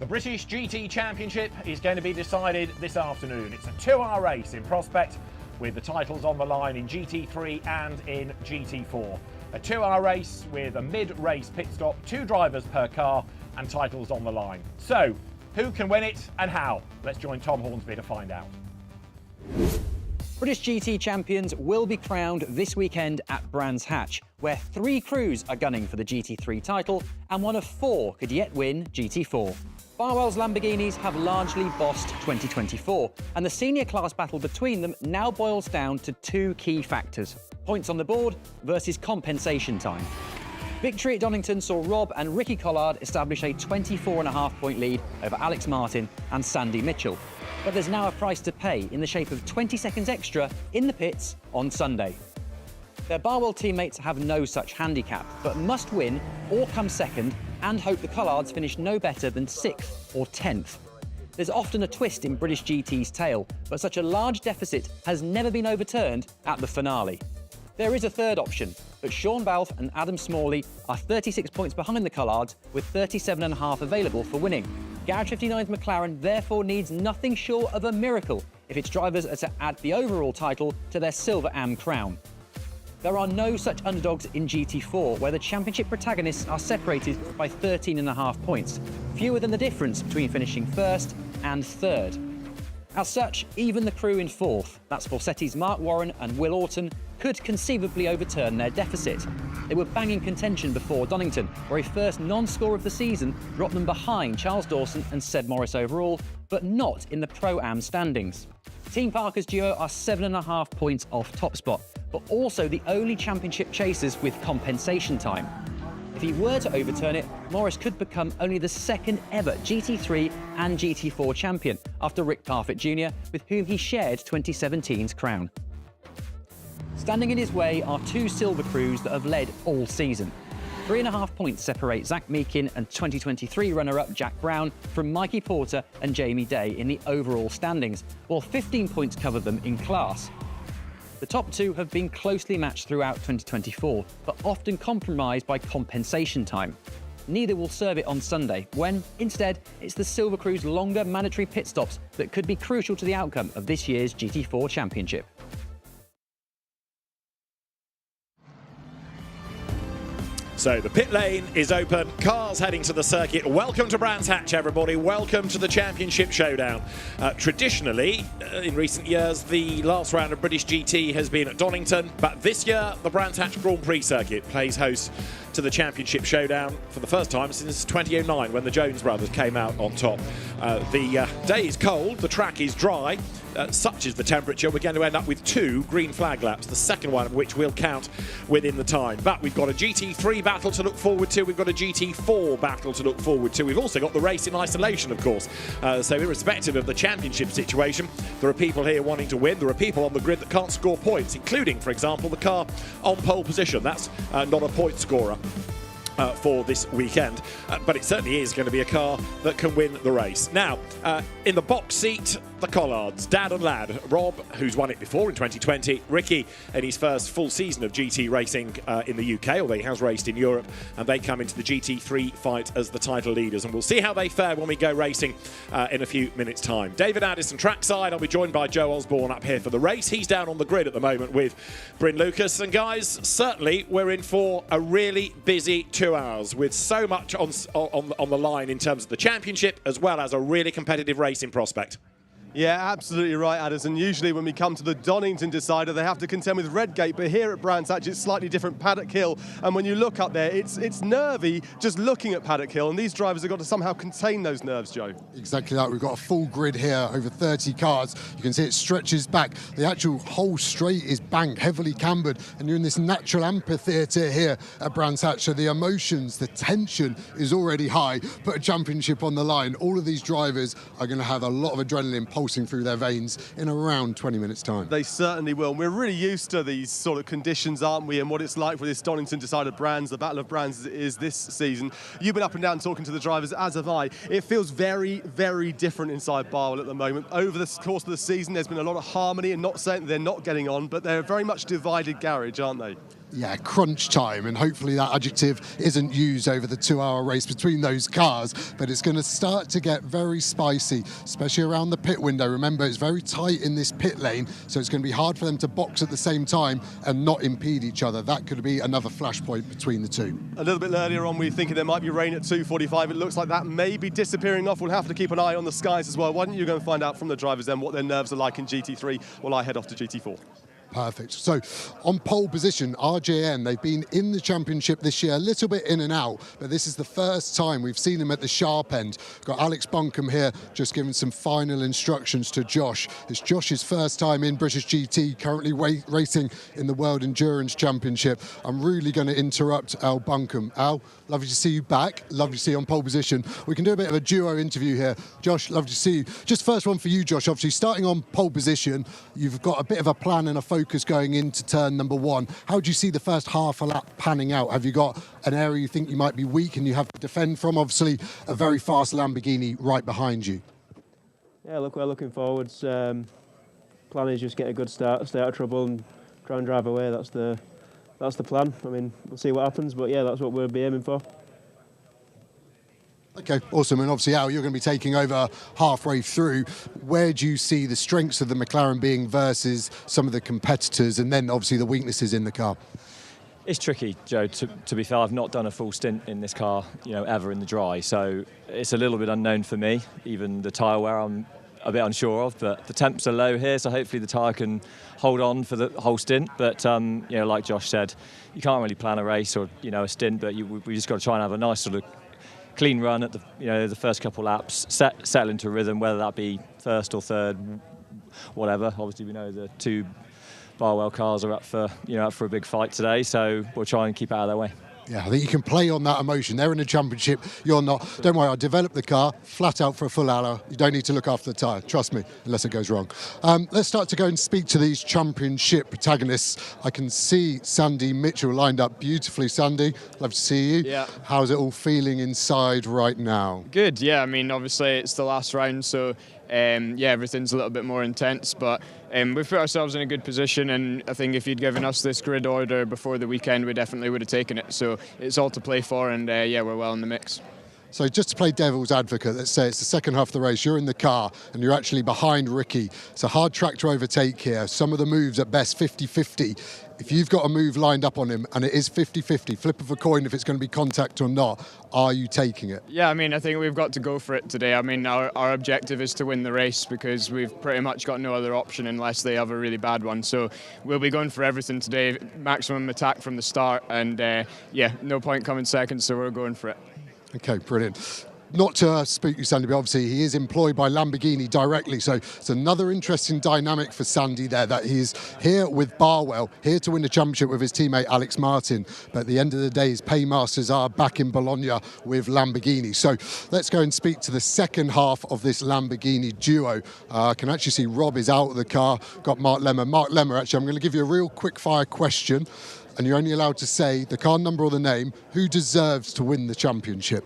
The British GT Championship is going to be decided this afternoon. It's a 2-hour race in prospect with the titles on the line in GT3 and in GT4. A 2-hour race with a mid-race pit stop, 2 drivers per car and titles on the line. So, who can win it and how? Let's join Tom Hornsby to find out. British GT champions will be crowned this weekend at Brands Hatch, where 3 crews are gunning for the GT3 title and one of 4 could yet win GT4. Barwell's Lamborghinis have largely bossed 2024, and the senior class battle between them now boils down to 2 key factors: points on the board versus compensation time. Victory at Donington saw Rob and Ricky Collard establish a 24.5-point lead over Alex Martin and Sandy Mitchell. But there's now a price to pay in the shape of 20 seconds extra in the pits on Sunday. Their Barwell teammates have no such handicap, but must win or come second and hope the Collards finish no better than 6th or 10th. There's often a twist in British GT's tale, but such a large deficit has never been overturned at the finale. There is a third option, but Sean Balfe and Adam Smalley are 36 points behind the Collards with 37.5 available for winning. Garage 59's McLaren therefore needs nothing short of a miracle if its drivers are to add the overall title to their Silver Am crown. There are no such underdogs in GT4, where the championship protagonists are separated by 13.5 points, fewer than the difference between finishing 1st and 3rd. As such, even the crew in 4th, that's Forssetti's Mark Warren and Will Orton, could conceivably overturn their deficit. They were banging contention before Donington, where a first non-score of the season dropped them behind Charles Dawson and Seb Morris overall, but not in the Pro-Am standings. Team Parker's duo are 7.5 points off top spot, but also the only championship chasers with compensation time. If he were to overturn it, Morris could become only the 2nd ever GT3 and GT4 champion, after Rick Parfitt Jr., with whom he shared 2017's crown. Standing in his way are 2 silver crews that have led all season. 3.5 points separate Zach Meakin and 2023 runner-up Jack Brown from Mikey Porter and Jamie Day in the overall standings, while 15 points cover them in class. The top 2 have been closely matched throughout 2024, but often compromised by compensation time. Neither will serve it on Sunday, when, instead, it's the Silver Crew's longer mandatory pit stops that could be crucial to the outcome of this year's GT4 Championship. So the pit lane is open, cars heading to the circuit. Welcome to Brands Hatch, everybody. Welcome to the Championship Showdown. Traditionally, in recent years, the last round of British GT has been at Donington, but this year, the Brands Hatch Grand Prix circuit plays host to the Championship Showdown for the first time since 2009, when the Jones brothers came out on top. The day is cold, the track is dry. Such is the temperature, we're going to end up with 2 green flag laps, the second one of which will count within the time. But we've got a GT3 battle to look forward to, we've got a GT4 battle to look forward to. We've also got the race in isolation, of course. So irrespective of the championship situation, there are people here wanting to win. There are people on the grid that can't score points, including, for example, the car on pole position. That's not a point scorer for this weekend, but it certainly is going to be a car that can win the race. Now, in the box seat, the Collards, dad and lad. Rob, who's won it before in 2020. Ricky, in his first full season of GT racing in the UK, although he has raced in Europe, and they come into the GT3 fight as the title leaders. And we'll see how they fare when we go racing in a few minutes' time. David Addison trackside. I'll be joined by Joe Osborne up here for the race. He's down on the grid at the moment with Bryn Lucas. And guys, certainly we're in for a really busy 2 hours with so much on the line in terms of the championship, as well as a really competitive race in prospect. Yeah, absolutely right, Addison. Usually when we come to the Donington decider, they have to contend with Redgate, but here at Brands Hatch, it's slightly different. Paddock Hill, and when you look up there, it's nervy just looking at Paddock Hill, and these drivers have got to somehow contain those nerves, Joe. Exactly that. We've got a full grid here, over 30 cars. You can see it stretches back. The actual whole straight is banked, heavily cambered, and you're in this natural amphitheatre here at Brands Hatch. So the emotions, the tension is already high. Put a championship on the line. All of these drivers are going to have a lot of adrenaline pulsing through their veins in around 20 minutes' time. They certainly will. We're really used to these sort of conditions, aren't we, and what it's like for this Donington decider Brands. The Battle of Brands is this season. You've been up and down talking to the drivers, as have I. It feels very, very different inside Barwell at the moment. Over the course of the season, there's been a lot of harmony, and not saying that they're not getting on, but they're a very much divided garage, aren't they? Yeah, crunch time, and hopefully that adjective isn't used over the 2-hour race between those cars, but it's going to start to get very spicy, especially around the pit window. Remember, it's very tight in this pit lane, so it's going to be hard for them to box at the same time and not impede each other. That could be another flashpoint between the two. A little bit earlier on, we were thinking there might be rain at 2:45. It looks like that may be disappearing off. We'll have to keep an eye on the skies as well. Why don't you go and find out from the drivers then what their nerves are like in GT3 while I head off to GT4. Perfect. So on pole position, RJN, they've been in the championship this year, a little bit in and out, but this is the first time we've seen them at the sharp end. We've got Alex Buncombe here just giving some final instructions to Josh. It's Josh's first time in British GT, currently racing in the World Endurance Championship. I'm really going to interrupt Al Buncombe. Al, lovely to see you back. Lovely to see you on pole position. We can do a bit of a duo interview here. Josh, lovely to see you. Just first one for you, Josh. Obviously, starting on pole position, you've got a bit of a plan and a focus going into turn number 1. How do you see the first half a lap panning out? Have you got an area you think you might be weak and you have to defend from? Obviously, a very fast Lamborghini right behind you. Yeah, look, we're looking forwards. Plan is just get a good start, stay out of trouble and try and drive away. That's the plan. I mean, we'll see what happens, but yeah, that's what we'll be aiming for. Okay, awesome. And obviously, Al, you're going to be taking over halfway through. Where do you see the strengths of the McLaren being versus some of the competitors, and then obviously the weaknesses in the car? It's tricky, Joe, to be fair. I've not done a full stint in this car, ever in the dry, so it's a little bit unknown for me. Even the tyre wear I'm a bit unsure of, but the temps are low here, so hopefully the tyre can hold on for the whole stint. But like Josh said, you can't really plan a race or a stint, but we just got to try and have a nice sort of clean run at the first couple laps, settle into a rhythm, whether that be first or third, whatever. Obviously, we know the two Barwell cars are up for a big fight today, so we'll try and keep out of their way. Yeah, I think you can play on that emotion. They're in a championship, you're not. Don't worry, I developed the car flat out for a full hour. You don't need to look after the tyre, trust me, unless it goes wrong. Let's start to go and speak to these championship protagonists. I can see Sandy Mitchell lined up beautifully. Sandy, love to see you. Yeah. How's it all feeling inside right now? Good, yeah. I mean, obviously it's the last round, so everything's a little bit more intense, but we've put ourselves in a good position, and I think if you'd given us this grid order before the weekend, we definitely would have taken it. So it's all to play for, and we're well in the mix. So just to play devil's advocate, let's say it's the second half of the race, you're in the car and you're actually behind Ricky. It's a hard track to overtake here. Some of the moves at best 50-50. If you've got a move lined up on him and it is 50-50, flip of a coin if it's going to be contact or not, are you taking it? Yeah, I mean, I think we've got to go for it today. I mean, our objective is to win the race because we've pretty much got no other option unless they have a really bad one. So we'll be going for everything today, maximum attack from the start, and no point coming second, so we're going for it. Okay, brilliant. Not to spook you, Sandy, but obviously he is employed by Lamborghini directly, so it's another interesting dynamic for Sandy there, that he's here with Barwell, here to win the championship with his teammate Alex Martin, but at the end of the day his paymasters are back in Bologna with Lamborghini. So let's go and speak to the second half of this Lamborghini duo. I can actually see Rob is out of the car, got Mark Lemmer. Mark Lemmer, actually, I'm going to give you a real quick fire question, and you're only allowed to say the car number or the name. Who deserves to win the championship?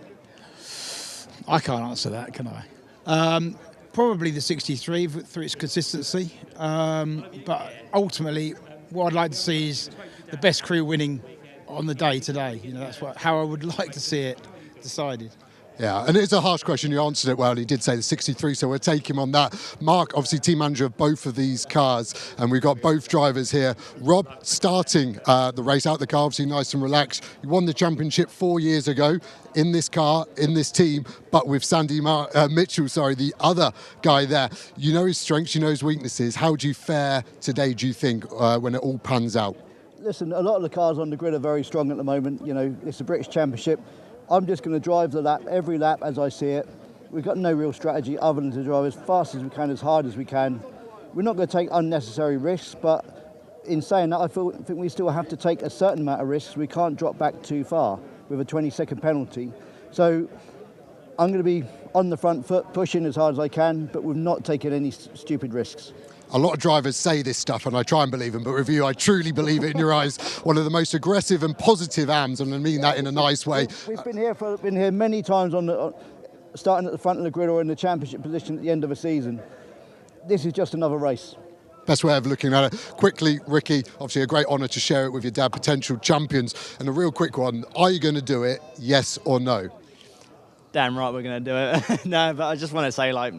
I can't answer that, can I? Probably the 63 through its consistency. But ultimately, what I'd like to see is the best crew winning on the day today. That's how I would like to see it decided. Yeah, and it's a harsh question. You answered it well. He did say the 63, so we'll take him on that. Mark, obviously team manager of both of these cars, and we've got both drivers here. Rob, starting the race out the car, obviously nice and relaxed. You won the championship 4 years ago in this car, in this team, but with Sandy Mitchell, the other guy there. You know his strengths, you know his weaknesses. How do you fare today, do you think, when it all pans out? Listen, a lot of the cars on the grid are very strong at the moment. It's a British Championship. I'm just going to drive the lap, every lap as I see it. We've got no real strategy other than to drive as fast as we can, as hard as we can. We're not going to take unnecessary risks, but in saying that, I think we still have to take a certain amount of risks. We can't drop back too far with a 20-second penalty. So I'm going to be on the front foot, pushing as hard as I can, but we've not taken any stupid risks. A lot of drivers say this stuff, and I try and believe them, but with you, I truly believe it in your eyes. One of the most aggressive and positive AMs, and I mean that in a nice way. We've been here many times starting at the front of the grid or in the championship position at the end of a season. This is just another race. best way of looking at it. Quickly, Ricky, obviously a great honour to share it with your dad, potential champions. And a real quick one, are you going to do it, yes or no? Damn right we're going to do it. No, but I just want to say, like,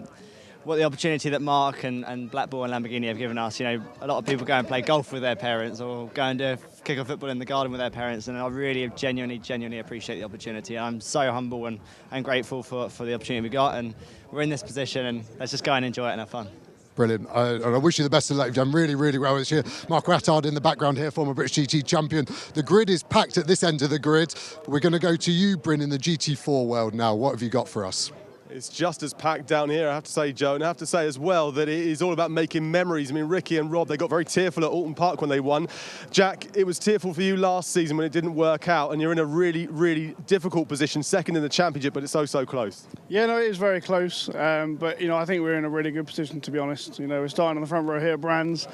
what the opportunity that Mark and Black Ball and Lamborghini have given us. You know, a lot of people go and play golf with their parents or go and do kick a football in the garden with their parents, and I really genuinely appreciate the opportunity. I'm so humble and grateful for the opportunity we got, and we're in this position, and let's just go and enjoy it and have fun. Brilliant. And I wish you the best of luck. You've done really, really well this year. Mark Rattard in the background here, former British GT champion. The grid is packed at this end of the grid. We're going to go to you, Bryn, in the GT4 world now. What have you got for us? It's just as packed down here, I have to say, Joe, and I have to say as well that it is all about making memories. I mean, Ricky and Rob, they got very tearful at Alton Park when they won. Jack, it was tearful for you last season when it didn't work out, and you're in a really, really difficult position, second in the championship, but it's so close. Yeah, no, it is very close, but, you know, I think we're in a really good position, to be honest. You know, we're starting on the front row here, Brands.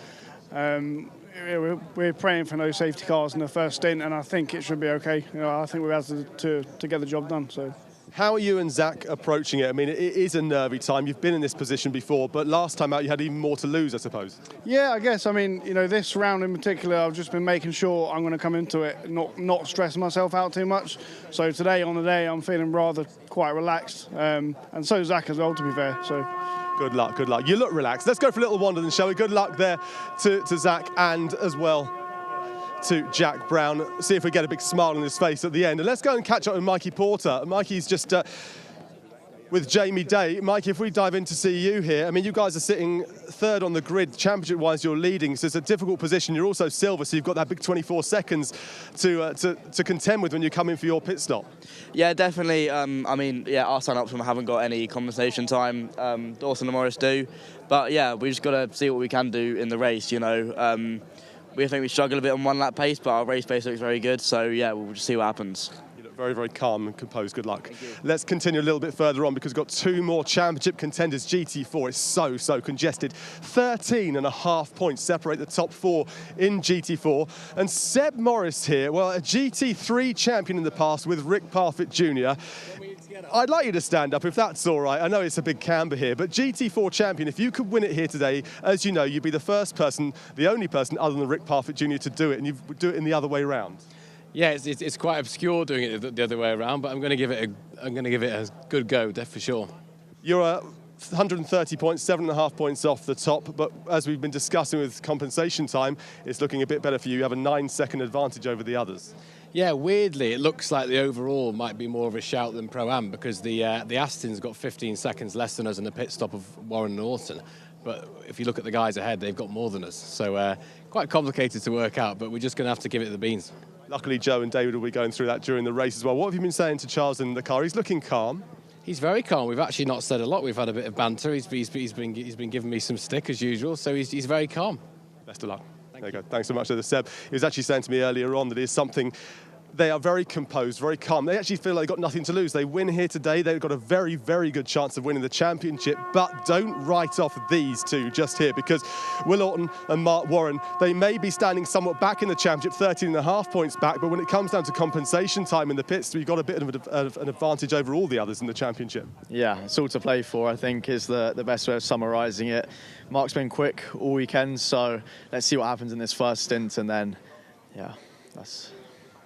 We're praying for no safety cars in the first stint, and I think it should be okay. You know, I think we're able to get the job done, so. How are you and Zach approaching it? I mean, it is a nervy time. You've been in this position before, but last time out you had even more to lose, I suppose. Yeah, I guess. I mean, you know, this round in particular, I've just been making sure I'm going to come into it, not stress myself out too much. So today, on the day, I'm feeling rather quite relaxed, and so Zach as well, to be fair. So. Good luck, good luck. You look relaxed. Let's go for a little wander then, shall we? Good luck there to Zach and as well to Jack Brown. See if we get a big smile on his face at the end. And let's go and catch up with Mikey Porter. Mikey's just with Jamie Day. Mikey, if we dive in to see you here, I mean, you guys are sitting third on the grid. Championship-wise, you're leading, so it's a difficult position. You're also silver, so you've got that big 24 seconds to contend with when you come in for your pit stop. Yeah, definitely. I mean, yeah, our sign-ups haven't got any conversation time. Dawson and Morris do. But, yeah, we just got to see what we can do in the race, you know. We think we struggle a bit on one lap pace, but our race pace looks very good. So, yeah, we'll just see what happens. You look very, very calm and composed. Good luck. Let's continue a little bit further on because we've got two more championship contenders. GT4 is so congested. 13.5 points separate the top four in GT4. And Seb Morris here, well, a GT3 champion in the past with Rick Parfitt Jr. I'd like you to stand up if that's all right. I know it's a big camber here, but GT4 champion, if you could win it here today, as you know, you'd be the first person, the only person other than Rick Parfitt Jr. to do it, and you do it in the other way around. Yeah, it's quite obscure doing it the other way around, but I'm going to give it a good go, for sure. You're 130 points, 7.5 points off the top, but as we've been discussing with compensation time, it's looking a bit better for you. You have a 9-second advantage over the others. Yeah, weirdly, it looks like the overall might be more of a shout than Pro-Am because the Aston's got 15 seconds less than us in the pit stop of Warren and Orton. But if you look at the guys ahead, they've got more than us. So quite complicated to work out, but we're just going to have to give it the beans. Luckily, Joe and David will be going through that during the race as well. What have you been saying to Charles in the car? He's looking calm. He's very calm. We've actually not said a lot. We've had a bit of banter. He's been giving me some stick as usual, so he's very calm. Best of luck. There you go. Thanks so much to the Seb. He was actually saying to me earlier on that it's something. They are very composed, very calm. They actually feel like they've got nothing to lose. They win here today. They've got a very, very good chance of winning the championship. But don't write off these two just here because Will Orton and Mark Warren, they may be standing somewhat back in the championship, 13.5 points back. But when it comes down to compensation time in the pits, we've got a bit of an advantage over all the others in the championship. Yeah, it's all to play for, I think, is the best way of summarising it. Mark's been quick all weekend, so let's see what happens in this first stint. And then, yeah, that's...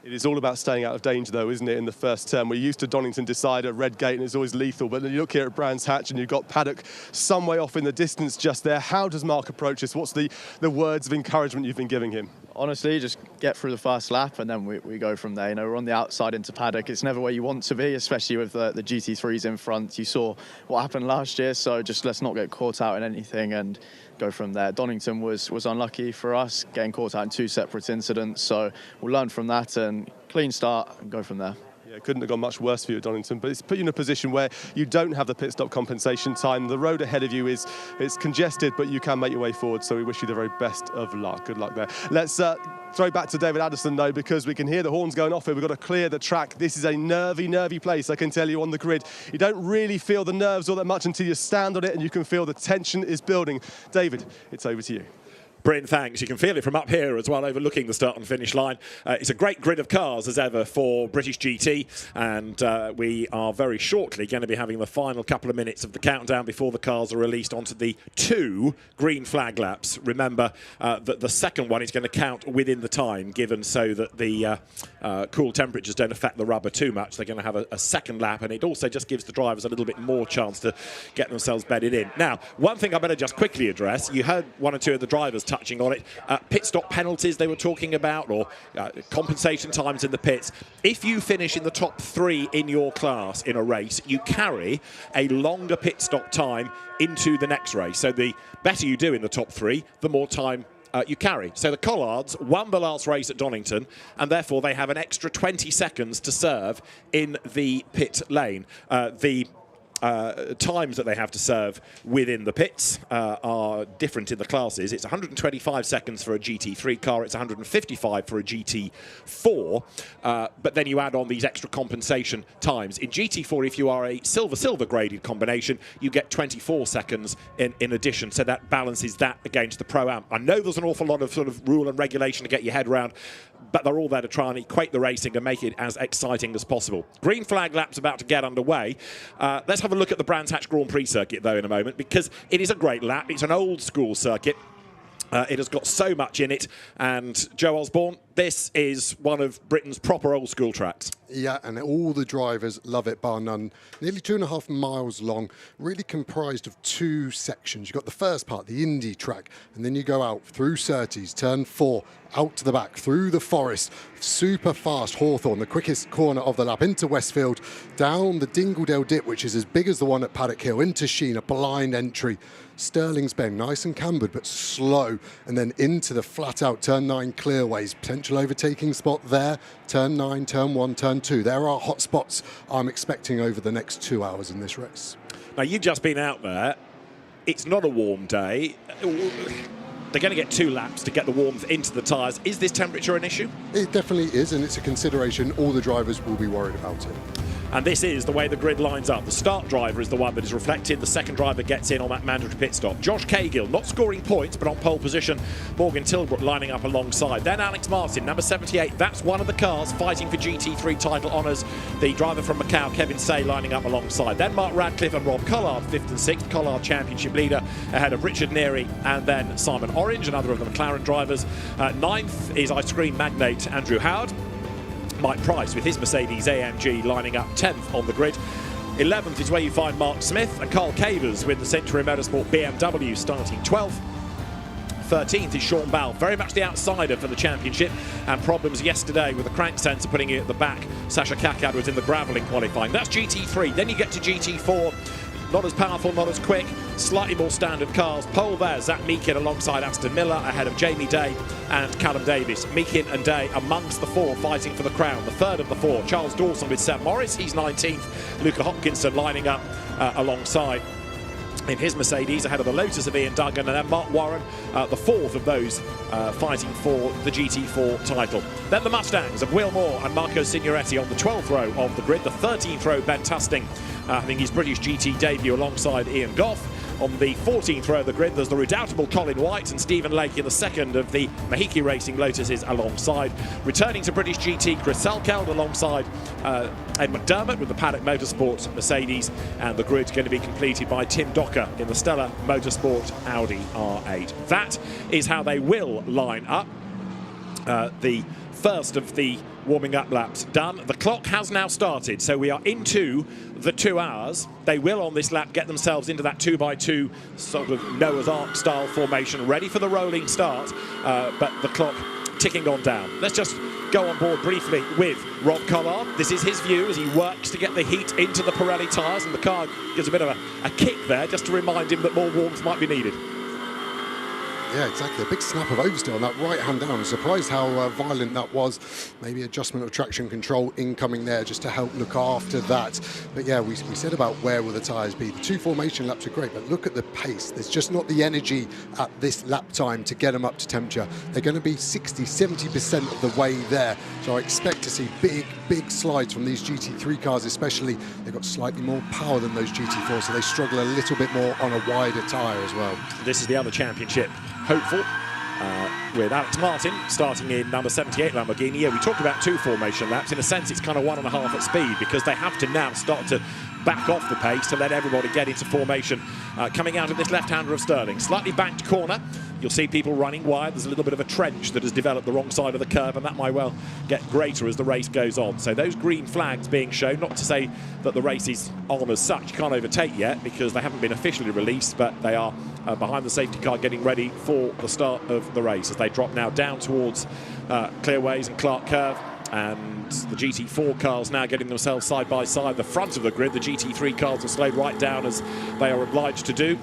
It is all about staying out of danger, though, isn't it, in the first turn? We're used to Donington Decider, Red Gate, and it's always lethal. But then you look here at Brands Hatch, and you've got Paddock some way off in the distance just there. How does Mark approach this? What's the words of encouragement you've been giving him? Honestly, just get through the first lap, and then we go from there. You know, we're on the outside into Paddock. It's never where you want to be, especially with the GT3s in front. You saw what happened last year, so just let's not get caught out in anything and go from there. Donington was unlucky for us, getting caught out in two separate incidents, so we'll learn from that and clean start and go from there. Yeah, it couldn't have gone much worse for you at Donington, but it's put you in a position where you don't have the pit stop compensation time. The road ahead of you is congested, but you can make your way forward, so we wish you the very best of luck. Good luck there. Let's throw back to David Addison, though, because we can hear the horns going off here. We've got to clear the track. This is a nervy place, I can tell you, on the grid. You don't really feel the nerves all that much until you stand on it and you can feel the tension is building. David, it's over to you. Bryn, thanks. You can feel it from up here as well, overlooking the start and finish line. It's a great grid of cars as ever for British GT, and we are very shortly going to be having the final couple of minutes of the countdown before the cars are released onto the 2 green flag laps. Remember that the second one is going to count within the time given, so that the cool temperatures don't affect the rubber too much. They're going to have a second lap, and it also just gives the drivers a little bit more chance to get themselves bedded in. Now, one thing I better just quickly address, you heard one or two of the drivers touching on it, pit stop penalties they were talking about, or compensation times in the pits. If you finish in the top 3 in your class in a race, you carry a longer pit stop time into the next race. So the better you do in the top 3, the more time you carry. So the Collards won the last race at Donington, and therefore they have an extra 20 seconds to serve in the pit lane. The times that they have to serve within the pits are different in the classes. It's 125 seconds for a GT3 car, it's 155 for a GT4, but then you add on these extra compensation times. In GT4, if you are a silver-silver graded combination, you get 24 seconds in addition, so that balances that against the Pro-Am. I know there's an awful lot of sort of rule and regulation to get your head around, but they're all there to try and equate the racing and make it as exciting as possible. Green flag lap's about to get underway. Let's have a look at the Brands Hatch Grand Prix circuit, though, in a moment, because it is a great lap. It's an old-school circuit. It has got so much in it, and Joe Osborne, this is one of Britain's proper old-school tracks. Yeah, and all the drivers love it, bar none. Nearly 2.5 miles long, really comprised of 2 sections. You've got the first part, the Indy track, and then you go out through Surtees, turn 4, out to the back, through the forest, super fast Hawthorne, the quickest corner of the lap, into Westfield, down the Dingledale dip, which is as big as the one at Paddock Hill, into Sheen, a blind entry. Stirling's Bend, nice and cambered, but slow, and then into the flat-out turn 9 clearways. Potential overtaking spot there, turn 9, turn 1, turn 2. There are hot spots I'm expecting over the next 2 hours in this race. Now, you've just been out there. It's not a warm day. They're going to get 2 laps to get the warmth into the tyres. Is this temperature an issue? It definitely is, and it's a consideration. All the drivers will be worried about it. And this is the way the grid lines up. The start driver is the one that is reflected. The second driver gets in on that mandatory pit stop. Josh Cahill, not scoring points, but on pole position. Morgan Tilbrook lining up alongside. Then Alex Martin, number 78. That's one of the cars fighting for GT3 title honours. The driver from Macau, Kevin Say, lining up alongside. Then Mark Radcliffe and Rob Collard, 5th and 6th. Collard championship leader ahead of Richard Neary and then Simon Orange, another of the McLaren drivers. 9th is ice cream magnate Andrew Howard. Mike Price with his Mercedes AMG lining up 10th on the grid. 11th is where you find Mark Smith and Carl Cavers with the Century Motorsport BMW starting 12th. 13th is Sean Bell, very much the outsider for the championship, and problems yesterday with the crank sensor putting it at the back. Sasha Kakad was in the gravelling qualifying. That's GT3. Then you get to GT4. Not as powerful, not as quick, slightly more standard cars. Pole there, Zach Meakin alongside Aston Miller, ahead of Jamie Day and Callum Davis. Meakin and Day amongst the 4 fighting for the crown. The 3rd of the 4, Charles Dawson with Sam Morris, he's 19th. Luca Hopkinson lining up alongside in his Mercedes, ahead of the Lotus of Ian Duggan, and then Mark Warren, the 4th of those fighting for the GT4 title. Then the Mustangs of Will Moore and Marco Signoretti on the 12th row of the grid. The 13th row, Ben Tusting, having his British GT debut alongside Ian Goff. On the 14th row of the grid, there's the redoubtable Colin White and Stephen Lake in the 2nd of the Mahiki Racing Lotuses alongside. Returning to British GT, Chris Salkeld alongside Ed McDermott with the Paddock Motorsports Mercedes, and the grid's going to be completed by Tim Docker in the Stellar Motorsport Audi R8. That is how they will line up. The first of the warming up laps done. The clock has now started, so we are into the 2 hours. They will on this lap get themselves into that 2x2 sort of Noah's Ark style formation, ready for the rolling start, but the clock ticking on down. Let's just go on board briefly with Rob Collard. This is his view as he works to get the heat into the Pirelli tyres, and the car gives a bit of a kick there just to remind him that more warmth might be needed. Yeah, exactly. A big snap of oversteer on that right hand down. I'm surprised how violent that was. Maybe adjustment of traction control incoming there just to help look after that. But yeah, we said about where will the tyres be. The 2 formation laps are great, but look at the pace. There's just not the energy at this lap time to get them up to temperature. They're going to be 60-70% of the way there. So I expect to see big slides from these GT3 cars especially. They've got slightly more power than those GT4, so they struggle a little bit more on a wider tyre as well. This is the other championship hopeful with Alex Martin starting in number 78 Lamborghini. Yeah, we talked about 2 formation laps. In a sense, it's kind of 1.5 at speed, because they have to now start to back off the pace to let everybody get into formation. Coming out of this left-hander of Sterling, slightly banked corner. You'll see people running wide. There's a little bit of a trench that has developed the wrong side of the curb, and that might well get greater as the race goes on. So those green flags being shown, not to say that the race is on as such. You can't overtake yet because they haven't been officially released, but they are behind the safety car getting ready for the start of the race as they drop now down towards Clearways and Clark Curve. And the GT4 cars now getting themselves side by side, the front of the grid. The GT3 cars are slowed right down as they are obliged to do.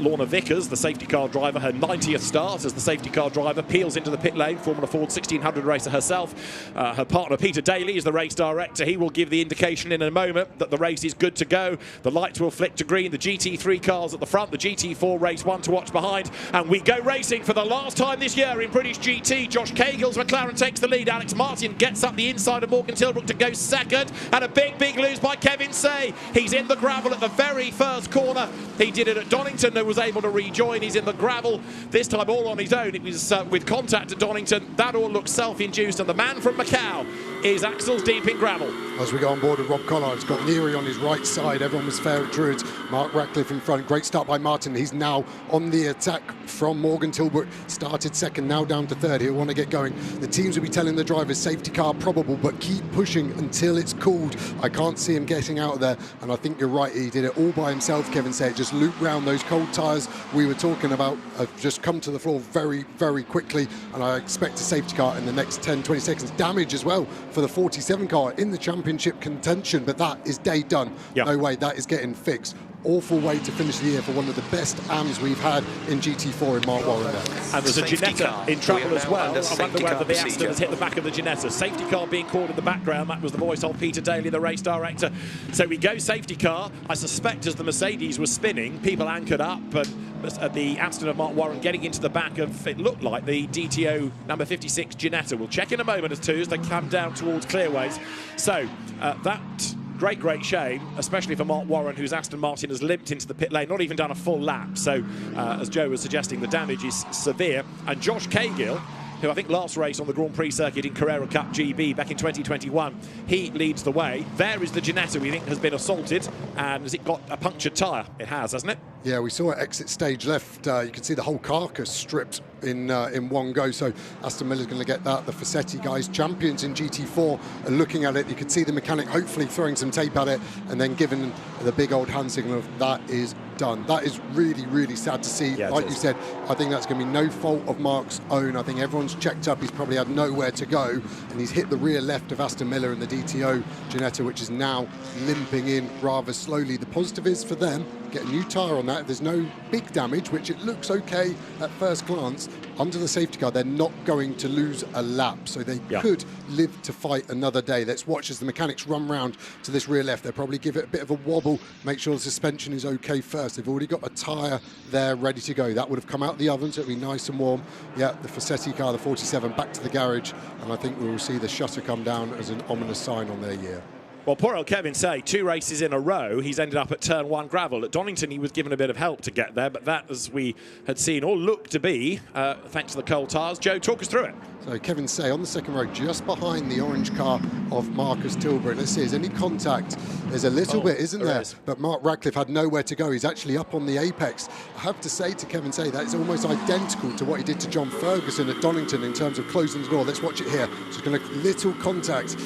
Lorna Vickers, the safety car driver, her 90th start as the safety car driver, peels into the pit lane. Formula Ford 1600 racer herself. Her partner Peter Daly is the race director. He will give the indication in a moment that the race is good to go. The lights will flick to green. The GT3 cars at the front, the GT4 race 1 to watch behind. And we go racing for the last time this year in British GT. Josh Cagill's McLaren takes the lead. Alex Martin gets up the inside of Morgan Tilbrook to go second, and a big lose by Kevin Say. He's in the gravel at the very first corner. He did it at Donington and was able to rejoin. He's in the gravel this time all on his own. It was with contact at Donington. That all looks self-induced, and the man from Macau is axles deep in gravel. As we go on board with Rob Collard, he's got Neary on his right side. Everyone was fair at Druids. Mark Ratcliffe in front. Great start by Martin. He's now on the attack from Morgan Tilbrook. Started second, now down to third. He'll want to get going. The teams will be telling the drivers safety car probable, but keep pushing until it's called. I can't see him getting out of there, and I think you're right. He did it all by himself, Kevin said. Just loop round those cold tyres we were talking about. Have just come to the floor very, very quickly, and I expect a safety car in the next 10-20 seconds. Damage as well for the 47 car in the championship contention, but that is day done. Yep. No way, that is getting fixed. Awful way to finish the year for one of the best AMs we've had in GT4 in Mark Warren there. And there's a Ginetta in trouble as well. I wonder whether the Aston has hit the back of the Ginetta. Safety car being called in the background. That was the voice of Peter Daly, the race director. So we go safety car. I suspect as the Mercedes was spinning, people anchored up, and the Aston of Mark Warren getting into the back of, it looked like, the DTO number 56 Ginetta. We'll check in a moment as they come down towards Clearways. So that... Great shame, especially for Mark Warren, whose Aston Martin has limped into the pit lane, not even done a full lap. So, as Joe was suggesting, the damage is severe. And Josh Cagill, who I think last race on the Grand Prix circuit in Carrera Cup GB back in 2021, he leads the way. There is the Ginetta we think has been assaulted, and has it got a punctured tyre? It has, hasn't it? Yeah, we saw it exit stage left. You can see the whole carcass stripped in one go. So Aston Miller's going to get that. The Fassetti guys, champions in GT4, are looking at it. You can see the mechanic hopefully throwing some tape at it and then giving the big old hand signal of that is done. That is really, really sad to see. Yeah, like you said, I think that's going to be no fault of Mark's own. I think everyone's checked up. He's probably had nowhere to go, and he's hit the rear left of Aston Miller and the DTO Ginetta, which is now limping in rather slowly. The positive is for them, get a new tyre on that. There's no big damage, which it looks okay at first glance. Under the safety car, they're not going to lose a lap, so they could live to fight another day. Let's watch as the mechanics run round to this rear left. They'll probably give it a bit of a wobble, make sure the suspension is okay first. They've already got a tyre there ready to go. That would have come out the oven, so it'll be nice and warm. Yeah, the Fassetti car, the 47, back to the garage, and I think we will see the shutter come down as an ominous sign on their year. Well, poor old Kevin Say, 2 races in a row, he's ended up at turn 1 gravel. At Donington, he was given a bit of help to get there, but that, as we had seen, all looked to be, thanks to the cold tyres. Joe, talk us through it. So Kevin Say on the second row, just behind the orange car of Marcus Tilbury. Let's see, is any contact? There's a little bit, isn't there? But Mark Ratcliffe had nowhere to go. He's actually up on the apex. I have to say to Kevin Say, that is almost identical to what he did to John Ferguson at Donington in terms of closing the door. Let's watch it here. So going to little contact.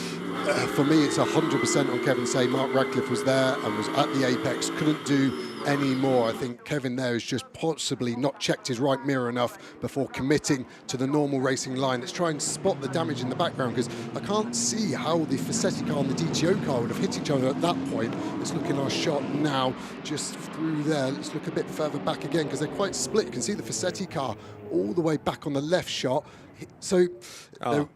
For me, it's 100% on Kevin Say. Mark Ratcliffe was there and was at the apex, couldn't do any more. I think Kevin there has just possibly not checked his right mirror enough before committing to the normal racing line. Let's try and spot the damage in the background, because I can't see how the Fassetti car and the DTO car would have hit each other at that point. Let's look in our shot now, just through there. Let's look a bit further back again, because they're quite split. You can see the Fassetti car all the way back on the left shot. So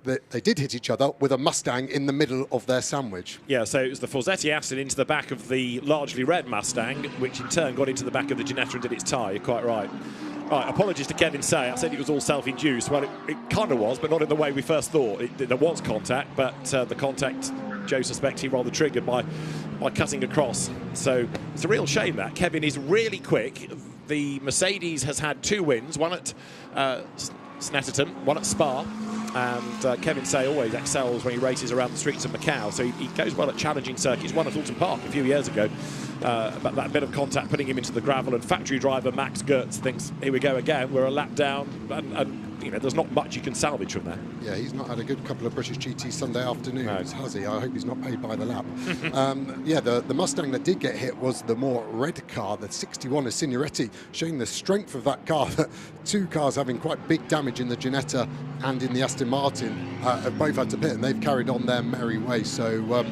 they did hit each other with a Mustang in the middle of their sandwich. Yeah, so it was the Forzetti Aston into the back of the largely red Mustang, which in turn got into the back of the Ginetta and did its tyre. You're quite right. Right, apologies to Kevin Say. I said it was all self-induced. Well, it kind of was, but not in the way we first thought. There was contact, but the contact, Joe suspects he rather triggered by cutting across. So it's a real shame that. Kevin is really quick. The Mercedes has had 2 wins, one at Snetterton, won at Spa. And Kevin Say always excels when he races around the streets of Macau, so he goes well at challenging circuits. Won at Alton Park a few years ago, but that bit of contact putting him into the gravel, and factory driver Max Gertz thinks, here we go again, we're a lap down, and you know, there's not much you can salvage from there. Yeah, he's not had a good couple of British GT Sunday afternoons, has he? I hope he's not paid by the lap. Yeah, the Mustang that did get hit was the more red car, the 61 of Signoretti, showing the strength of that car. Two cars having quite big damage in the Ginetta and in the Aston Martin have both had to pit, and they've carried on their merry way. So,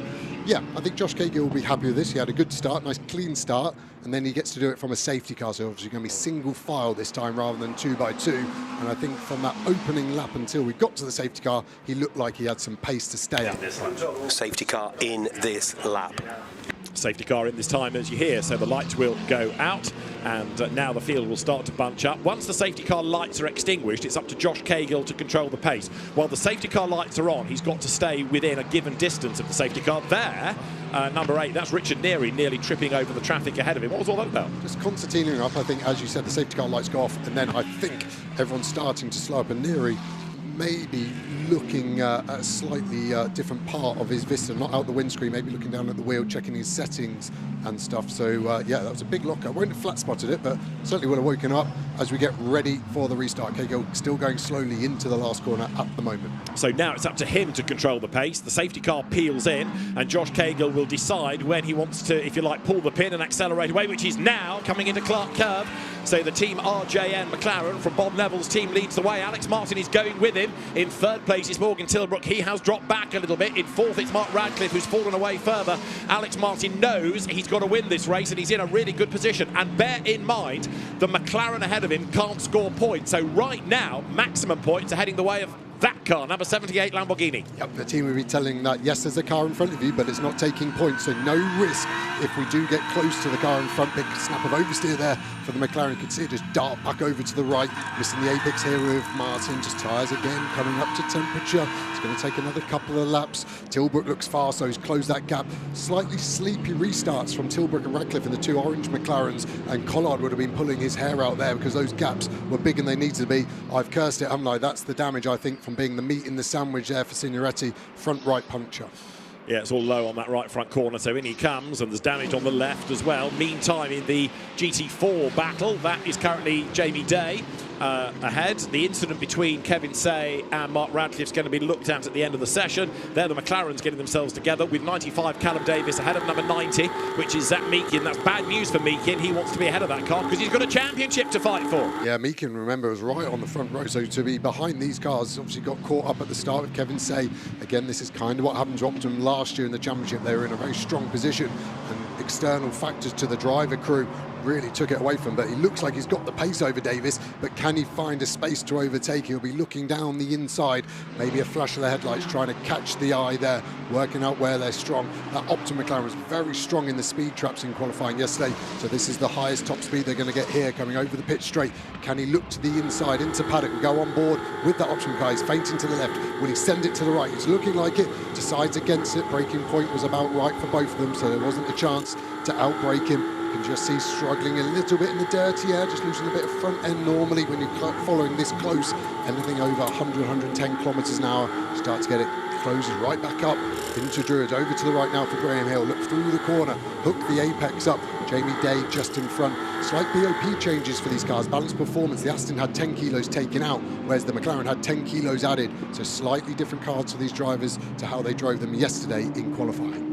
yeah, I think Josh Cahill will be happy with this. He had a good start, nice clean start, and then he gets to do it from a safety car, so obviously going to be single file this time rather than 2x2. And I think from that opening lap until we got to the safety car, he looked like he had some pace to stay up. Safety car in this lap. Safety car in this time, as you hear, so the lights will go out, and now the field will start to bunch up. Once the safety car lights are extinguished, it's up to Josh Cahill to control the pace. While the safety car lights are on, he's got to stay within a given distance of the safety car. There, number 8, that's Richard Neary, nearly tripping over the traffic ahead of him. What was all that about? Just concertining up. I think, as you said, the safety car lights go off, and then I think everyone's starting to slow up, and Neary maybe looking at a slightly different part of his vista, not out the windscreen, maybe looking down at the wheel, checking his settings and stuff. So yeah, that was a big locker. Won't have flat spotted it, but certainly would have woken up as we get ready for the restart. Cahill still going slowly into the last corner at the moment. So now it's up to him to control the pace. The safety car peels in, and Josh Cahill will decide when he wants to, if you like, pull the pin and accelerate away, which is now coming into Clark Curve. So the team RJN McLaren from Bob Neville's team leads the way. Alex Martin is going with him. In third place is Morgan Tilbrook. He has dropped back a little bit. In fourth, it's Mark Radcliffe, who's fallen away further. Alex Martin knows he's got to win this race, and he's in a really good position. And bear in mind, the McLaren ahead of him can't score points. So right now, maximum points are heading the way of that car, number 78 Lamborghini. Yep, the team will be telling that, yes, there's a car in front of you, but it's not taking points, so no risk if we do get close to the car in front. Big snap of oversteer there for the McLaren. You can see it just dart back over to the right, missing the apex here with Martin. Just tyres again, coming up to temperature. It's going to take another couple of laps. Tilbrook looks fast, so he's closed that gap. Slightly sleepy restarts from Tilbrook and Radcliffe in the two orange McLarens, and Collard would have been pulling his hair out there because those gaps were bigger than they needed to be. I've cursed it, haven't I? That's the damage, I think, from being the meat in the sandwich there for Signoretti. Front right puncture. Yeah, it's all low on that right front corner, so in he comes, and there's damage on the left as well. Meantime, in the GT4 battle, that is currently Jamie Day ahead. The incident between Kevin Say and Mark Radcliffe is going to be looked at the end of the session. There, the McLarens getting themselves together with 95 Callum Davis ahead of number 90, which is Zach Meakin. That's bad news for Meakin. He wants to be ahead of that car because he's got a championship to fight for. Yeah, Meakin, remember, was right on the front row, so to be behind these cars, obviously got caught up at the start with Kevin Say. Again, this is kind of what happened to Optimum last year in the championship. They were in a very strong position, and external factors to the driver crew really took it away from him. But he looks like he's got the pace over Davis, but can he find a space to overtake? He'll be looking down the inside, maybe a flash of the headlights, trying to catch the eye there, working out where they're strong. That Optimum McLaren was very strong in the speed traps in qualifying yesterday, so this is the highest top speed they're going to get here, coming over the pit straight. Can he look to the inside into paddock and go on board with that Optimum car? He's feinting to the left. Will he send it to the right? He's looking like it, decides against it. Braking point was about right for both of them, so there wasn't a chance to outbrake him. You can just see struggling a little bit in the dirty air, just losing a bit of front end. Normally when you're following this close, anything over 100, 110 kilometres an hour, start to get it, closes right back up into Druid. Over to the right now for Graham Hill. Look through the corner, hook the apex up. Jamie Day just in front. Slight BOP changes for these cars. Balanced performance. The Aston had 10 kilos taken out, whereas the McLaren had 10 kilos added. So slightly different cars for these drivers to how they drove them yesterday in qualifying.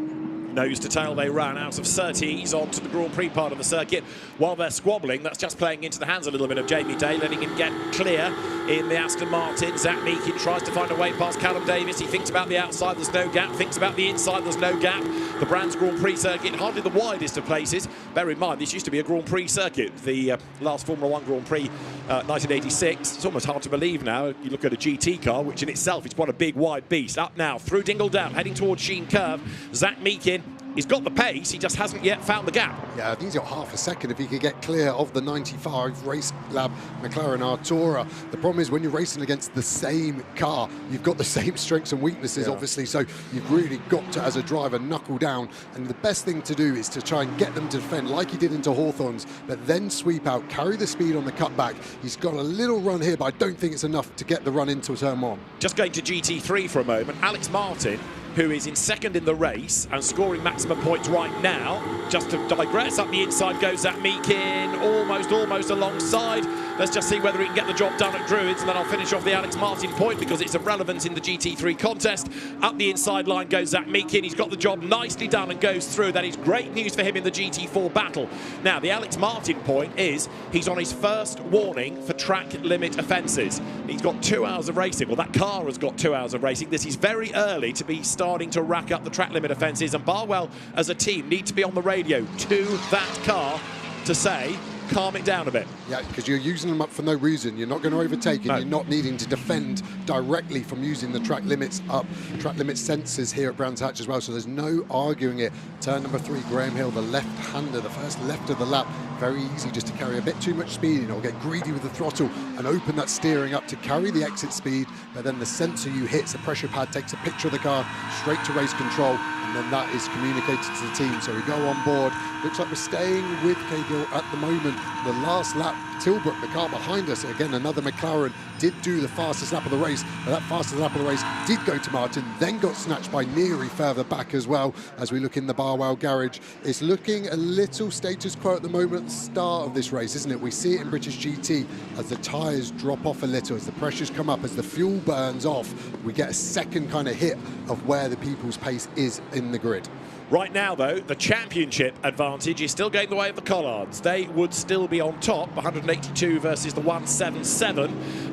Nose to tail they ran out of Surtees onto the Grand Prix part of the circuit. While they're squabbling, that's just playing into the hands a little bit of Jamie Day, letting him get clear in the Aston Martin. Zach Meakin tries to find a way past Callum Davis. He thinks about the outside, there's no gap. Thinks about the inside, there's no gap. The Brands Grand Prix circuit, hardly the widest of places. Bear in mind, this used to be a Grand Prix circuit. The last Formula 1 Grand Prix, 1986. It's almost hard to believe now. You look at a GT car, which in itself is quite a big, wide beast. Up now, through Dingle Down, heading towards Sheen Curve. Zach Meakin, he's got the pace, he just hasn't yet found the gap. Yeah, I think he's got half a second if he could get clear of the 95 race lap McLaren Artura. The problem is when you're racing against the same car, you've got the same strengths and weaknesses, obviously, so you've really got to, as a driver, knuckle down. And the best thing to do is to try and get them to defend like he did into Hawthorne's, but then sweep out, carry the speed on the cutback. He's got a little run here, but I don't think it's enough to get the run into turn one. Just going to GT3 for a moment, Alex Martin, who is in second in the race and scoring maximum points right now. Just to digress, up the inside goes Zach Meakin, almost alongside. Let's just see whether he can get the job done at Druids, and then I'll finish off the Alex Martin point because it's of relevance in the GT3 contest. Up the inside line goes Zach Meakin. He's got the job nicely done and goes through. That is great news for him in the GT4 battle. Now, the Alex Martin point is he's on his first warning for track limit offences. He's got 2 hours of racing. Well, that car has got 2 hours of racing. This is very early to be starting to rack up the track limit offences, and Barwell as a team need to be on the radio to that car to say, calm it down a bit. Yeah, because you're using them up for no reason. You're not going to overtake it. No. You're not needing to defend directly from using the track limits up, track limit sensors here at Brands Hatch as well, so there's no arguing it. Turn number 3, Graham Hill, the left-hander, the first left of the lap. Very easy just to carry a bit too much speed, or get greedy with the throttle and open that steering up to carry the exit speed, but then the sensor you hit, the pressure pad takes a picture of the car straight to race control, and then that is communicated to the team. So we go on board. Looks like we're staying with Cahill at the moment. The last lap, Tilbrook, the car behind us, again another McLaren, did do the fastest lap of the race, but that fastest lap of the race did go to Martin, then got snatched by Neary further back as well. As we look in the Barwell garage, it's looking a little status quo at the moment at the start of this race, isn't it? We see it in British GT as the tyres drop off a little, as the pressures come up, as the fuel burns off, we get a second kind of hit of where the people's pace is in the grid. Right now, though, the championship advantage is still going the way of the Collards. They would still be on top, 182 versus the 177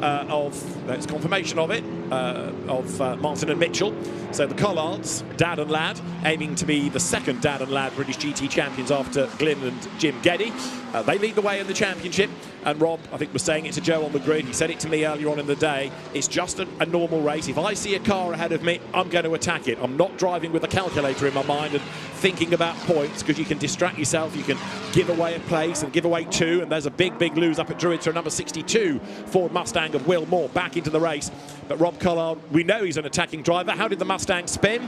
that's confirmation of it, of Martin and Mitchell. So the Collards, Dad and Lad, aiming to be the second Dad and Lad British GT champions after Glyn and Jim Geddy. They lead the way in the championship. And Rob, I think, was saying it to Joe on the grid. He said it to me earlier on in the day. It's just a normal race. If I see a car ahead of me, I'm going to attack it. I'm not driving with a calculator in my mind and thinking about points, because you can distract yourself. You can give away a place and give away 2. And there's a big lose up at Druids for number 62 Ford Mustang of Will Moore back into the race. But Rob Collard, we know he's an attacking driver. How did the Mustang spin?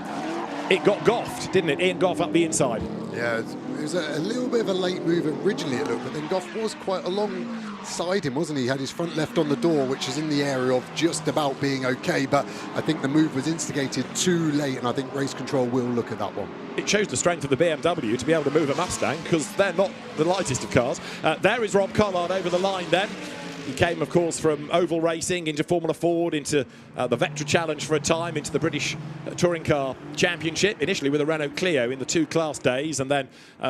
It got Goffed, didn't it? Ian Goff up the inside. Yeah, it was a little bit of a late move originally, it looked, but then Goff was quite alongside him, wasn't he? He had his front left on the door, which is in the area of just about being okay, but I think the move was instigated too late, and I think race control will look at that one. It shows the strength of the BMW to be able to move a Mustang, because they're not the lightest of cars. There is Rob Collard over the line then. He came, of course, from oval racing into Formula Ford, into the Vectra Challenge for a time, into the British Touring Car Championship, initially with a Renault Clio in the 2-class days, and then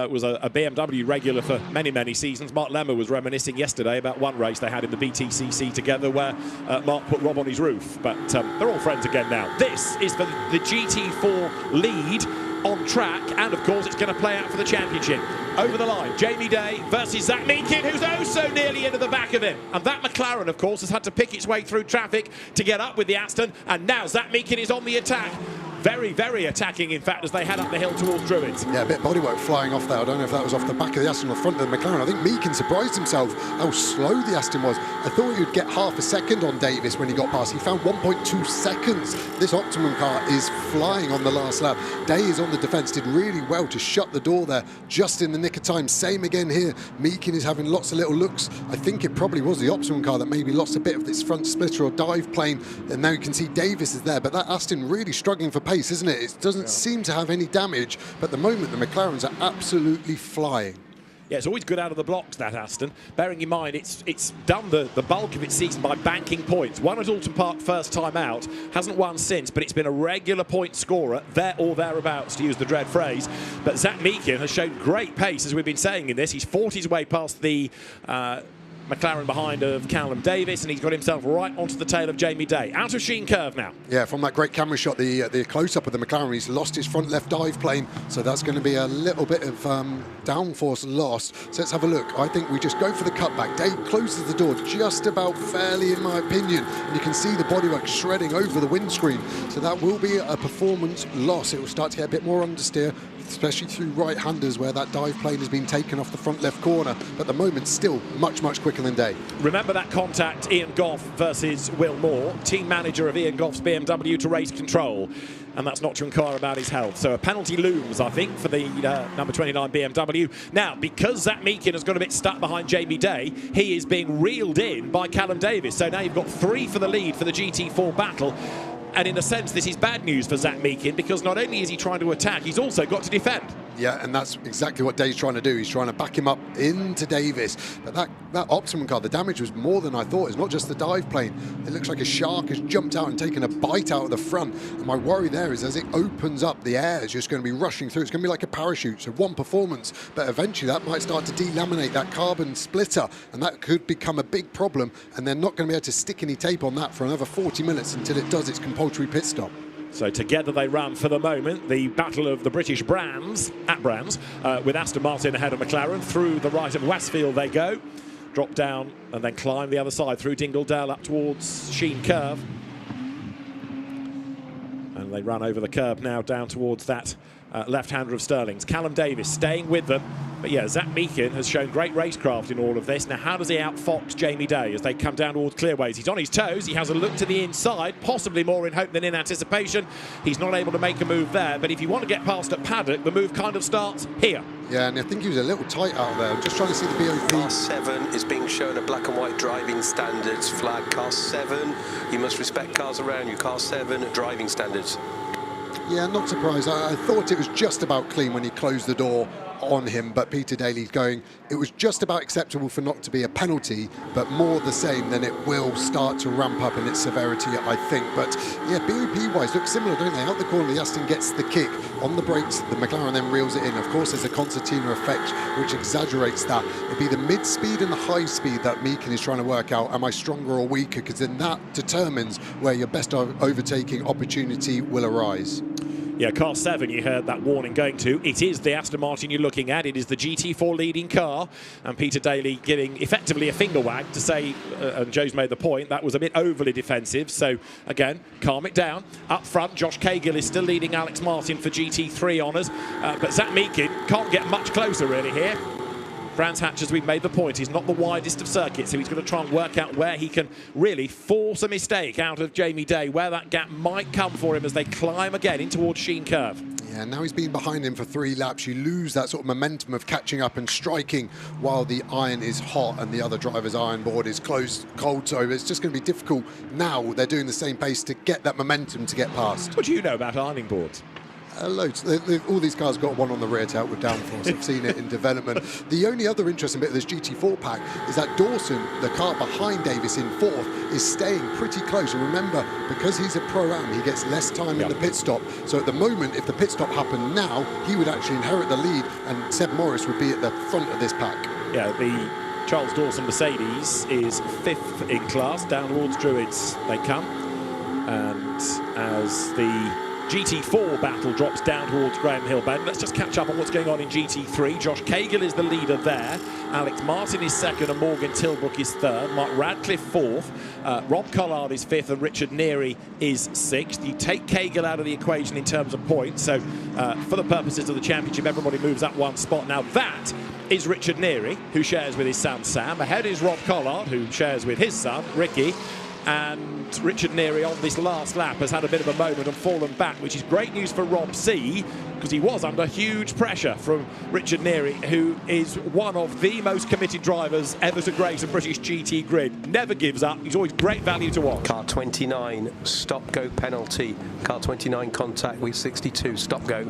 was a BMW regular for many seasons. Mark Lemmer was reminiscing yesterday about one race they had in the BTCC together where Mark put Rob on his roof. But they're all friends again now. This is for the GT4 lead on track, and of course it's going to play out for the championship. Over the line, Jamie Day versus Zach Meakin, who's oh so nearly into the back of him. And that McLaren, of course, has had to pick its way through traffic to get up with the Aston, and now Zach Meakin is on the attack. Very attacking, in fact, as they head up the hill towards Druids. Yeah, a bit of bodywork flying off there. I don't know if that was off the back of the Aston or the front of the McLaren. I think Meakin surprised himself how slow the Aston was. I thought you'd get half a second on Davis when he got past. He found 1.2 seconds. This Optimum car is flying on the last lap. Day is on the defence, did really well to shut the door there just in the nick of time. Same again here. Meakin is having lots of little looks. I think it probably was the Optimum car that maybe lost a bit of this front splitter or dive plane, and now you can see Davis is there, but that Aston really struggling for pace, isn't it? It doesn't seem to have any damage, but at the moment the McLarens are absolutely flying. Yeah, it's always good out of the blocks, that Aston. Bearing in mind, it's done the bulk of its season by banking points. Won at Alton Park first time out, hasn't won since, but it's been a regular point scorer, there or thereabouts, to use the dread phrase. But Zach Meakin has shown great pace, as we've been saying in this. He's fought his way past the McLaren behind of Callum Davis, and he's got himself right onto the tail of Jamie Day. Out of Sheen Curve now. Yeah, from that great camera shot, the close-up of the McLaren, he's lost his front left dive plane, so that's going to be a little bit of downforce lost. So let's have a look. I think we just go for the cutback. Day closes the door just about fairly, in my opinion, and you can see the bodywork shredding over the windscreen. So that will be a performance loss. It will start to get a bit more understeer, especially through right-handers where that dive plane has been taken off the front left corner. But at the moment, still much quicker Macklin Day. Remember that contact, Ian Goff versus Will Moore, team manager of Ian Goff's BMW to race control. And that's not to inquire about his health. So a penalty looms, I think, for the number 29 BMW. Now, because Zach Meakin has got a bit stuck behind Jamie Day, he is being reeled in by Callum Davis. So now you've got 3 for the lead for the GT4 battle. And in a sense, this is bad news for Zach Meakin, because not only is he trying to attack, he's also got to defend. Yeah, and that's exactly what Dave's trying to do. He's trying to back him up into Davis. But that Optimum car, the damage was more than I thought. It's not just the dive plane. It looks like a shark has jumped out and taken a bite out of the front. And my worry there is as it opens up, the air is just going to be rushing through. It's going to be like a parachute, so one performance. But eventually that might start to delaminate that carbon splitter, and that could become a big problem. And they're not going to be able to stick any tape on that for another 40 minutes until it does its compulsory pit stop. So together they run for the moment the battle of the British brands, at Brands, with Aston Martin ahead of McLaren. Through the right of Westfield they go, drop down and then climb the other side through Dingledale up towards Sheen Curve. And they run over the curb now down towards that left-hander of Sterling's. Callum Davis staying with them. But yeah, Zach Meakin has shown great racecraft in all of this. Now, how does he outfox Jamie Day as they come down towards Clearways? He's on his toes. He has a look to the inside, possibly more in hope than in anticipation. He's not able to make a move there. But if you want to get past at Paddock, the move kind of starts here. Yeah, and I think he was a little tight out there. I'm just trying to see the BOP. Car 7 is being shown a black and white driving standards flag. Car 7, you must respect cars around you. Car 7, driving standards. Yeah, not surprised. I thought it was just about clean when he closed the door on him, but Peter Daly's going, it was just about acceptable for not to be a penalty, but more the same, then it will start to ramp up in its severity, I think. But yeah, BOP-wise, look similar, don't they? Out the corner, the Aston gets the kick on the brakes, the McLaren then reels it in. Of course, there's a concertina effect, which exaggerates that. It'd be the mid-speed and the high speed that Meakin is trying to work out. Am I stronger or weaker? Because then that determines where your best overtaking opportunity will arise. Yeah, car 7, you heard that warning going to. It is the Aston Martin you're looking at. It is the GT4 leading car. And Peter Daly giving effectively a finger wag to say, and Joe's made the point, that was a bit overly defensive. So, again, calm it down. Up front, Josh Cagill is still leading Alex Martin for GT3 honours. But Zach Meakin can't get much closer, really, here. Brands Hatch, as we've made the point, is not the widest of circuits, so he's going to try and work out where he can really force a mistake out of Jamie Day, where that gap might come for him as they climb again in towards Sheen Curve. Yeah, now he's been behind him for 3 laps. You lose that sort of momentum of catching up and striking while the iron is hot and the other driver's iron board is cold. So it's just going to be difficult now. They're doing the same pace to get that momentum to get past. What do you know about ironing boards? Loads. All these cars got one on the rear to help with downforce. I've seen it in development. The only other interesting bit of this GT4 pack is that Dawson, the car behind Davis in 4th, is staying pretty close. And remember, because he's a Pro-Am, he gets less time in the pit stop. So at the moment, if the pit stop happened now, he would actually inherit the lead and Seb Morris would be at the front of this pack. Yeah, the Charles Dawson Mercedes is 5th in class. Down towards Druids they come. And as the GT4 battle drops down towards Graham Hill Bend. Let's just catch up on what's going on in GT3. Josh Cagill is the leader there. Alex Martin is 2nd and Morgan Tilbrook is 3rd. Mark Radcliffe 4th. Rob Collard is 5th and Richard Neary is 6th. You take Cagill out of the equation in terms of points. So for the purposes of the championship, everybody moves up 1 spot. Now that is Richard Neary, who shares with his son Sam. Ahead is Rob Collard, who shares with his son Ricky. And Richard Neary on this last lap has had a bit of a moment and fallen back, which is great news for Rob C, because he was under huge pressure from Richard Neary, who is one of the most committed drivers ever to grace a British GT grid. Never gives up. He's always great value to watch. Car 29, stop-go penalty. Car 29 contact with 62, stop-go.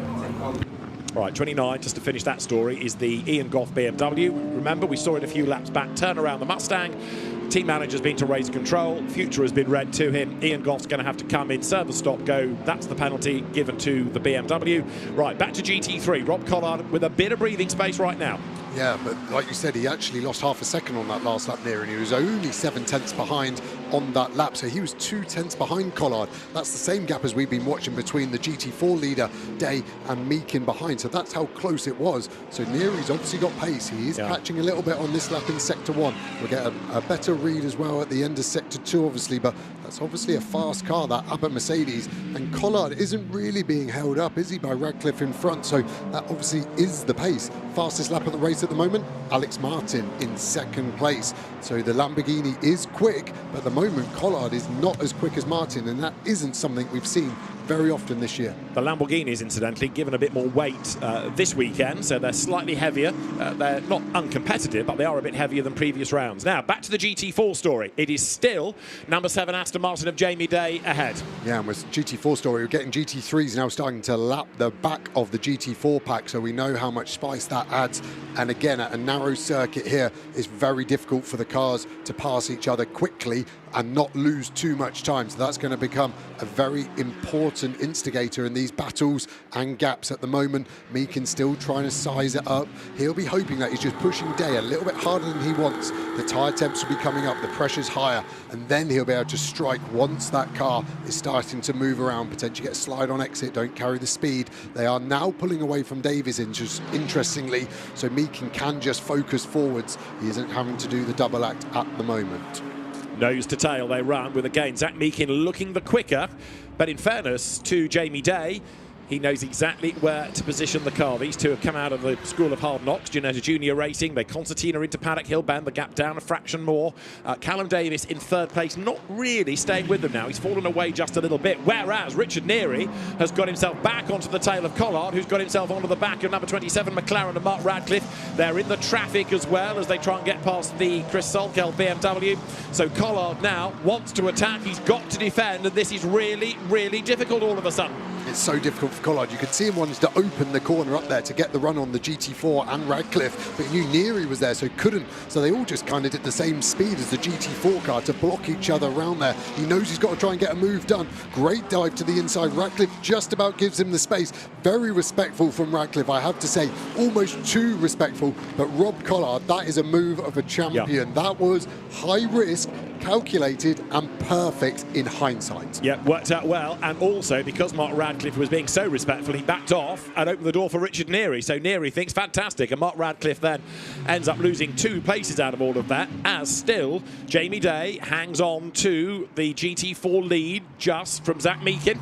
All right, 29, just to finish that story, is the Ian Goff BMW. Remember, we saw it a few laps back, turn around the Mustang. Team manager's been to raise control. Future has been read to him. Ian Goff's going to have to come in, serve the stop go. That's the penalty given to the BMW. Right, back to GT3. Rob Collard with a bit of breathing space right now. Yeah, but like you said, he actually lost half a second on that last lap near, and he was only 7 tenths behind on that lap. So he was 2 tenths behind Collard. That's the same gap as we've been watching between the GT4 leader, Day, and Meakin behind. So that's how close it was. So Neary's obviously got pace. He is catching a little bit on this lap in Sector 1. We'll get a better read as well at the end of Sector 2, obviously, but that's obviously a fast car, that Abbott Mercedes. And Collard isn't really being held up, is he, by Radcliffe in front? So that obviously is the pace. Fastest lap of the race at the moment, Alex Martin in second place. So the Lamborghini is quick, but at the moment Collard is not as quick as Martin, and that isn't something we've seen very often this year. The Lamborghinis, incidentally, given a bit more weight this weekend, so they're slightly heavier. They're not uncompetitive, but they are a bit heavier than previous rounds. Now, back to the GT4 story. It is still number 7 Aston Martin of Jamie Day ahead. Yeah, and with GT4 story, we're getting GT3s now starting to lap the back of the GT4 pack, so we know how much spice that adds. And again, at a narrow circuit here, it's very difficult for the cars to pass each other quickly and not lose too much time. So that's going to become a very important instigator in these battles and gaps at the moment. Meakin still trying to size it up. He'll be hoping that he's just pushing Day a little bit harder than he wants. The tyre temps will be coming up, the pressure's higher, and then he'll be able to strike once that car is starting to move around, potentially get a slide on exit, don't carry the speed. They are now pulling away from Davies, interestingly, so Meakin can just focus forwards. He isn't having to do the double act at the moment. Nose to tail they run with, again, Zach Meakin looking the quicker, but in fairness to Jamie Day, he knows exactly where to position the car. These two have come out of the School of Hard Knocks, Junior Racing. They concertina into Paddock Hill, bend the gap down a fraction more. Callum Davis in third place, not really staying with them now. He's fallen away just a little bit, whereas Richard Neary has got himself back onto the tail of Collard, who's got himself onto the back of number 27 McLaren and Mark Radcliffe. They're in the traffic as well as they try and get past the Chris Solkel BMW. So Collard now wants to attack. He's got to defend, and this is really, really difficult all of a sudden. It's so difficult for Collard. You could see him wanting to open the corner up there to get the run on the GT4 and Radcliffe, but he knew Neary was there, so he couldn't. So they all just kind of did the same speed as the GT4 car to block each other around there. He knows he's got to try and get a move done. Great dive to the inside. Radcliffe just about gives him the space. Very respectful from Radcliffe, I have to say. Almost too respectful, but Rob Collard, that is a move of a champion. Yeah. That was high risk, calculated and perfect in hindsight. Yeah, worked out well, and also because Mark Radcliffe was being so respectful, he backed off and opened the door for Richard Neary. So Neary thinks fantastic, and Mark Radcliffe then ends up losing 2 places out of all of that, as still Jamie Day hangs on to the GT4 lead just from Zach Meakin.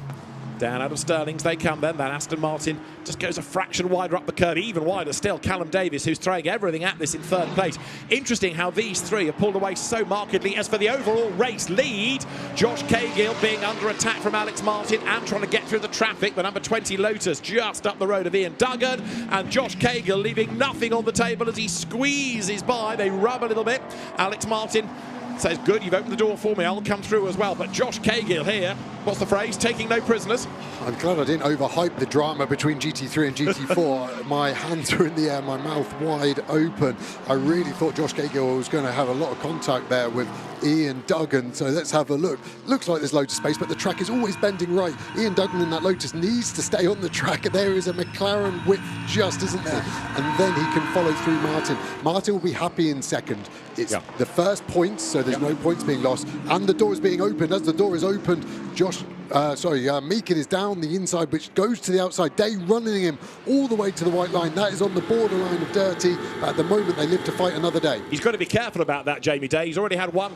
Down out of Stirling's they come then. That Aston Martin just goes a fraction wider up the curve, even wider still. Callum Davis, who's throwing everything at this in third place. Interesting how these three have pulled away so markedly. As for the overall race lead, Josh Cahill being under attack from Alex Martin and trying to get through the traffic. The number 20 Lotus just up the road of Ian Duggan, and Josh Cahill leaving nothing on the table as he squeezes by. They rub a little bit. Alex Martin says, good, you've opened the door for me, I'll come through as well. But Josh Cahill here, what's the phrase? Taking no prisoners. I'm glad I didn't overhype the drama between GT3 and GT4. My hands were in the air, my mouth wide open. I really thought Josh Cahill was going to have a lot of contact there with Ian Duggan. So let's have a look. Looks like there's loads of space, but the track is always bending right. Ian Duggan in that Lotus needs to stay on the track. There is a McLaren width just, isn't there? And then he can follow through Martin. Martin will be happy in second. It's the first points, so there's no points being lost, and the door is being opened. As the door is opened, Meakin is down the inside, which goes to the outside. Day running him all the way to the white line. That is on the borderline of dirty. But at the moment, they live to fight another day. He's got to be careful about that, Jamie Day. He's already had one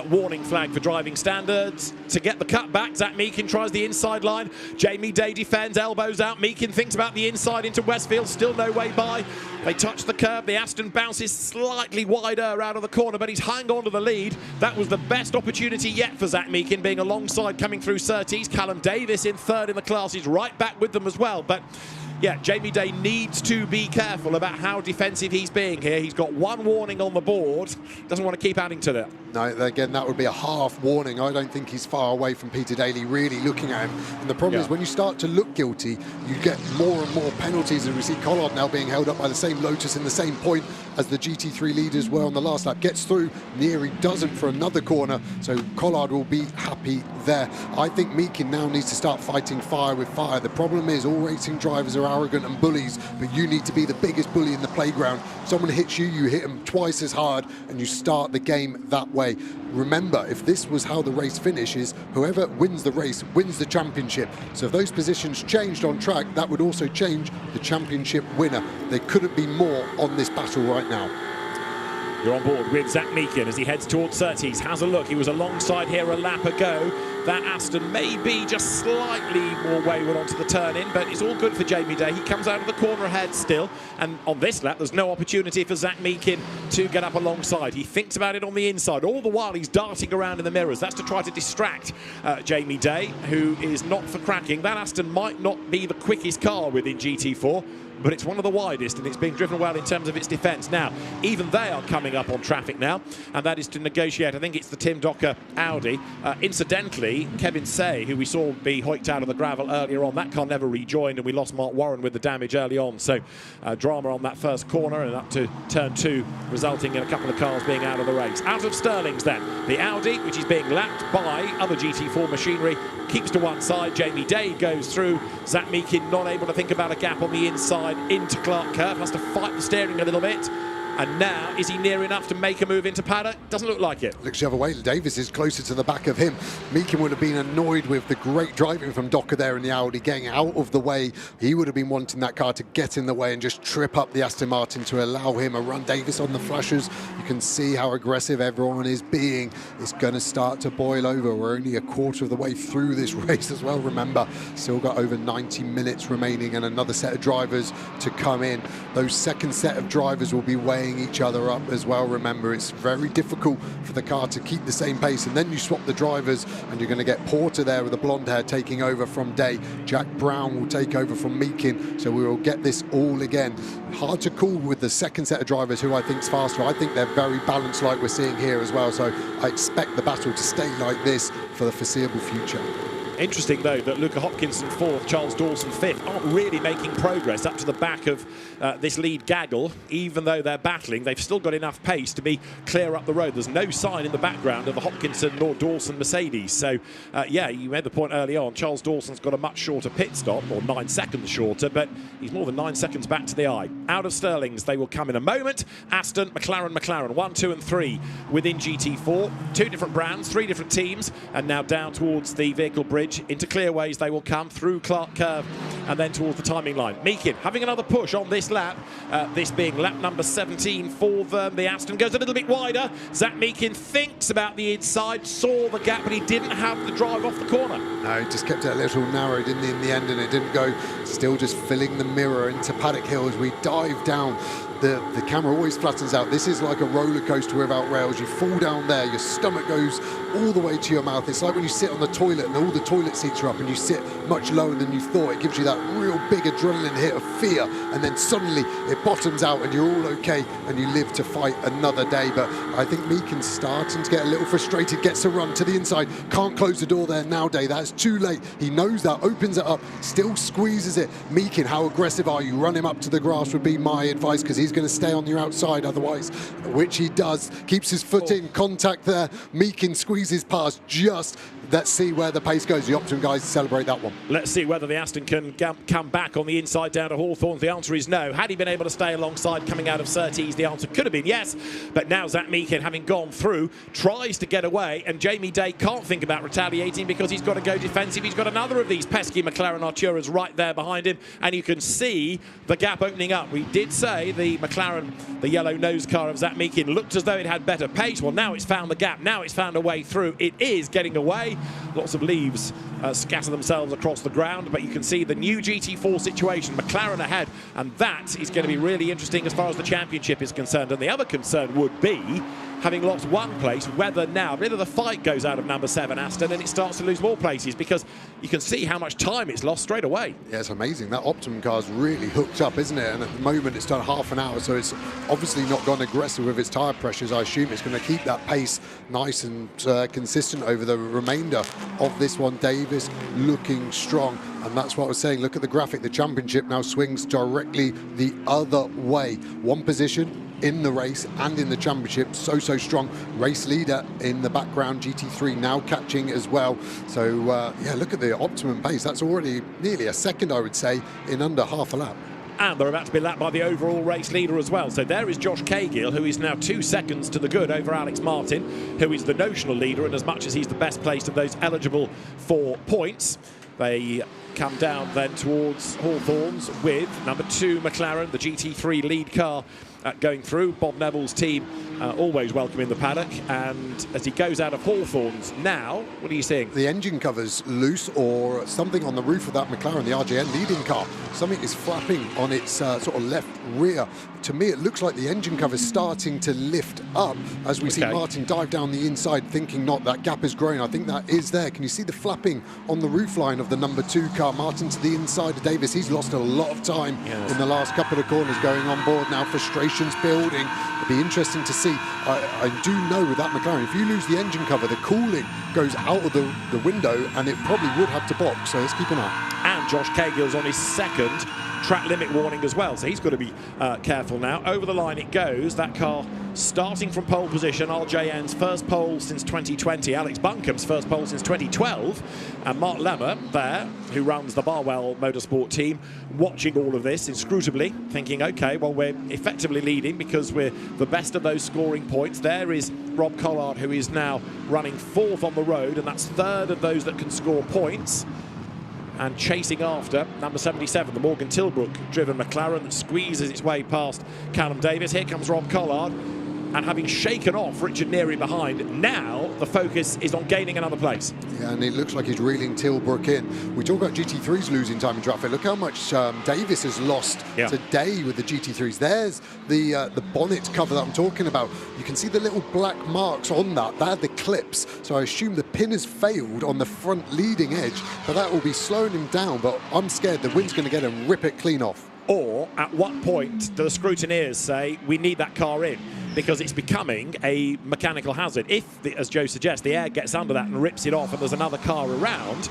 warning flag for driving standards. To get the cut back, Zach Meakin tries the inside line. Jamie Day defends, elbows out. Meakin thinks about the inside into Westfield. Still no way by. They touch the curb. The Aston bounces slightly wider out of the corner, but he's hung on to the lead. That was the best opportunity yet for Zach Meakin, being alongside coming through Surtees. Callum Davis in third in the class. He's right back with them as well. But yeah, Jamie Day needs to be careful about how defensive he's being here. He's got one warning on the board. Doesn't want to keep adding to that. No, again, that would be a half warning. I don't think he's far away from Peter Daly really looking at him. And the problem is when you start to look guilty, you get more and more penalties. And we see Collard now being held up by the same Lotus in the same point as the GT3 leaders were on the last lap. Gets through, Neary doesn't for another corner. So Collard will be happy there. I think Meakin now needs to start fighting fire with fire. The problem is all racing drivers are arrogant and bullies, but you need to be the biggest bully in the playground. Someone hits you, you hit them twice as hard, and you start the game that way. Remember, if this was how the race finishes, whoever wins the race wins the championship. So if those positions changed on track, that would also change the championship winner. There couldn't be more on this battle right now. You're on board with Zach Meakin as he heads towards Surtees. Has a look. He was alongside here a lap ago. That Aston may be just slightly more wayward onto the turn-in, but it's all good for Jamie Day. He comes out of the corner ahead still, and on this lap, there's no opportunity for Zach Meakin to get up alongside. He thinks about it on the inside. All the while, he's darting around in the mirrors. That's to try to distract Jamie Day, who is not for cracking. That Aston might not be the quickest car within GT4, but it's one of the widest, and it's being driven well in terms of its defence. Now, even they are coming up on traffic now, and that is to negotiate. I think it's the Tim Docker Audi. Incidentally, Kevin Say, who we saw be hoiked out of the gravel earlier on, that car never rejoined, and we lost Mark Warren with the damage early on. So drama on that first corner and up to turn 2, resulting in a couple of cars being out of the race. Out of Sterling's then. The Audi, which is being lapped by other GT4 machinery, keeps to one side. Jamie Day goes through. Zach Meakin not able to think about a gap on the inside into Clark Curve, has to fight the steering a little bit. And now, is he near enough to make a move into paddock? Doesn't look like it. Looks the other way. Davis is closer to the back of him. Meakin would have been annoyed with the great driving from Docker there in the Audi, getting out of the way. He would have been wanting that car to get in the way and just trip up the Aston Martin to allow him a run. Davis on the flashers. You can see how aggressive everyone is being. It's going to start to boil over. We're only a quarter of the way through this race as well, remember. Still got over 90 minutes remaining and another set of drivers to come in. Those second set of drivers will be weighing each other up as well. Remember, it's very difficult for the car to keep the same pace, and then you swap the drivers and you're going to get Porter there with the blonde hair taking over from Day. Jack Brown will take over from Meakin, so we will get this all again. Hard to call with the second set of drivers who I think is faster. I think they're very balanced like we're seeing here as well, so I expect the battle to stay like this for the foreseeable future. Interesting, though, that Luca Hopkinson 4th, Charles Dawson 5th aren't really making progress up to the back of this lead gaggle. Even though they're battling, they've still got enough pace to be clear up the road. There's no sign in the background of the Hopkinson nor Dawson Mercedes. So, yeah, you made the point early on. Charles Dawson's got a much shorter pit stop, or 9 seconds shorter, but he's more than 9 seconds back to the eye. Out of Sterling's, they will come in a moment. Aston, McLaren, 1, 2 and 3 within GT4. 2 different brands, 3 different teams, and now down towards the vehicle bridge. Into clearways they will come through Clark Curve and then towards the timing line. Meakin having another push on this lap, this being lap number 17 for them. The Aston goes a little bit wider. Zach Meakin thinks about the inside, saw the gap, but he didn't have the drive off the corner. No, he just kept it a little narrow, didn't he, in the end, and it didn't go. Still just filling the mirror into Paddock Hill as we dive down. The camera always flattens out. This is like a roller coaster without rails. You fall down there, your stomach goes all the way to your mouth. It's like when you sit on the toilet and all the toilet seats are up and you sit much lower than you thought. It gives you that real big adrenaline hit of fear, and then suddenly it bottoms out and you're all okay and you live to fight another day. But I think Meakin's starting to get a little frustrated, gets a run to the inside, can't close the door there now, Day. That's too late. He knows that, opens it up, still squeezes it. Meakin, how aggressive are you? Run him up to the grass would be my advice, because he's going to stay on your outside otherwise, which he does. Keeps his foot in, contact there. Meakin squeezes past just. Let's see where the pace goes. The Optimum guys celebrate that one. Let's see whether the Aston can come back on the inside down to Hawthorne. The answer is no. Had he been able to stay alongside coming out of Surtees, the answer could have been yes. But now Zach Meakin, having gone through, tries to get away, and Jamie Day can't think about retaliating because he's got to go defensive. He's got another of these pesky McLaren Arturas right there behind him, and you can see the gap opening up. We did say the McLaren, the yellow nose car of Zach Meakin, looked as though it had better pace. Well, now it's found the gap. Now it's found a way through. It is getting away. Lots of leaves scatter themselves across the ground, but you can see the new GT4 situation. McLaren ahead, and that is going to be really interesting as far as the championship is concerned. And the other concern would be, having lost one place, whether now a bit of the fight goes out of number 7 Aston and it starts to lose more places, because you can see how much time it's lost straight away. Yeah, it's amazing. That Optimum car's really hooked up, isn't it? And at the moment it's done half an hour, so it's obviously not gone aggressive with its tyre pressures. I assume it's going to keep that pace nice and consistent over the remainder of this one. Davis looking strong, and that's what I was saying. Look at the graphic. The championship now swings directly the other way. One position, in the race and in the championship. So strong. Race leader in the background, GT3 now catching as well. So yeah, look at the optimum pace. That's already nearly a second, I would say, in under half a lap. And they're about to be lapped by the overall race leader as well. So there is Josh Cahill, who is now 2 seconds to the good over Alex Martin, who is the notional leader, and as much as he's the best placed of those eligible for points, they come down then towards Hawthorns with number 2 McLaren, the GT3 lead car, going through. Bob Neville's team always welcome in the paddock, and as he goes out of Hawthorns now, what are you seeing? The engine cover's loose, or something on the roof of that McLaren, the RJN leading car. Something is flapping on its sort of left rear. To me, it looks like the engine cover's starting to lift up as we see Martin dive down the inside, thinking not that gap is growing. I think that is there. Can you see the flapping on the roof line of the number 2 car? Martin to the inside of Davis. He's lost a lot of time in the last couple of corners going on board now. Frustrations building. It'll be interesting to see. I do know with that McLaren, if you lose the engine cover, the cooling goes out of the window, and it probably would have to box. So let's keep an eye. And Josh Cahill's on his second track limit warning as well, so he's got to be careful now. Over the line it goes. That car starting from pole position. RJN's first pole since 2020. Alex Bunkum's first pole since 2012. And Mark Lemmer there, who runs the Barwell Motorsport team, watching all of this inscrutably, thinking, OK, well, we're effectively leading because we're the best of those scoring points. There is Rob Collard, who is now running 4th on the road, and that's 3rd of those that can score points. And chasing after number 77, the Morgan Tilbrook driven McLaren that squeezes its way past Callum Davis. Here comes Rob Collard, and having shaken off Richard Neary behind, now the focus is on gaining another place. Yeah, and it looks like he's reeling Tilbrook in. We talk about GT3s losing time in traffic. Look how much Davis has lost today with the GT3s. There's the bonnet cover that I'm talking about. You can see the little black marks on that. They're the clips. So I assume the pin has failed on the front leading edge, but that will be slowing him down. But I'm scared the wind's going to get him, rip it clean off. Or at what point do the scrutineers say, we need that car in? Because it's becoming a mechanical hazard. If, as Joe suggests, the air gets under that and rips it off and there's another car around,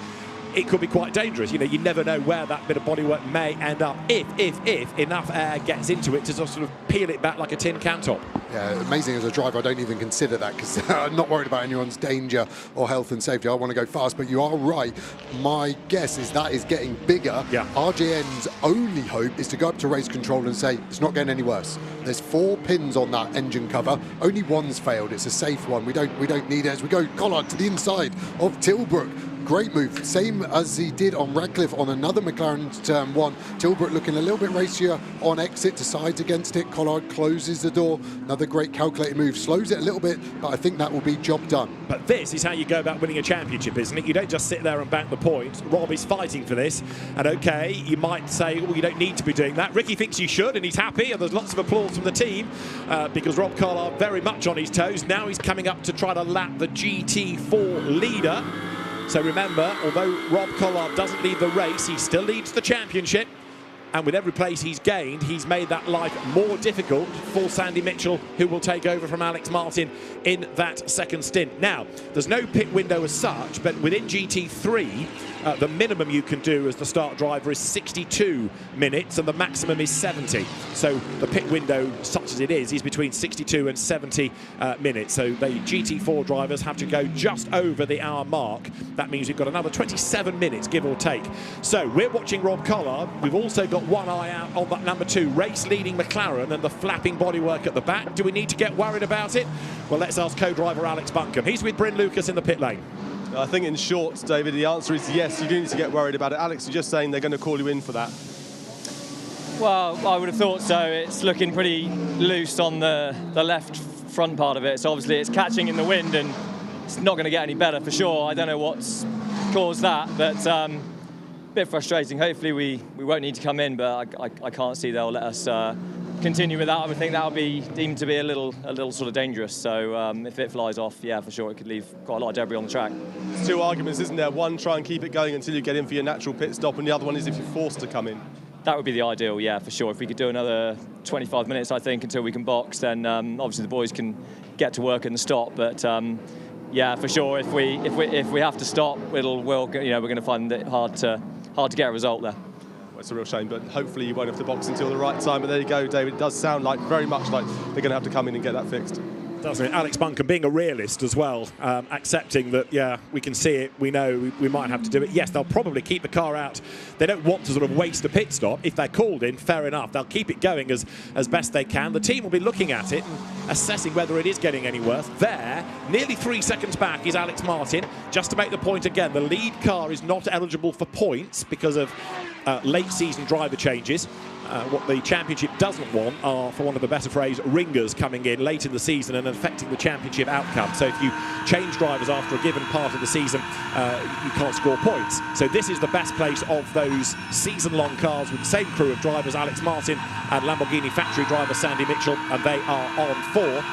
it could be quite dangerous. You know, you never know where that bit of bodywork may end up if enough air gets into it to sort of peel it back like a tin can top. Yeah, amazing. As a driver, I don't even consider that because I'm not worried about anyone's danger or health and safety. I want to go fast, but you are right. My guess is that is getting bigger. Yeah. RJN's only hope is to go up to race control and say, it's not getting any worse. There's 4 pins on that engine cover. Only one's failed. It's a safe one. We don't need it. As we go, Collard to the inside of Tilbrook. Great move, same as he did on Radcliffe on another McLaren turn 1. Tilbrook looking a little bit racier on exit, decides against it. Collard closes the door. Another great calculated move, slows it a little bit, but I think that will be job done. But this is how you go about winning a championship, isn't it? You don't just sit there and bank the points. Rob is fighting for this, and OK, you might say, well, you don't need to be doing that. Ricky thinks you should, and he's happy, and there's lots of applause from the team because Rob Collard very much on his toes. Now he's coming up to try to lap the GT4 leader. So remember, although Rob Collard doesn't lead the race, he still leads the championship. And with every place he's gained, he's made that life more difficult for Sandy Mitchell, who will take over from Alex Martin in that second stint. Now, there's no pit window as such, but within GT3, the minimum you can do as the start driver is 62 minutes and the maximum is 70. So the pit window, such as it is between 62 and 70 minutes. So the GT4 drivers have to go just over the hour mark. That means you've got another 27 minutes, give or take. So we're watching Rob Collard. We've also got one eye out on that number 2 race-leading McLaren and the flapping bodywork at the back. Do we need to get worried about it? Well, let's ask co-driver Alex Bunkum. He's with Bryn Lucas in the pit lane. I think in short, David, the answer is yes, you do need to get worried about it. Alex, you're just saying they're going to call you in for that. Well, I would have thought so. It's looking pretty loose on the left front part of it. So obviously it's catching in the wind and it's not going to get any better for sure. I don't know what's caused that, but a bit frustrating. Hopefully we won't need to come in, but I can't see they'll let us continue with that. I would think that would be deemed to be a little sort of dangerous. So if it flies off, yeah, for sure, it could leave quite a lot of debris on the track. There's 2 arguments, isn't there? One, try and keep it going until you get in for your natural pit stop, and the other one is if you're forced to come in. That would be the ideal, yeah, for sure. If we could do another 25 minutes, I think, until we can box, then obviously the boys can get to work and stop. But yeah, for sure, if we have to stop, we're going to find it hard to get a result there. it's a real shame, but hopefully you won't have to box until the right time. But there you go, David. It does sound like very much like they're going to have to come in and get that fixed. Doesn't it? Alex Buncombe being a realist as well, accepting that, yeah, we can see it, we know we might have to do it. Yes, they'll probably keep the car out. They don't want to sort of waste a pit stop. If they're called in, fair enough. They'll keep it going as best they can. The team will be looking at it and assessing whether it is getting any worse. There, nearly 3 seconds back, is Alex Martin. Just to make the point again, the lead car is not eligible for points because of late season driver changes. What the championship doesn't want are, for want of a better phrase, ringers coming in late in the season and affecting the championship outcome. So if you change drivers after a given part of the season, you can't score points. So this is the best place of those season-long cars with the same crew of drivers, Alex Martin and Lamborghini factory driver Sandy Mitchell, and they are on for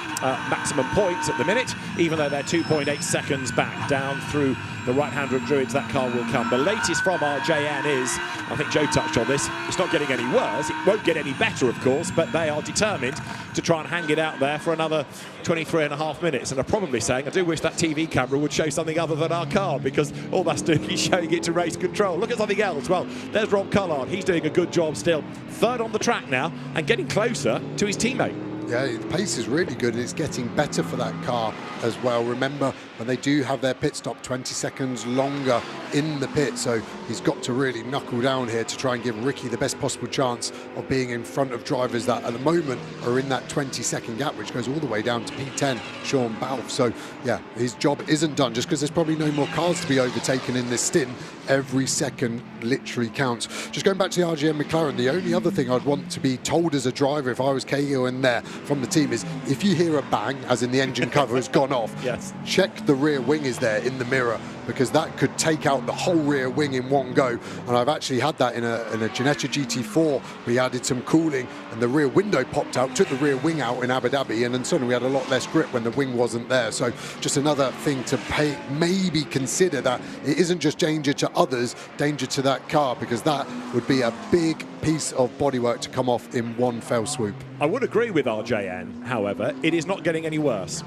maximum points at the minute, even though they're 2.8 seconds back. Down through the right-hander of Druids, that car will come. The latest from RJN is, I think Joe touched on this, it's not getting any worse. It won't get any better, of course, but they are determined to try and hang it out there for another 23.5 minutes. And are probably saying, I do wish that TV camera would show something other than our car, because all that's doing is showing it to race control. Look at something else. Well, there's Rob Collard. He's doing a good job still. Third on the track now and getting closer to his teammate. Yeah, the pace is really good and it's getting better for that car as well. Remember, when they do have their pit stop, 20 seconds longer in the pit, so he's got to really knuckle down here to try and give Ricky the best possible chance of being in front of drivers that at the moment are in that 20-second gap, which goes all the way down to P10, Sean Balfe. So yeah, his job isn't done just because there's probably no more cars to be overtaken in this stint. Every second literally counts. Just going back to the RGM McLaren, the only other thing I'd want to be told as a driver if I was Cahill in there from the team is, if you hear a bang, as in the engine cover has gone off, yes, check the rear wing is there in the mirror, because that could take out the whole rear wing in one go. And I've actually had that in a Ginetta GT4. We added some cooling and the rear window popped out, took the rear wing out in Abu Dhabi, and then suddenly we had a lot less grip when the wing wasn't there. So just another thing to maybe consider, that it isn't just danger to others, danger to that car, because that would be a big piece of bodywork to come off in one fell swoop. I would agree with RJN, however, it is not getting any worse.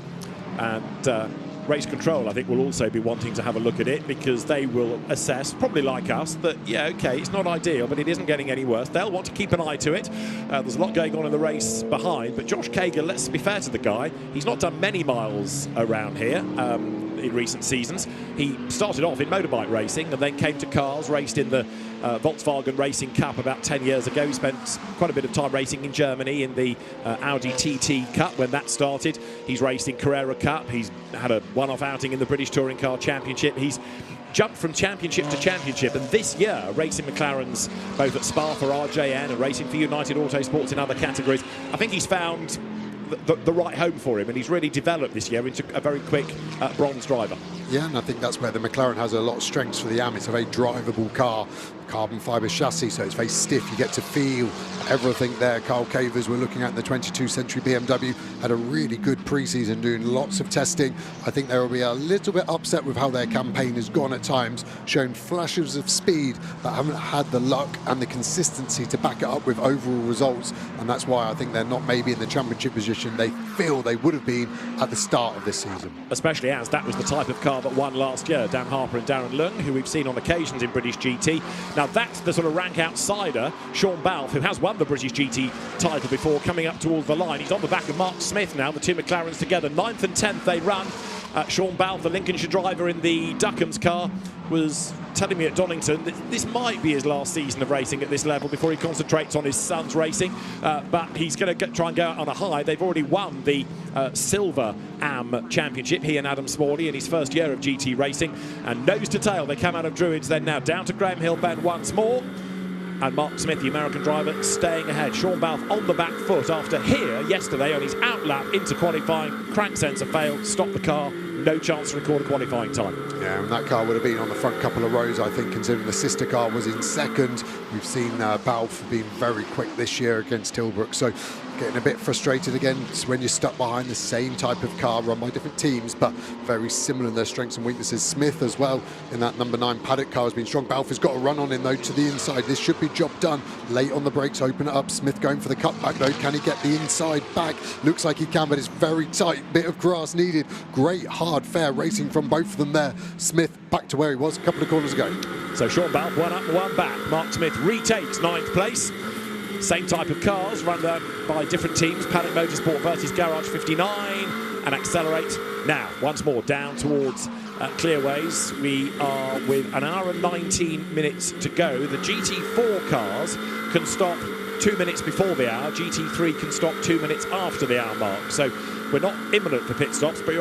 And Race Control, I think, will also be wanting to have a look at it, because they will assess, probably like us, that, yeah, OK, it's not ideal, but it isn't getting any worse. They'll want to keep an eye to it. There's a lot going on in the race behind, but Josh Kager, let's be fair to the guy, he's not done many miles around here in recent seasons. He started off in motorbike racing and then came to cars, raced in the Volkswagen Racing Cup about 10 years ago. He spent quite a bit of time racing in Germany in the Audi TT Cup when that started. He's raced in Carrera Cup. He's had a one-off outing in the British Touring Car Championship. He's jumped from championship to championship, and this year racing McLarens both at Spa for RJN and racing for United Autosports in other categories. I think he's found the right home for him, and he's really developed this year into a very quick bronze driver. Yeah, and I think that's where the McLaren has a lot of strengths for the AM. It's a very drivable car, carbon fibre chassis, so it's very stiff. You get to feel everything there. Carl Cavers, we're looking at the 22nd century BMW, had a really good pre-season doing lots of testing. I think they will be a little bit upset with how their campaign has gone at times, showing flashes of speed but haven't had the luck and the consistency to back it up with overall results, and that's why I think they're not maybe in the championship position they feel they would have been at the start of this season. Especially as that was the type of car that won last year, Dan Harper and Darren Lung, who we've seen on occasions in British GT. Now that's the sort of rank outsider, Sean Balfe, who has won the British GT title before, coming up towards the line. He's on the back of Mark Smith now, the two McLarens together. 9th and 10th they run. Sean Balfe, the Lincolnshire driver in the Duckham's car, was telling me at Donington that this might be his last season of racing at this level before he concentrates on his son's racing, but he's going to try and go out on a high. They've already won the Silver AM Championship, he and Adam Smalley, in his first year of GT racing, and nose to tail they come out of Druids. Then now down to Graham Hill Bend once more, and Mark Smith, the American driver, staying ahead. Sean Balfe on the back foot after here yesterday on his out lap into qualifying. Crank sensor failed, stopped the car, no chance to record a qualifying time. Yeah, and that car would have been on the front couple of rows, I think, considering the sister car was in second. We've seen Balfe being very quick this year against Tilbrook. So getting a bit frustrated again when you're stuck behind the same type of car run by different teams, but very similar in their strengths and weaknesses. Smith as well in that number 9 paddock car has been strong. Balfe has got a run on him though to the inside. This should be job done. Late on the brakes, open it up. Smith going for the cutback though. Can he get the inside back? Looks like he can, but it's very tight. Bit of grass needed. Great, hard, fair racing from both of them there. Smith back to where he was a couple of corners ago. So Sean Balfe, 1 up, 1 back. Mark Smith retakes 9th place. Same type of cars run by different teams. Paddock Motorsport versus Garage 59 and Accelerate. Now, once more down towards Clearways. We are with an hour and 19 minutes to go. The GT4 cars can stop 2 minutes before the hour. GT3 can stop 2 minutes after the hour mark. So we're not imminent for pit stops, but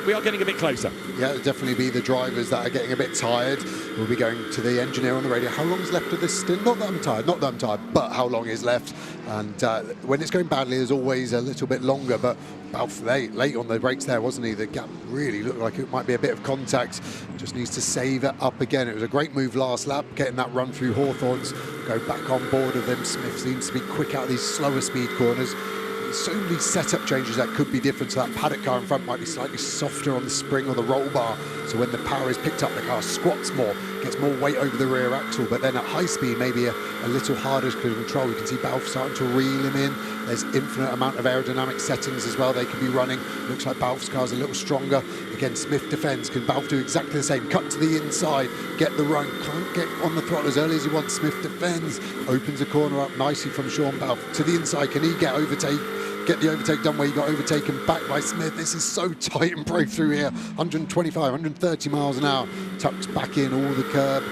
we are getting a bit closer. Yeah, it'll definitely be the drivers that are getting a bit tired. We'll be going to the engineer on the radio. How long's left of this stint? Not that I'm tired, but how long is left? And when it's going badly, there's always a little bit longer, but Balfe late on the brakes there, wasn't he? The gap really looked like it might be a bit of contact. Just needs to save it up again. It was a great move last lap, getting that run through Hawthorns. Go back on board of them. Smith seems to be quick out of these slower speed corners. So many setup changes that could be different. So that paddock car in front might be slightly softer on the spring or the roll bar. So when the power is picked up, the car squats more, gets more weight over the rear axle. But then at high speed, maybe a little harder to control. You can see Balfe starting to reel him in. There's infinite amount of aerodynamic settings as well they could be running. Looks like Balfe's car's a little stronger. Again, Smith defends. Can Balfe do exactly the same? Cut to the inside, get the run. Can't get on the throttle as early as he wants. Smith defends, opens a corner up nicely from Sean Balfe. To the inside, can he get the overtake done where he got overtaken back by Smith? This is so tight and brave through here. 125, 130 miles an hour. Tucks back in all the curb.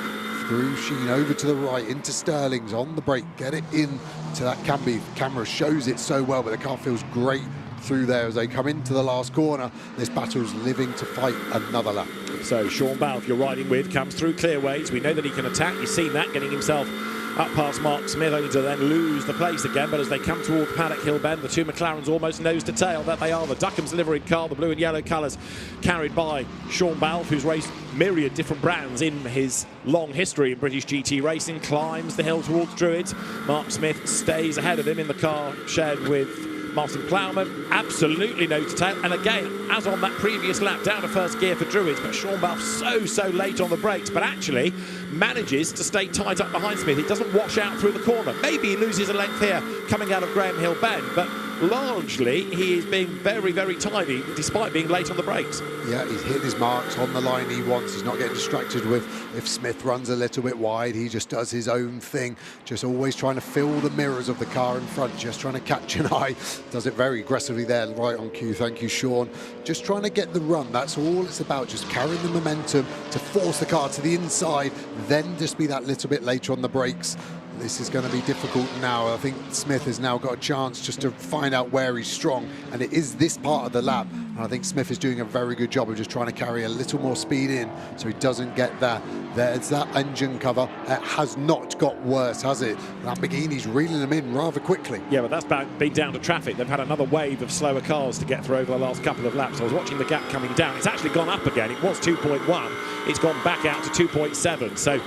Through Sheen, over to the right, into Sterling's, on the brake, get it in to that Camby. The camera shows it so well, but the car feels great through there as they come into the last corner. This battle's living to fight another lap. So Sean Balfe, you're riding with, comes through Clearways. We know that he can attack. You've seen that, getting himself up past Mark Smith, only to then lose the place again. But as they come towards Paddock Hill Bend, the two McLarens almost nose to tail. That they are. The Duckham's liveried car, the blue and yellow colours, carried by Sean Balfe, who's raced myriad different brands in his long history in British GT racing, climbs the hill towards Druids. Mark Smith stays ahead of him in the car shared with Martin Plowman, absolutely nose to tail. And again, as on that previous lap, down to first gear for Druids, but Sean Balfe so late on the brakes, but actually manages to stay tight up behind Smith. He doesn't wash out through the corner. Maybe he loses a length here coming out of Graham Hill Bend, but largely he is being very tidy despite being late on the brakes. Yeah, he's hitting his marks on the line he wants. He's not getting distracted with if Smith runs a little bit wide. He just does his own thing, just always trying to fill the mirrors of the car in front, just trying to catch an eye. Does it very aggressively there, right on cue. Thank you, Sean. Just trying to get the run. That's all it's about, just carrying the momentum to force the car to the inside, then just be that little bit later on the brakes. This is going to be difficult now. I think Smith has now got a chance just to find out where he's strong, and it is this part of the lap. And I think Smith is doing a very good job of just trying to carry a little more speed in so he doesn't get that. There's that engine cover. It has not got worse, has it? Lamborghini's reeling them in rather quickly. Yeah, but that's been down to traffic. They've had another wave of slower cars to get through over the last couple of laps. I was watching the gap coming down. It's actually gone up again. It was 2.1. It's gone back out to 2.7. So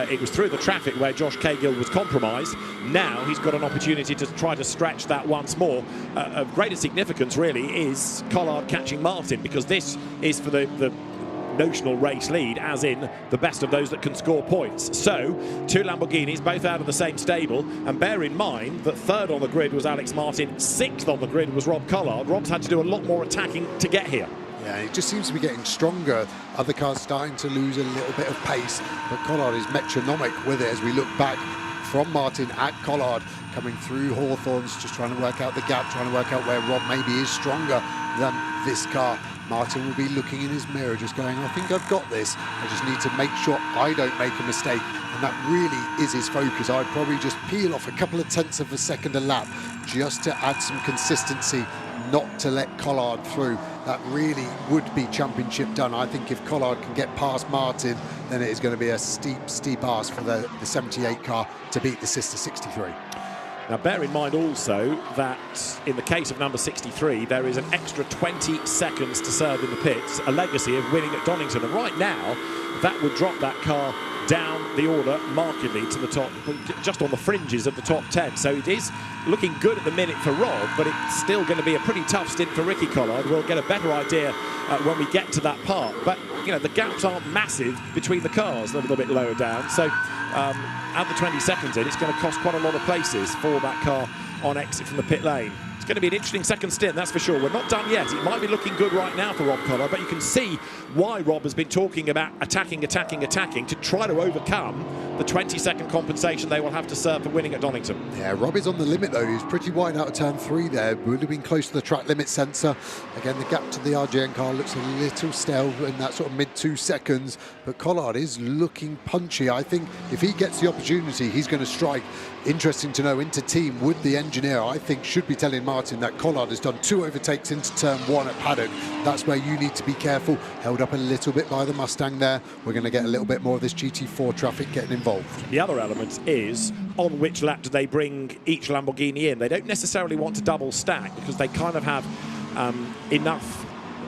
it was through the traffic where Josh Cahill was compromised. Now he's got an opportunity to try to stretch that once more. Of greater significance, really, is Collard catching Martin, because this is for the notional race lead, as in the best of those that can score points. So, two Lamborghinis, both out of the same stable, and bear in mind that third on the grid was Alex Martin, sixth on the grid was Rob Collard. Rob's had to do a lot more attacking to get here. Yeah, it just seems to be getting stronger. Other cars starting to lose a little bit of pace, but Collard is metronomic with it as we look back from Martin at Collard, coming through Hawthorns, just trying to work out the gap, trying to work out where Rob maybe is stronger than this car. Martin will be looking in his mirror, just going, I think I've got this. I just need to make sure I don't make a mistake. And that really is his focus. I'd probably just peel off a couple of tenths of a second a lap just to add some consistency, not to let Collard through. That really would be championship done. I think if Collard can get past Martin, then it is going to be a steep ask for the 78 car to beat the sister 63. Now, bear in mind also that in the case of number 63, there is an extra 20 seconds to serve in the pits, a legacy of winning at Donington. And right now, that would drop that car down the order markedly to the top, just on the fringes of the top 10. So it is looking good at the minute for Rob, but it's still going to be a pretty tough stint for Ricky Collard. We'll get a better idea when we get to that part. But, you know, the gaps aren't massive between the cars, a little bit lower down. So at the 20 seconds in, it's going to cost quite a lot of places for that car on exit from the pit lane. It's going to be an interesting second stint, that's for sure. We're not done yet. It might be looking good right now for Rob Collard, but you can see why Rob has been talking about attacking to try to overcome the 20-second compensation they will have to serve for winning at Donington. Yeah, Rob is on the limit though. He's pretty wide out of turn 3 there. Would have been close to the track limit sensor. Again, the gap to the RJN car looks a little stale in that sort of mid 2 seconds, but Collard is looking punchy. I think if he gets the opportunity, he's going to strike. Interesting to know, into team with the engineer, I think should be telling Martin that Collard has done 2 overtakes into turn 1 at paddock. That's where you need to be careful. Held up a little bit by the Mustang there. We're going to get a little bit more of this GT4 traffic getting involved. The other element is on which lap do they bring each Lamborghini in. They don't necessarily want to double stack because they kind of have enough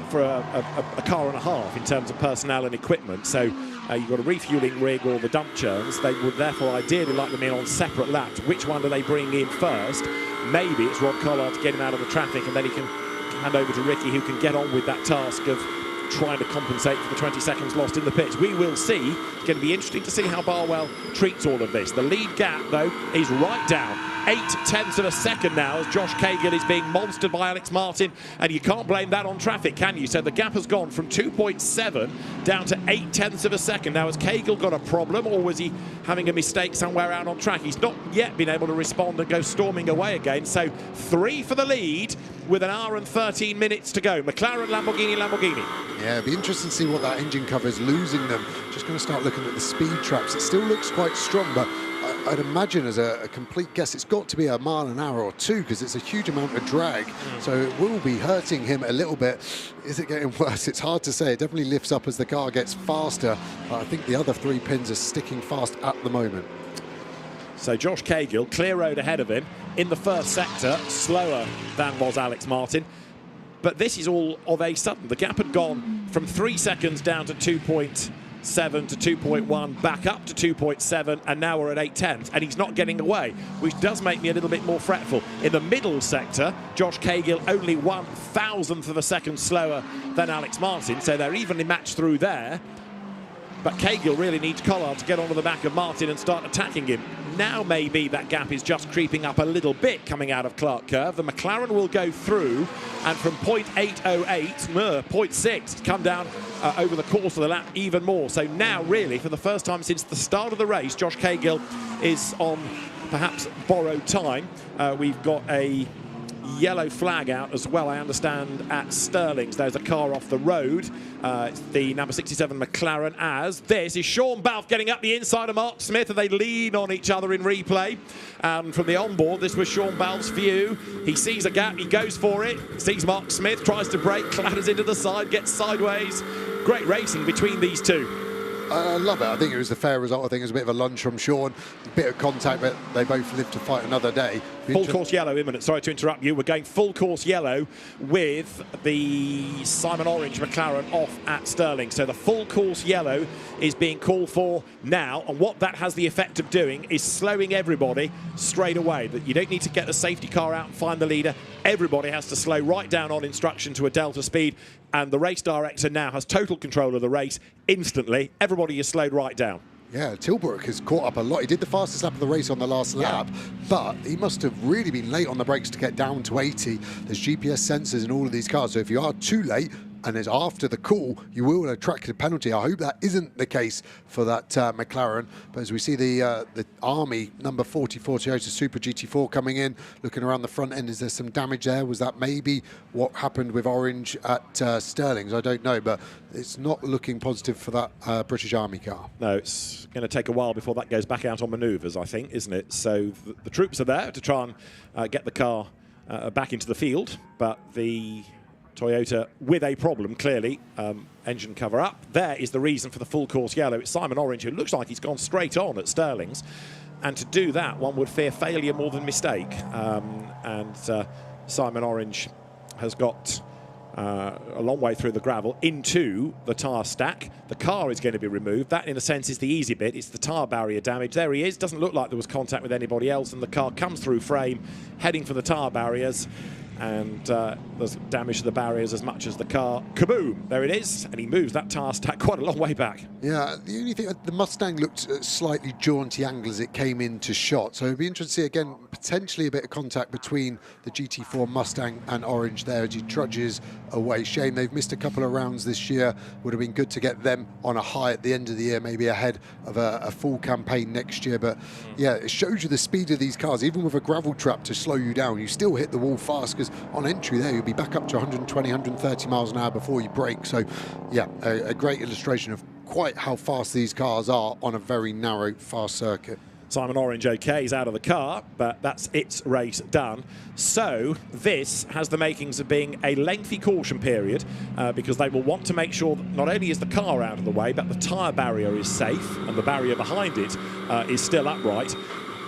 for a car and a half in terms of personnel and equipment. So you've got a refueling rig or the dump churns. They would therefore ideally like them in on separate laps. Which one do they bring in first? Maybe it's Rob Collard to get him out of the traffic, and then he can hand over to Ricky, who can get on with that task of trying to compensate for the 20 seconds lost in the pits. We will see. It's going to be interesting to see how Barwell treats all of this. The lead gap, though, is right down. 0.8 of a second now as Josh Cagill is being monstered by Alex Martin, and you can't blame that on traffic, can you? So the gap has gone from 2.7 down to 0.8 of a second. Now, has Cagill got a problem, or was he having a mistake somewhere out on track? He's not yet been able to respond and go storming away again. So 3 for the lead with an hour and 13 minutes to go. McLaren, Lamborghini, Lamborghini. Yeah, it'd be interesting to see what that engine cover is losing them. Just going to start looking at the speed traps. It still looks quite strong, but I'd imagine as a complete guess, it's got to be a mile an hour or 2 because it's a huge amount of drag. So it will be hurting him a little bit. Is it getting worse? It's hard to say. It definitely lifts up as the car gets faster. I think the other 3 pins are sticking fast at the moment. So Josh Cagill, clear road ahead of him in the first sector, slower than was Alex Martin. But this is all of a sudden. The gap had gone from 3 seconds down to 2.7 to 2.1, back up to 2.7, and now we're at 0.8, and he's not getting away, which does make me a little bit more fretful. In the middle sector, Josh Cagill only 1,000th of a second slower than Alex Martin, so they're evenly matched through there. But Cagill really needs Collard to get onto the back of Martin and start attacking him. Now maybe that gap is just creeping up a little bit coming out of Clark Curve. The McLaren will go through, and from 0.808, 0.6, come down over the course of the lap even more. So now really, for the first time since the start of the race, Josh Cagill is on perhaps borrowed time. We've got a yellow flag out as well, I understand, at Stirling's. There's a car off the road. It's the number 67 McLaren, as this is Sean Balfe getting up the inside of Mark Smith, and they lean on each other in replay. From the onboard, this was Sean Balfe's view. He sees a gap, he goes for it, sees Mark Smith, tries to brake, clatters into the side, gets sideways. Great racing between these two. I love it. I think it was a fair result. I think it was a bit of a lunge from Sean, a bit of contact, but they both live to fight another day. Full course yellow imminent. Sorry to interrupt you. We're going full course yellow with the Simon Orange McLaren off at Stirling. So the full course yellow is being called for now, and what that has the effect of doing is slowing everybody straight away. That you don't need to get the safety car out and find the leader. Everybody has to slow right down on instruction to a delta speed, and the race director now has total control of the race instantly. Everybody is slowed right down. Yeah, Tilbrook has caught up a lot. He did the fastest lap of the race on the last lap, but he must have really been late on the brakes to get down to 80. There's GPS sensors in all of these cars, so if you are too late and it's after the call, you will attract a penalty. I hope that isn't the case for that McLaren. But as we see the Army number 44 Toyota Super GT4 coming in, looking around the front end, is there some damage there? Was that maybe what happened with Orange at Stirling's? I don't know, but it's not looking positive for that British Army car. No, it's going to take a while before that goes back out on manoeuvres, I think, isn't it? So the troops are there to try and get the car back into the field, but the Toyota with a problem, clearly. Engine cover up. There is the reason for the full course yellow. It's Simon Orange, who looks like he's gone straight on at Stirling's. And to do that, one would fear failure more than mistake. Simon Orange has got a long way through the gravel into the tyre stack. The car is going to be removed. That, in a sense, is the easy bit. It's the tyre barrier damage. There he is. Doesn't look like there was contact with anybody else, and the car comes through frame, heading for the tyre barriers. And there's damage to the barriers as much as the car. Kaboom! There it is. And he moves that tyre stack quite a long way back. Yeah, the only thing, the Mustang looked at a slightly jaunty angle as it came into shot. So it'd be interesting to see, again, potentially a bit of contact between the GT4 Mustang and Orange there as he trudges away. Shame they've missed a couple of rounds this year. Would have been good to get them on a high at the end of the year, maybe ahead of a full campaign next year. But yeah, it shows you the speed of these cars. Even with a gravel trap to slow you down, you still hit the wall fast, because on entry there, you'll be back up to 120, 130 miles an hour before you brake. So yeah, a great illustration of quite how fast these cars are on a very narrow, fast circuit. Simon Orange, okay, is out of the car, but that's its race done. So this has the makings of being a lengthy caution period, because they will want to make sure that not only is the car out of the way, but the tyre barrier is safe and the barrier behind it is still upright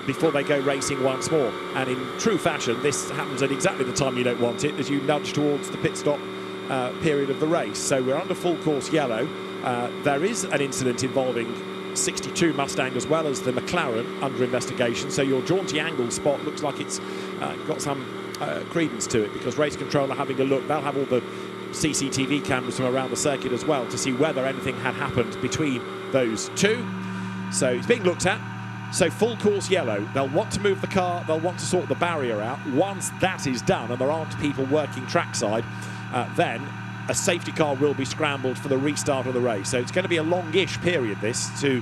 before they go racing once more. And in true fashion, this happens at exactly the time you don't want it, as you nudge towards the pit stop period of the race. So we're under full course yellow. There is an incident involving 62 Mustang as well as the McLaren under investigation, so your jaunty angle spot looks like it's got some credence to it, because race control are having a look. They'll have all the CCTV cameras from around the circuit as well to see whether anything had happened between those two. So it's being looked at. So full course yellow, they'll want to move the car, they'll want to sort the barrier out. Once that is done and there aren't people working trackside, then a safety car will be scrambled for the restart of the race. So it's going to be a longish period, this, to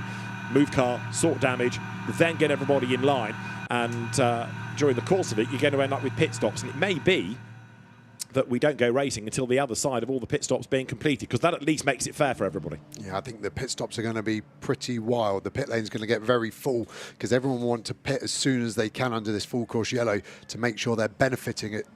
move car, sort damage, then get everybody in line. And during the course of it, you're going to end up with pit stops. And it may be that we don't go racing until the other side of all the pit stops being completed, because that at least makes it fair for everybody. Yeah, I think the pit stops are going to be pretty wild. The pit lane's going to get very full, because everyone will want to pit as soon as they can under this full course yellow to make sure they're benefiting it,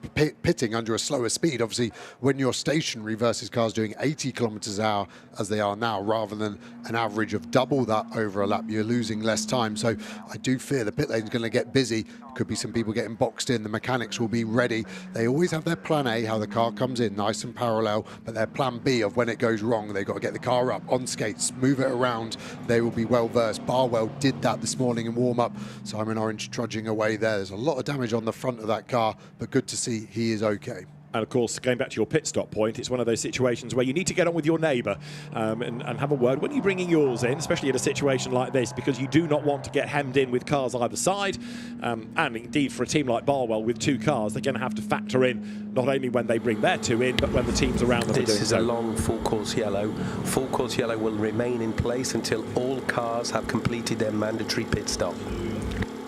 pitting under a slower speed. Obviously, when you're stationary versus cars doing 80 kilometers an hour as they are now, rather than an average of double that over a lap, you're losing less time. So I do fear the pit lane's going to get busy. Could be some people getting boxed in. The mechanics will be ready. They always have their plan A, how the car comes in nice and parallel, but their plan B of when it goes wrong, they've got to get the car up on skates, move it around. They will be well versed. Barwell did that this morning in warm up. Simon Orange trudging away there. There's a lot of damage on the front of that car, but good to see he is okay. And of course, going back to your pit stop point, it's one of those situations where you need to get on with your neighbour and have a word when you're bringing yours in, especially in a situation like this, because you do not want to get hemmed in with cars either side. And indeed, for a team like Barwell with two cars, they're going to have to factor in not only when they bring their two in, but when the teams around them are doing so. This is a long full course yellow. Full course yellow will remain in place until all cars have completed their mandatory pit stop.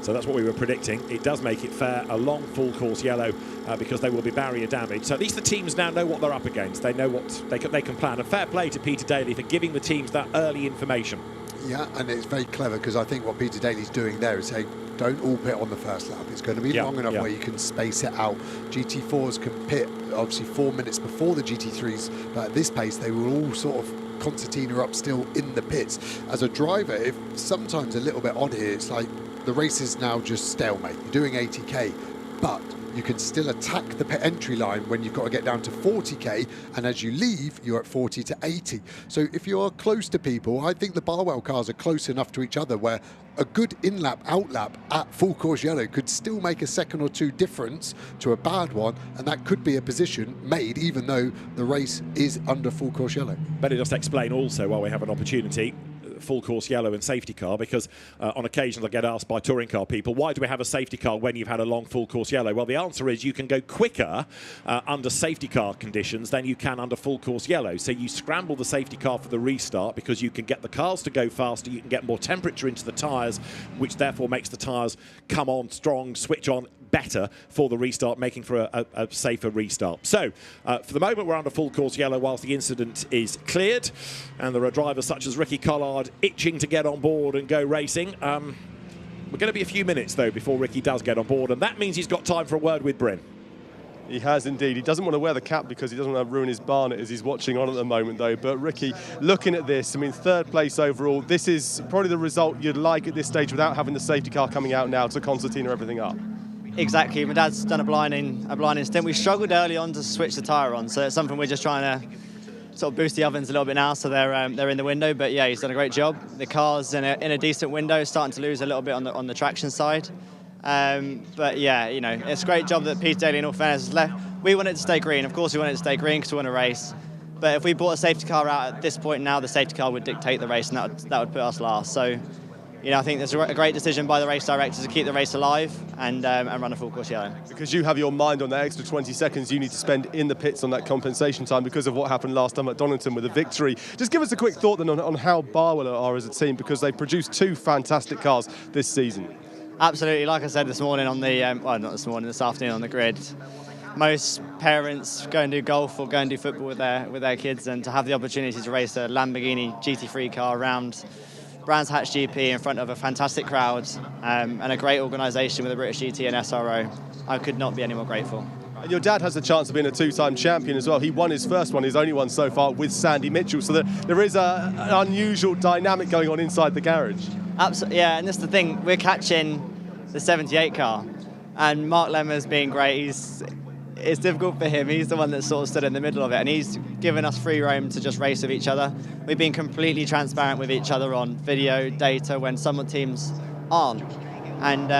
So that's what we were predicting. It does make it fair, a long full course yellow, because they will be barrier damage. So at least the teams now know what they're up against. They know what they can plan. And fair play to Peter Daly for giving the teams that early information. Yeah, and it's very clever, because I think what Peter Daly's doing there is saying, don't all pit on the first lap. It's going to be long enough where you can space it out. GT4s can pit, obviously, 4 minutes before the GT3s, but at this pace, they will all sort of concertina up still in the pits. As a driver, if sometimes a little bit odd here, it's like the race is now just stalemate. You're doing 80k, but you can still attack the pit entry line when you've got to get down to 40k, and as you leave, you're at 40 to 80. So if you're close to people, I think the Barwell cars are close enough to each other where a good in-lap, out-lap at full course yellow could still make a second or two difference to a bad one, and that could be a position made even though the race is under full course yellow. Better just explain also, while we have an opportunity, full course yellow and safety car, because on occasions I get asked by touring car people, why do we have a safety car when you've had a long full course yellow? Well, the answer is you can go quicker under safety car conditions than you can under full course yellow. So you scramble the safety car for the restart because you can get the cars to go faster, you can get more temperature into the tyres, which therefore makes the tyres come on strong, switch on better for the restart, making for a safer restart. So for the moment, we're under full course yellow whilst the incident is cleared, and there are drivers such as Ricky Collard itching to get on board and go racing. We're going to be a few minutes though before Ricky does get on board, and that means he's got time for a word with Bryn. He has indeed. He doesn't want to wear the cap because he doesn't want to ruin his barnet as he's watching on at the moment, though. But Ricky, looking at this, I mean, third place overall. This is probably the result you'd like at this stage without having the safety car coming out now to concertina everything up. Exactly. My dad's done a blinding stint. We struggled early on to switch the tyre on, so it's something we're just trying to sort of boost the ovens a little bit now, so they're in the window. But yeah, he's done a great job. The car's in a decent window, starting to lose a little bit on the traction side. But yeah, you know, it's a great job that Peter Daly, in all fairness, has left. We want it to stay green. Of course, we want it to stay green because we want to race. But if we brought a safety car out at this point now, the safety car would dictate the race, and that would put us last. So, you know, I think there's a great decision by the race directors to keep the race alive and run a full course yellow. Because you have your mind on that extra 20 seconds you need to spend in the pits on that compensation time because of what happened last time at Donington with a victory. Just give us a quick thought then on how Barwell are as a team, because they've produced 2 fantastic cars this season. Absolutely. Like I said this morning on the, well, not this morning, this afternoon on the grid, most parents go and do golf or go and do football with their kids, and to have the opportunity to race a Lamborghini GT3 car around Brands Hatch GP in front of a fantastic crowd and a great organisation with the British GT and SRO, I could not be any more grateful. And your dad has the chance of being a 2-time champion as well. He won his first one, his only one so far, with Sandy Mitchell, so there is an unusual dynamic going on inside the garage. Absolutely, yeah, and this is the thing, we're catching the 78 car, and Mark Lemmer's being great. It's difficult for him. He's the one that sort of stood in the middle of it, and he's given us free roam to just race with each other. We've been completely transparent with each other on video, data, when some teams aren't, and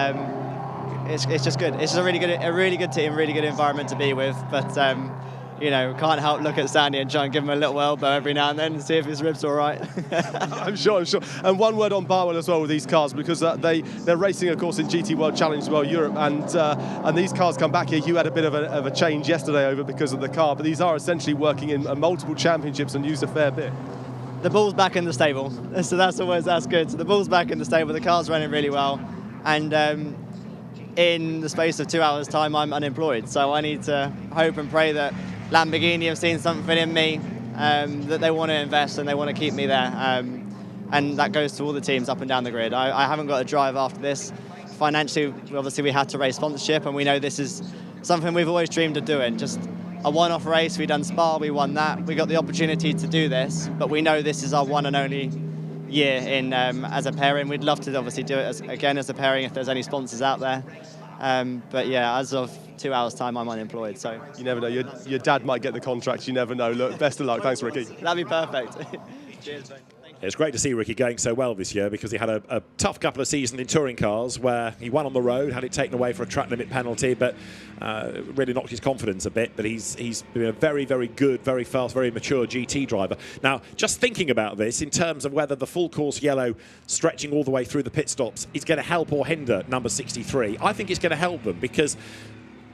it's just good. It's a really good team, really good environment to be with. But you know, can't help look at Sandy and try and give him a little elbow every now and then and see if his ribs are all right. I'm sure. And one word on Barwell as well with these cars, because they're racing, of course, in GT World Challenge as well, Europe, and these cars come back here. You had a bit of a change yesterday over because of the car, but these are essentially working in multiple championships and used a fair bit. The ball's back in the stable, so that's good. So the ball's back in the stable, the car's running really well, and in the space of 2 hours' time, I'm unemployed. So I need to hope and pray that Lamborghini have seen something in me, that they want to invest and they want to keep me there. And that goes to all the teams up and down the grid. I haven't got a drive after this. Financially, obviously, we had to raise sponsorship, and we know this is something we've always dreamed of doing. Just a one-off race. We done Spa, we won that. We got the opportunity to do this, but we know this is our one and only year in as a pairing. We'd love to obviously do it again as a pairing if there's any sponsors out there. But yeah, as of 2 hours' time, I'm unemployed. So you never know. Your dad might get the contract. You never know. Look, best of luck. Thanks, Ricky. That'd be perfect. Cheers, mate. It's great to see Ricky going so well this year, because he had a tough couple of seasons in touring cars where he won on the road, had it taken away for a track limit penalty, but really knocked his confidence a bit. But he's been a very, very good, very fast, very mature GT driver. Now, just thinking about this in terms of whether the full course yellow stretching all the way through the pit stops is going to help or hinder number 63, I think it's going to help them, because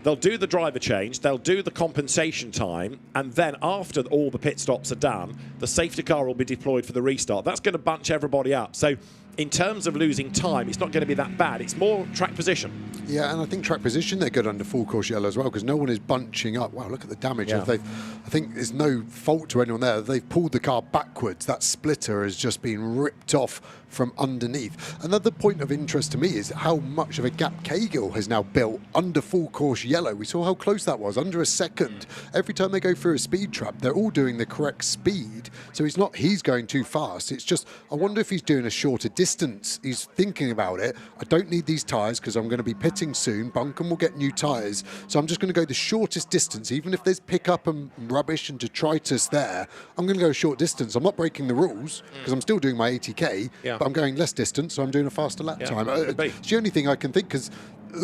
they'll do the driver change, they'll do the compensation time, and then after all the pit stops are done, the safety car will be deployed for the restart. That's going to bunch everybody up. So in terms of losing time, it's not going to be that bad. It's more track position. Yeah, and I think track position, they're good under full course yellow as well, because no one is bunching up. Wow, look at the damage. Yeah. I think there's no fault to anyone there. They've pulled the car backwards. That splitter has just been ripped off from underneath. Another point of interest to me is how much of a gap Cahill has now built under full course yellow. We saw how close that was, under a second. Every time they go through a speed trap, they're all doing the correct speed. So he's going too fast. It's just, I wonder if he's doing a shorter distance. He's thinking about it. I don't need these tyres because I'm going to be pitting soon. Buncombe will get new tyres. So I'm just going to go the shortest distance, even if there's pickup and rubbish and detritus there. I'm going to go a short distance. I'm not breaking the rules because I'm still doing my 80k. Yeah. But I'm going less distance, so I'm doing a faster lap time. It's the only thing I can think, because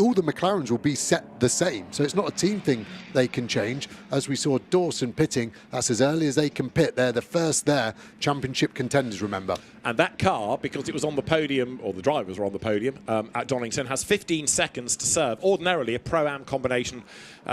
all the McLarens will be set the same, so it's not a team thing they can change. As we saw Dawson pitting, that's as early as they can pit. They're the first there, championship contenders, remember. And that car, because it was on the podium, or the drivers were on the podium at Donington, has 15 seconds to serve. Ordinarily, a Pro-Am combination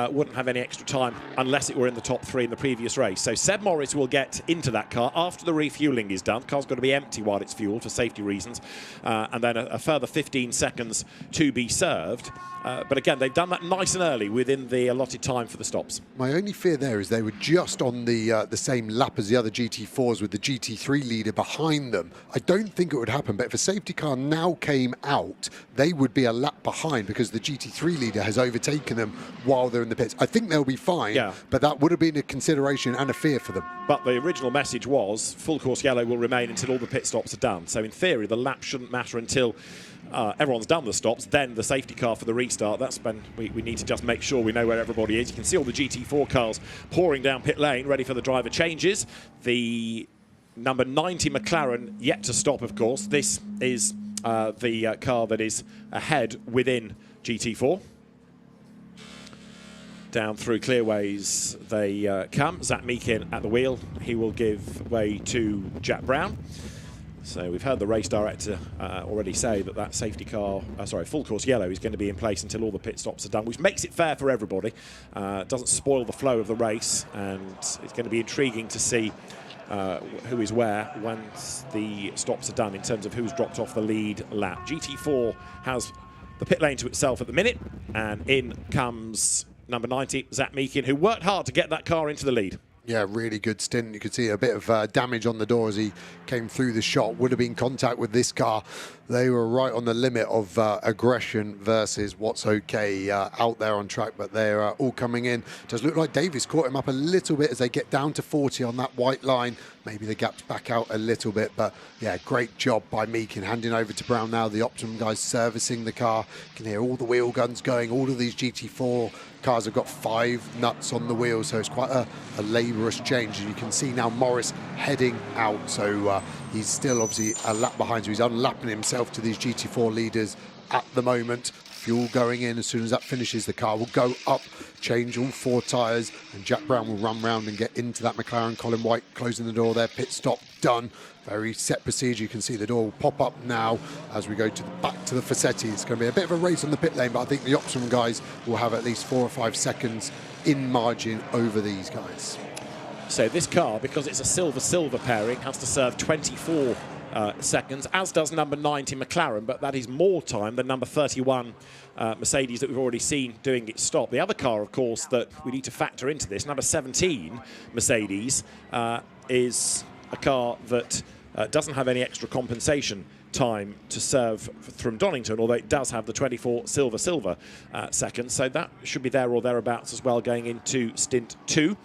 wouldn't have any extra time unless it were in the top 3 in the previous race. So Seb Morris will get into that car after the refuelling is done. The car's got to be empty while it's fueled for safety reasons. And then a further 15 seconds to be served. But again, they've done that nice and early within the allotted time for the stops. My only fear there is they were just on the same lap as the other GT4s with the GT3 leader behind them. I don't think it would happen, but if a safety car now came out, they would be a lap behind because the GT3 leader has overtaken them while they're in the pits. I think they'll be fine, but that would have been a consideration and a fear for them. But the original message was full course yellow will remain until all the pit stops are done. So in theory, the lap shouldn't matter until everyone's done the stops, then the safety car for the restart. That's when we need to just make sure we know where everybody is. You can see all the GT4 cars pouring down pit lane, ready for the driver changes. The number 90 McLaren yet to stop, of course. This is the car that is ahead within GT4. Down through clearways they come. Zach Meakin at the wheel. He will give way to Jack Brown. So we've heard the race director already say that that safety car, full course yellow, is going to be in place until all the pit stops are done, which makes it fair for everybody. Doesn't spoil the flow of the race, and it's going to be intriguing to see who is where once the stops are done in terms of who's dropped off the lead lap. GT4 has the pit lane to itself at the minute, and in comes number 90, Zach Meakin, who worked hard to get that car into the lead. Yeah, really good stint. You could see a bit of damage on the door as he came through the shot. Would have been contact with this car. They were right on the limit of aggression versus what's okay out there on track, but they're all coming in. Does look like Davis caught him up a little bit as they get down to 40 on that white line. Maybe the gap's back out a little bit, but yeah, great job by Meakin. Handing over to Brown now, the Optimum guys servicing the car. You can hear all the wheel guns going. All of these GT4 cars have got 5 nuts on the wheel, so it's quite a laborious change. You can see now Morris heading out, so he's still obviously a lap behind, so he's unlapping himself to these GT4 leaders at the moment. Fuel going in. As soon as that finishes, the car will go up, change all 4 tyres, and Jack Brown will run round and get into that McLaren. Colin White closing the door there, pit stop done. Very set procedure. You can see the door will pop up now as we go to back to the Fassetti. It's going to be a bit of a race on the pit lane, but I think the Optimum guys will have at least 4 or 5 seconds in margin over these guys. So this car, because it's a silver-silver pairing, has to serve 24 seconds, as does number 90 McLaren, but that is more time than number 31 Mercedes that we've already seen doing its stop. The other car, of course, that we need to factor into this, number 17 Mercedes, is a car that doesn't have any extra compensation time to serve from Donington, although it does have the 24 silver seconds, so that should be there or thereabouts as well going into stint 2.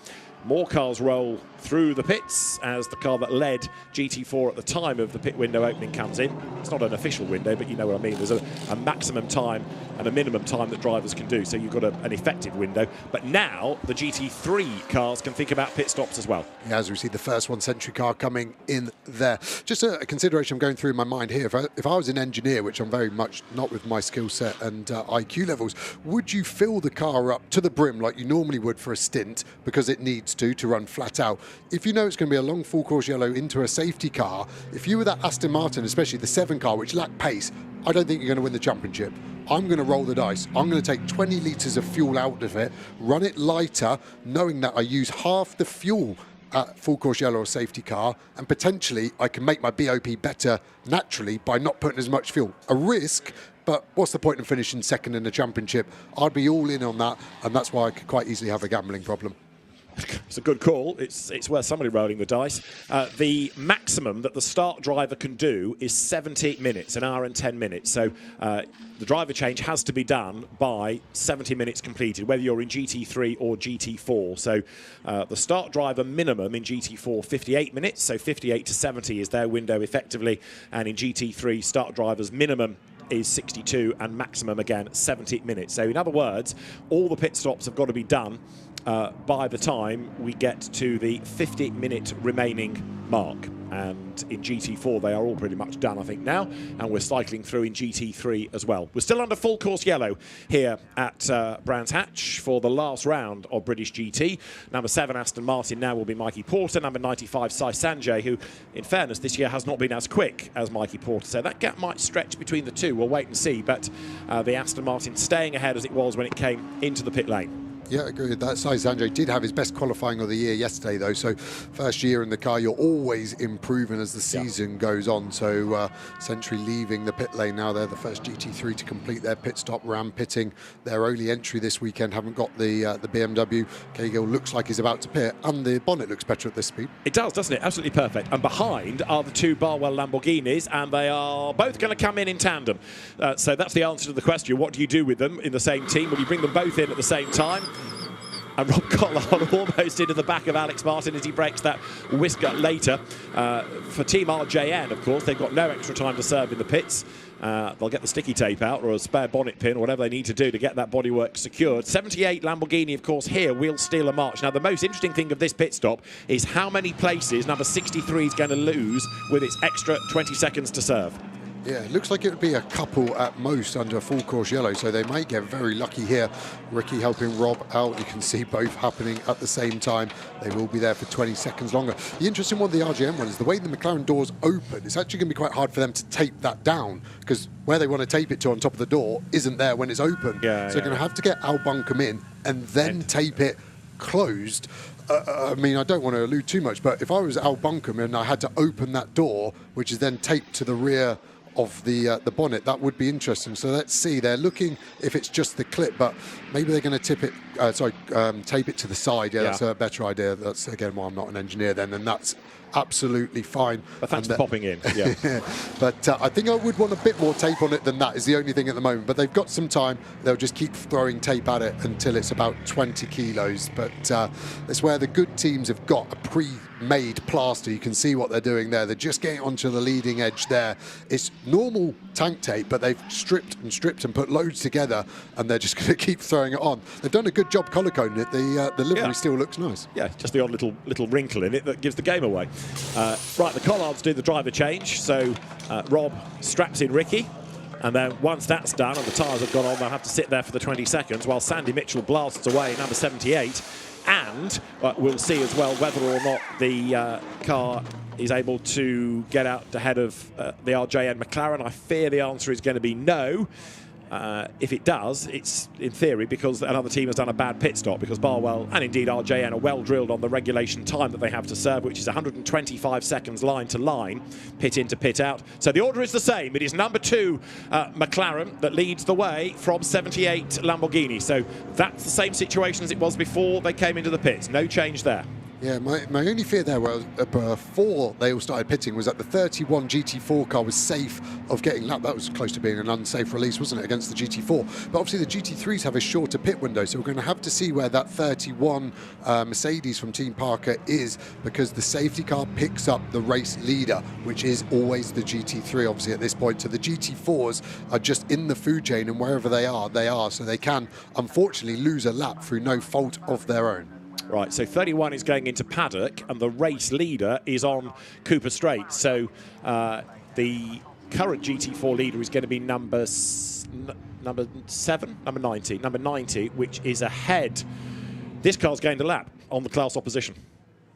More cars roll through the pits as the car that led GT4 at the time of the pit window opening comes in. It's not an official window, but you know what I mean. There's a maximum time and a minimum time that drivers can do, so you've got an effective window. But now the GT3 cars can think about pit stops as well. Yeah, as we see the first 1 Century car coming in there. Just a consideration I'm going through in my mind here. If I was an engineer, which I'm very much not with my skill set and IQ levels, would you fill the car up to the brim like you normally would for a stint because it needs to run flat out? If you know it's going to be a long full course yellow into a safety car, if you were that Aston Martin, especially the 7 car, which lacked pace, I don't think you're going to win the championship. I'm going to roll the dice. I'm going to take 20 litres of fuel out of it, run it lighter, knowing that I use half the fuel at full course yellow or safety car, and potentially I can make my BOP better naturally by not putting as much fuel. A risk, but what's the point in finishing second in the championship? I'd be all in on that, and that's why I could quite easily have a gambling problem. It's a good call. It's worth somebody rolling the dice. The maximum that the start driver can do is 70 minutes, an hour and 10 minutes. So the driver change has to be done by 70 minutes completed, whether you're in GT3 or GT4. So the start driver minimum in GT4, 58 minutes. So 58 to 70 is their window effectively. And in GT3, start drivers minimum is 62 and maximum, again, 70 minutes. So in other words, all the pit stops have got to be done by the time we get to the 50-minute remaining mark. And in GT4, they are all pretty much done, I think, now. And we're cycling through in GT3 as well. We're still under full course yellow here at Brands Hatch for the last round of British GT. Number 7, Aston Martin, now will be Mikey Porter. Number 95, Sai Sanjay, who, in fairness, this year has not been as quick as Mikey Porter. So that gap might stretch between the two. We'll wait and see. But the Aston Martin staying ahead as it was when it came into the pit lane. Yeah, I agree with that. Sai Sanjay did have his best qualifying of the year yesterday, though. So first year in the car, you're always improving as the season goes on. So Century leaving the pit lane now. They're the first GT3 to complete their pit stop. Ram pitting their only entry this weekend. Haven't got the BMW. Cahill looks like he's about to pit, and the bonnet looks better at this speed. It does, doesn't it? Absolutely perfect. And behind are the 2 Barwell Lamborghinis, and they are both going to come in tandem. So that's the answer to the question. What do you do with them in the same team? Will you bring them both in at the same time? And Rob Collard almost into the back of Alex Martin as he breaks that whisker later. For Team RJN, of course, they've got no extra time to serve in the pits. They'll get the sticky tape out or a spare bonnet pin or whatever they need to do to get that bodywork secured. 78 Lamborghini, of course, here will steal a march. Now, the most interesting thing of this pit stop is how many places number 63 is going to lose with its extra 20 seconds to serve. Yeah, it looks like it would be a couple at most under a full course yellow, so they might get very lucky here. Ricky helping Rob out. You can see both happening at the same time. They will be there for 20 seconds longer. The interesting one, the RJM one, is the way the McLaren doors open. It's actually going to be quite hard for them to tape that down, because where they want to tape it to on top of the door isn't there when it's open. So they're going to have to get Al Buncombe in and then tape it closed. I mean, I don't want to allude too much, but if I was Al Buncombe and I had to open that door, which is then taped to the rear of the bonnet, that would be interesting. So let's see. They're looking if it's just the clip, but maybe they're going to tape it to the side. Yeah, that's a better idea. That's again why I'm not an engineer then, and that's absolutely fine. But thanks for popping in. Yeah. But I think I would want a bit more tape on it than that is the only thing at the moment. But they've got some time. They'll just keep throwing tape at it until it's about 20 kilos. But that's where the good teams have got a pre-made plaster. You can see what they're doing there. They're just getting onto the leading edge there. It's normal tank tape, but they've stripped and put loads together, and they're just going to keep throwing it on. They've done a good job color coding it. The livery still looks nice. Yeah, just the odd little wrinkle in it that gives the game away. Right, the Collards do the driver change, so Rob straps in Ricky, and then once that's done and the tyres have gone on, they'll have to sit there for the 20 seconds while Sandy Mitchell blasts away, number 78, and we'll see as well whether or not the car is able to get out ahead of the RJN McLaren. I fear the answer is going to be no. If it does, it's in theory because another team has done a bad pit stop, because Barwell and indeed RJN are well drilled on the regulation time that they have to serve, which is 125 seconds line to line, pit in to pit out. So the order is the same. It is number 2 McLaren that leads the way from 78 Lamborghini. So that's the same situation as it was before they came into the pits. No change there. Yeah, my only fear there was before they all started pitting was that the 31 GT4 car was safe of getting lapped. That was close to being an unsafe release, wasn't it, against the GT4? But obviously the GT3s have a shorter pit window, so we're going to have to see where that 31 Mercedes from Team Parker is, because the safety car picks up the race leader, which is always the GT3, obviously, at this point. So the GT4s are just in the food chain, and wherever they are, so they can, unfortunately, lose a lap through no fault of their own. Right, so 31 is going into paddock, and the race leader is on Cooper Straight. So the current GT4 leader is going to be number 90, which is ahead. This car's gained a lap on the class opposition.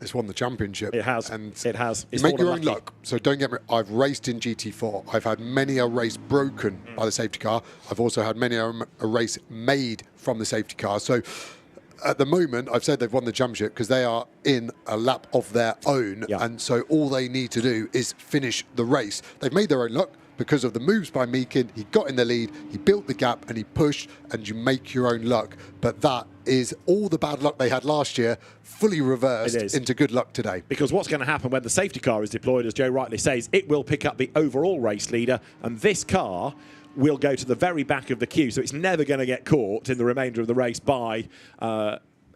It's won the championship. It has. And it has. You make your own luck. So don't get me. I've raced in GT4. I've had many a race broken by the safety car. I've also had many a race made from the safety car. So at the moment, I've said they've won the championship because they are in a lap of their own. Yeah. And so all they need to do is finish the race. They've made their own luck because of the moves by Meakin. He got in the lead, he built the gap, and he pushed, and you make your own luck. But that is all the bad luck they had last year, fully reversed into good luck today. Because what's going to happen when the safety car is deployed, as Joe rightly says, it will pick up the overall race leader, and this car will go to the very back of the queue, so it's never going to get caught in the remainder of the race by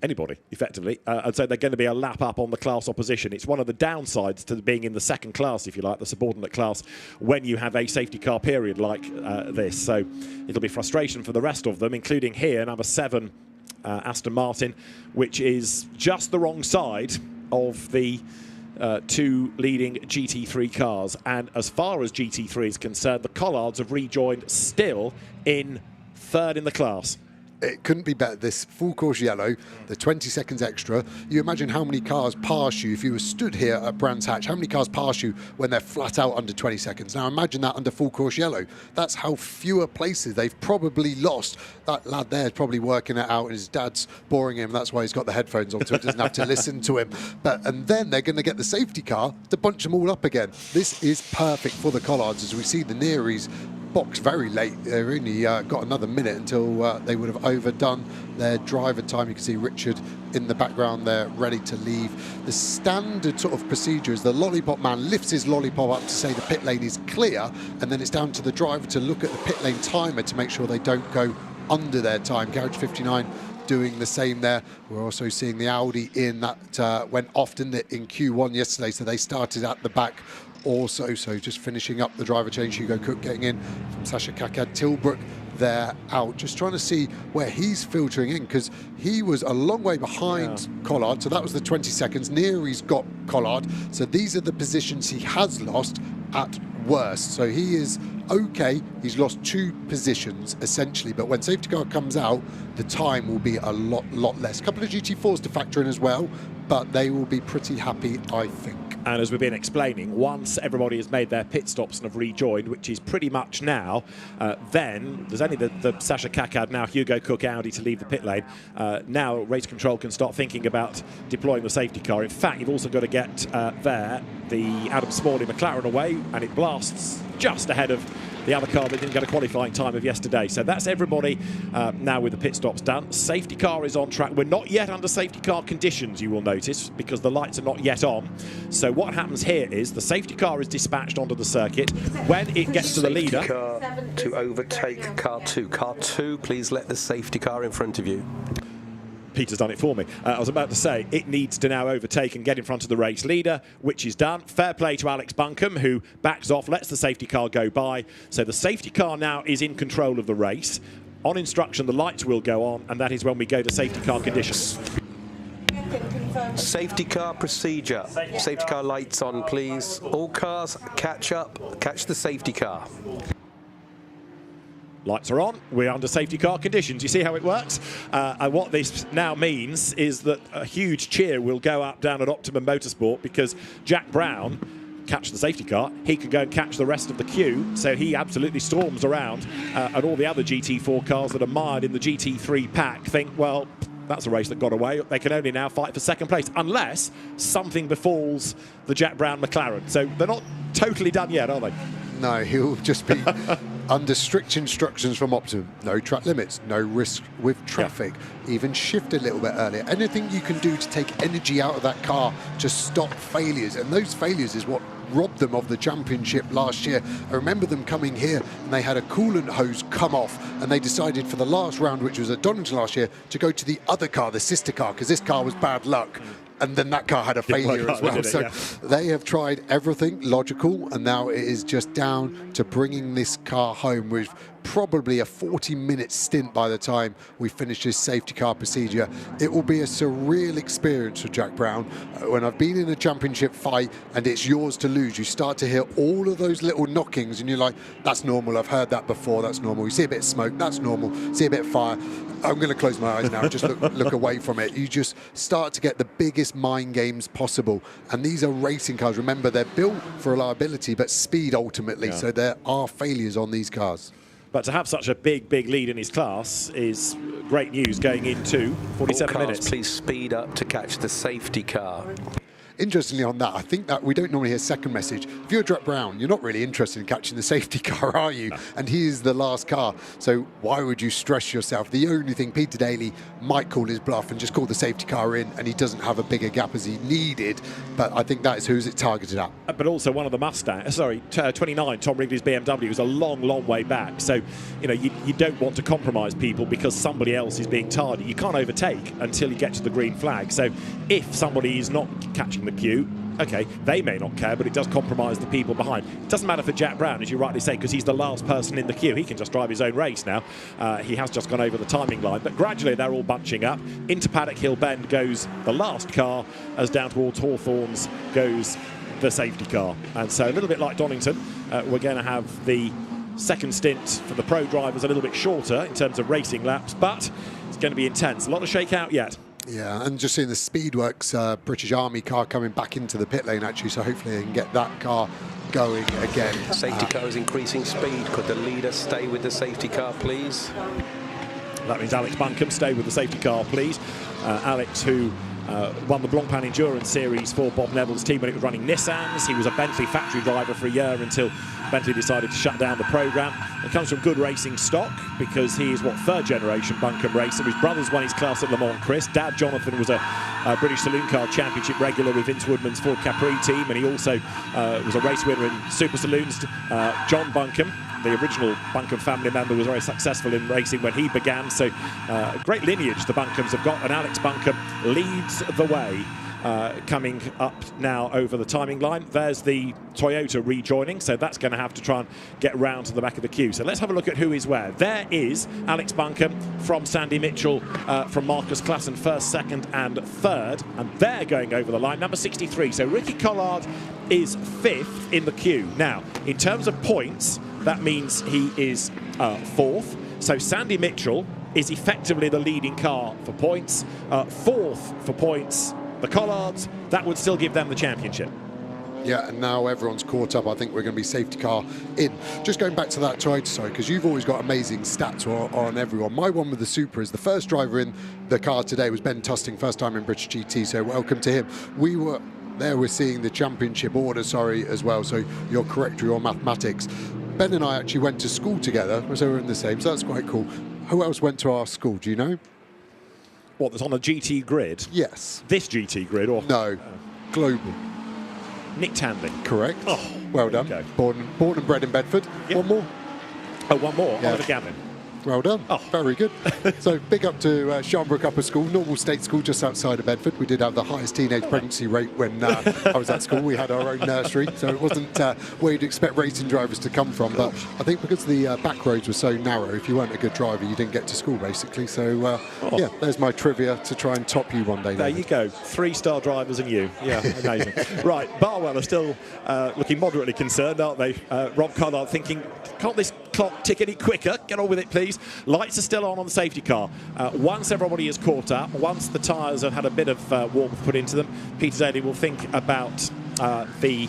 anybody, effectively. And so they're going to be a lap up on the class opposition. It's one of the downsides to being in the second class, if you like, the subordinate class, when you have a safety car period like this. So it'll be frustration for the rest of them, including here, number 7, Aston Martin, which is just the wrong side of the 2 leading GT3 cars. And as far as GT3 is concerned, the Collards have rejoined still in 3rd in the class. It couldn't be better. This full course yellow, the 20 seconds extra. You imagine how many cars pass you if you were stood here at Brands Hatch. How many cars pass you when they're flat out under 20 seconds? Now imagine that under full course yellow. That's how fewer places they've probably lost. That lad there is probably working it out, and his dad's boring him. That's why he's got the headphones on, so he doesn't have to listen to him. And then they're going to get the safety car to bunch them all up again. This is perfect for the Collards, as we see the Nearies box very late. They've only got another minute until they would have overdone their driver time. You can see Richard in the background there ready to leave. The standard sort of procedure is the lollipop man lifts his lollipop up to say the pit lane is clear, and then it's down to the driver to look at the pit lane timer to make sure they don't go under their time. Garage 59 doing the same there. We're also seeing the Audi in that went off in Q1 yesterday, so they started at the back also. So just finishing up the driver change, Hugo Cook getting in from Sasha Kakad. Tilbrook there out, just trying to see where he's filtering in, because he was a long way behind Collard, so that was the 20 seconds. Neary's got Collard, so these are the positions he has lost at worst. So he is okay, he's lost 2 positions essentially, but when safety car comes out, the time will be a lot less. A couple of GT4s to factor in as well, but they will be pretty happy, I think. And as we've been explaining, once everybody has made their pit stops and have rejoined, which is pretty much now, then there's only the Sasha Kakad, now Hugo Cook Audi to leave the pit lane. Now race control can start thinking about deploying the safety car. In fact, you've also got to get there the Adam Smalley McLaren away, and it blasts just ahead of the other car that didn't get a qualifying time of yesterday. So that's everybody now with the pit stops done. Safety car is on track. We're not yet under safety car conditions, you will notice, because the lights are not yet on. So what happens here is the safety car is dispatched onto the circuit. When it gets to the leader... Car to overtake car 2. Car 2, please let the safety car in front of you. Peter's done it for me. I was about to say it needs to now overtake and get in front of the race leader, which is done. Fair play to Alex Buncombe, who backs off, lets the safety car go by. So the safety car now is in control of the race. On instruction, the lights will go on, and that is when we go to safety car conditions. Safety car procedure. Safety car lights on, please. All cars catch up, catch the safety car. Lights are on, we're under safety car conditions. You see how it works? And what this now means is that a huge cheer will go up down at Optimum Motorsport, because Jack Brown catch the safety car, he can go and catch the rest of the queue, so he absolutely storms around, and all the other GT4 cars that are mired in the GT3 pack think, well, that's a race that got away. They can only now fight for second place, unless something befalls the Jack Brown McLaren. So they're not totally done yet, are they? No, he'll just be under strict instructions from Optimum. No track limits, no risk with traffic, even shift a little bit earlier. Anything you can do to take energy out of that car to stop failures. And those failures is what robbed them of the championship last year. I remember them coming here and they had a coolant hose come off, and they decided for the last round, which was at Donington last year, to go to the other car, the sister car, because this car was bad luck. And then that car had a failure as well. So they have tried everything logical, and now it is just down to bringing this car home with probably a 40-minute stint by the time we finish this safety car procedure. It will be a surreal experience for Jack Brown. When I've been in a championship fight and it's yours to lose, you start to hear all of those little knockings and you're like, that's normal, I've heard that before, that's normal. You see a bit of smoke, that's normal. See a bit of fire. I'm going to close my eyes now and just look away from it. You just start to get the biggest mind games possible. And these are racing cars. Remember, they're built for reliability, but speed ultimately. So there are failures on these cars. But to have such a big lead in his class is great news going into 47 All cars, minutes. Please speed up to catch the safety car. Interestingly on that, I think that we don't normally hear second message. If you're Jack Brown, you're not really interested in catching the safety car, are you? No. And he is the last car, so why would you stress yourself? The only thing, Peter Daly might call his bluff and just call the safety car in, and he doesn't have a bigger gap as he needed, but I think that is who's it targeted at. But also one of the Mustang, 29, Tom Wrigley's BMW is a long way back, so you know you don't want to compromise people because somebody else is being targeted. You can't overtake until you get to the green flag, so if somebody is not catching the queue, okay, they may not care, but it does compromise the people behind. It doesn't matter for Jack Brown, as you rightly say, because he's the last person in the queue. He can just drive his own race now. He has just gone over the timing line, but gradually they're all bunching up. Into Paddock Hill Bend goes the last car, as down towards Hawthorns goes the safety car. And so a little bit like Donington, we're going to have the second stint for the pro drivers a little bit shorter in terms of racing laps, but it's going to be intense. A lot of shakeout yet. Yeah, and just seeing the Speedworks British Army car coming back into the pit lane, actually, so hopefully they can get that car going again. Safety car is increasing speed. Could the leader stay with the safety car, please? That means Alex Buncombe, stay with the safety car, please. Alex, who won the Blancpain Endurance Series for Bob Neville's team when it was running Nissans. He was a Bentley factory driver for a year until Bentley decided to shut down the programme. It comes from good racing stock because he is, third generation Buncombe racer. His brothers won his class at Le Mans, Chris. Dad, Jonathan, was a British Saloon Car Championship regular with Vince Woodman's Ford Capri team, and he also was a race winner in Super Saloons. John Buncombe, the original Buncombe family member, was very successful in racing when he began, so great lineage the Buncombes have got, and Alex Buncombe leads the way coming up now over the timing line. There's the Toyota rejoining, so that's going to have to try and get round to the back of the queue. So let's have a look at who is where. There is Alex Buncombe from Sandy Mitchell, from Marcus Klassen, first, second and third, and they're going over the line, number 63. So Ricky Collard is fifth in the queue. Now, in terms of points, that means he is fourth. So Sandy Mitchell is effectively the leading car for points. Fourth for points, the Collards. That would still give them the championship. Yeah, and now everyone's caught up. I think we're going to be safety car in. Just going back to that Toyota, sorry, because you've always got amazing stats on everyone. My one with the Supra is the first driver in the car today was Ben Tusting, first time in British GT, so welcome to him. We're seeing the championship order, as well, so you're correct with your mathematics. Ben and I actually went to school together, so we're in the same, so that's quite cool. Who else went to our school, do you know? What, that's on a GT grid? Yes. This GT grid, or? No, global. Nick Tanley. Correct. Oh, well done. Born and bred in Bedford. Yep. One more. Oh, one more. Yeah. Oliver Gavin. Well done. Oh, very good. So big up to Sharnbrook Upper School, normal state school just outside of Bedford. We did have the highest teenage pregnancy rate when I was at school. We had our own nursery, so it wasn't where you'd expect racing drivers to come from. But I think because the back roads were so narrow, if you weren't a good driver, you didn't get to school, basically. So, yeah, there's my trivia to try and top you one day. There you go. 3-star drivers and you. Yeah, amazing. Right, Barwell are still looking moderately concerned, aren't they? Rob Collard thinking, can't this clock tick any quicker? Get on with it, please. Lights are still on the safety car. Once everybody is caught up, once the tyres have had a bit of warmth put into them, Peter Daly will think about the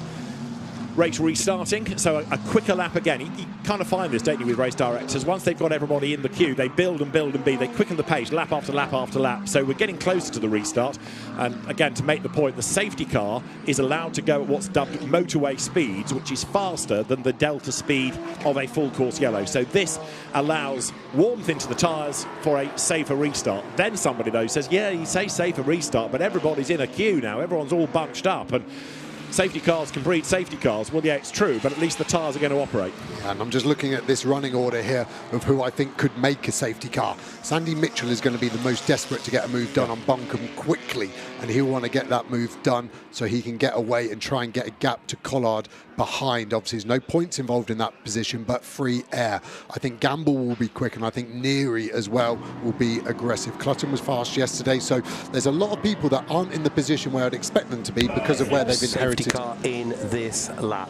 race restarting, so a quicker lap again. You kind of find this, don't you, with race directors? Once they've got everybody in the queue, they build and build and build. They quicken the pace, lap after lap after lap. So we're getting closer to the restart. And again, to make the point, the safety car is allowed to go at what's dubbed motorway speeds, which is faster than the delta speed of a full course yellow. So this allows warmth into the tyres for a safer restart. Then somebody, though, says, yeah, you say safer restart, but everybody's in a queue now. Everyone's all bunched up. And safety cars can breed safety cars. Well, yeah, it's true, but at least the tyres are going to operate. And I'm just looking at this running order here of who I think could make a safety car. Sandy Mitchell is going to be the most desperate to get a move done on Buncombe quickly, and he'll want to get that move done so he can get away and try and get a gap to Collard behind. Obviously, there's no points involved in that position, but free air. I think Gamble will be quick, and I think Neary as well will be aggressive. Clutton was fast yesterday, so there's a lot of people that aren't in the position where I'd expect them to be because of where they've inherited. Safety car in this lap.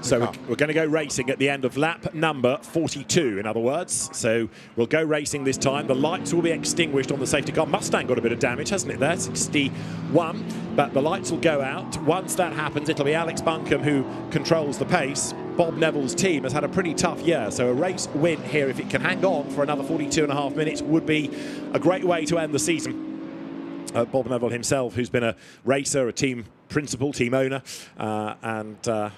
So we're going to go racing at the end of lap number 42, in other words. So we'll go racing this time. The lights will be extinguished on the safety car. Mustang got a bit of damage, hasn't it there? 61. But the lights will go out. Once that happens, it'll be Alex Buncombe who controls the pace. Bob Neville's team has had a pretty tough year. So a race win here, if it can hang on for another 42.5 minutes, would be a great way to end the season. Bob Neville himself, who's been a racer, a team principal, team owner, and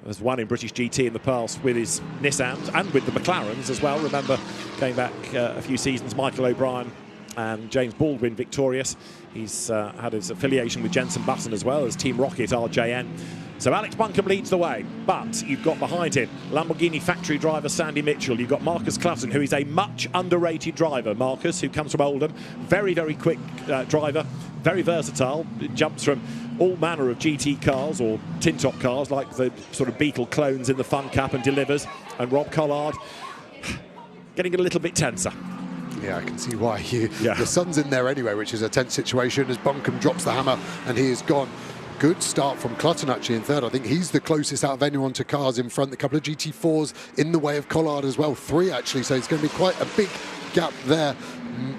has won in British GT in the past with his Nissans and with the McLarens as well. Remember, going back a few seasons, Michael O'Brien and James Baldwin victorious. He's had his affiliation with Jenson Button as well as Team Rocket RJN. So Alex Buncombe leads the way, but you've got behind him Lamborghini factory driver Sandy Mitchell. You've got Marcus Klassen, who is a much underrated driver. Marcus, who comes from Oldham, very, very quick driver, very versatile, jumps from all manner of GT cars or tin-top cars like the sort of Beetle clones in the Fun Cup and delivers. And Rob Collard getting a little bit tenser. Yeah, I can see why. The sun's in there anyway, which is a tense situation as Buncombe drops the hammer and he is gone. Good start from Clutton actually in third. I think he's the closest out of anyone to cars in front. A couple of GT4s in the way of Collard as well. 3 actually, so it's going to be quite a big gap there.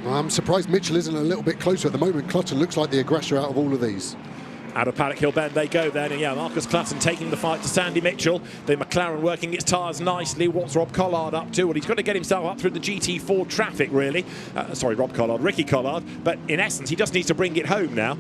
I'm surprised Mitchell isn't a little bit closer at the moment. Clutton looks like the aggressor out of all of these. Out of Paddock Hill Bend they go then, and yeah, Marcus Klassen taking the fight to Sandy Mitchell. The McLaren working its tyres nicely. What's Rob Collard up to? Well, he's got to get himself up through the GT4 traffic, really. Sorry, Rob Collard, Ricky Collard. But in essence, he just needs to bring it home now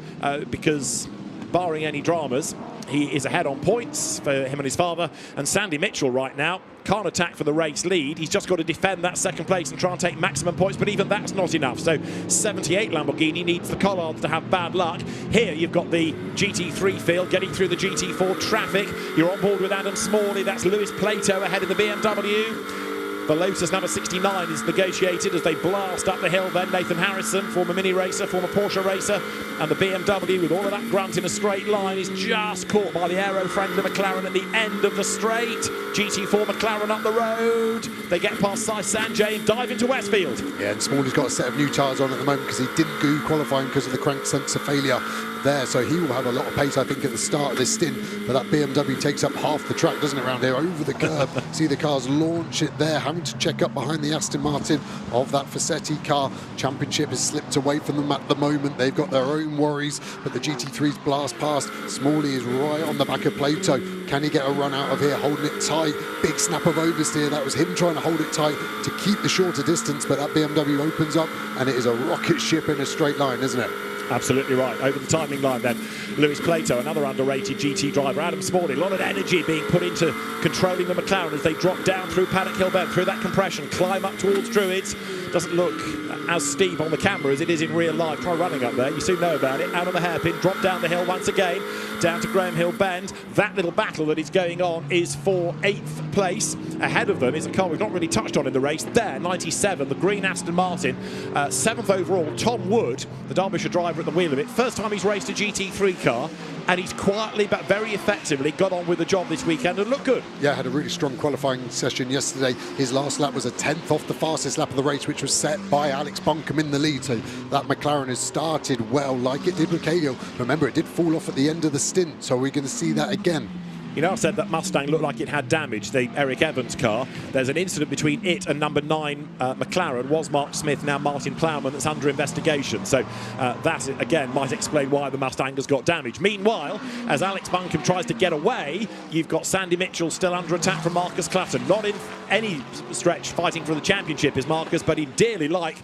because, barring any dramas, he is ahead on points for him and his father. And Sandy Mitchell right now can't attack for the race lead. He's just got to defend that second place and try and take maximum points, but even that's not enough. So 78 Lamborghini needs the Collards to have bad luck. Here you've got the GT3 field getting through the GT4 traffic. You're on board with Adam Smalley. That's Lewis Plato ahead of the BMW. The Lotus number 69 is negotiated as they blast up the hill. Then Nathan Harrison, former Mini racer, former Porsche racer, and the BMW with all of that grunt in a straight line is just caught by the aero-friendly McLaren at the end of the straight. GT4 McLaren up the road. They get past Sai Sanjay and dive into Westfield. Yeah, and Smalley's got a set of new tyres on at the moment because he didn't do qualifying because of the crank sensor failure there, so he will have a lot of pace, I think, at the start of this stint. But that BMW takes up half the track, doesn't it, around here, over the curb. See the cars launch it there, having to check up behind the Aston Martin of that Fassetti car. Championship has slipped away from them at the moment. They've got their own worries, but the GT3's blast past. Smalley is right on the back of Plato. Can he get a run out of here, holding it tight? Big snap of oversteer. That was him trying to hold it tight to keep the shorter distance, but that BMW opens up, and it is a rocket ship in a straight line, isn't it? Absolutely right. Over the timing line then, Lewis Plato, another underrated GT driver. Adam Smalley, a lot of energy being put into controlling the McLaren as they drop down through Paddock Hill Bend, through that compression, climb up towards Druids. Doesn't look as steep on the camera as it is in real life. Try running up there, you soon know about it. Out on the hairpin, drop down the hill once again, down to Graham Hill Bend. That little battle that is going on is for 8th place. Ahead of them is a car we've not really touched on in the race. There, 97, the green Aston Martin. 7th overall, Tom Wood, the Derbyshire driver at the wheel of it. First time he's raced a GT3 car, and he's quietly but very effectively got on with the job this weekend and looked good. Yeah, had a really strong qualifying session yesterday. His last lap was a 10th off the fastest lap of the race, which was set by Alex Buncombe in the lead. So that McLaren has started well, like it did with Cahill. Remember, it did fall off at the end of the stint, so we're going to see that again. You know, I said that Mustang looked like it had damage, the Eric Evans car. There's an incident between it and number 9 McLaren, was Mark Smith, now Martin Plowman, that's under investigation. So that, again, might explain why the Mustang has got damage. Meanwhile, as Alex Buncombe tries to get away, you've got Sandy Mitchell still under attack from Marcus Clutton. Not in any stretch fighting for the championship is Marcus, but he'd dearly like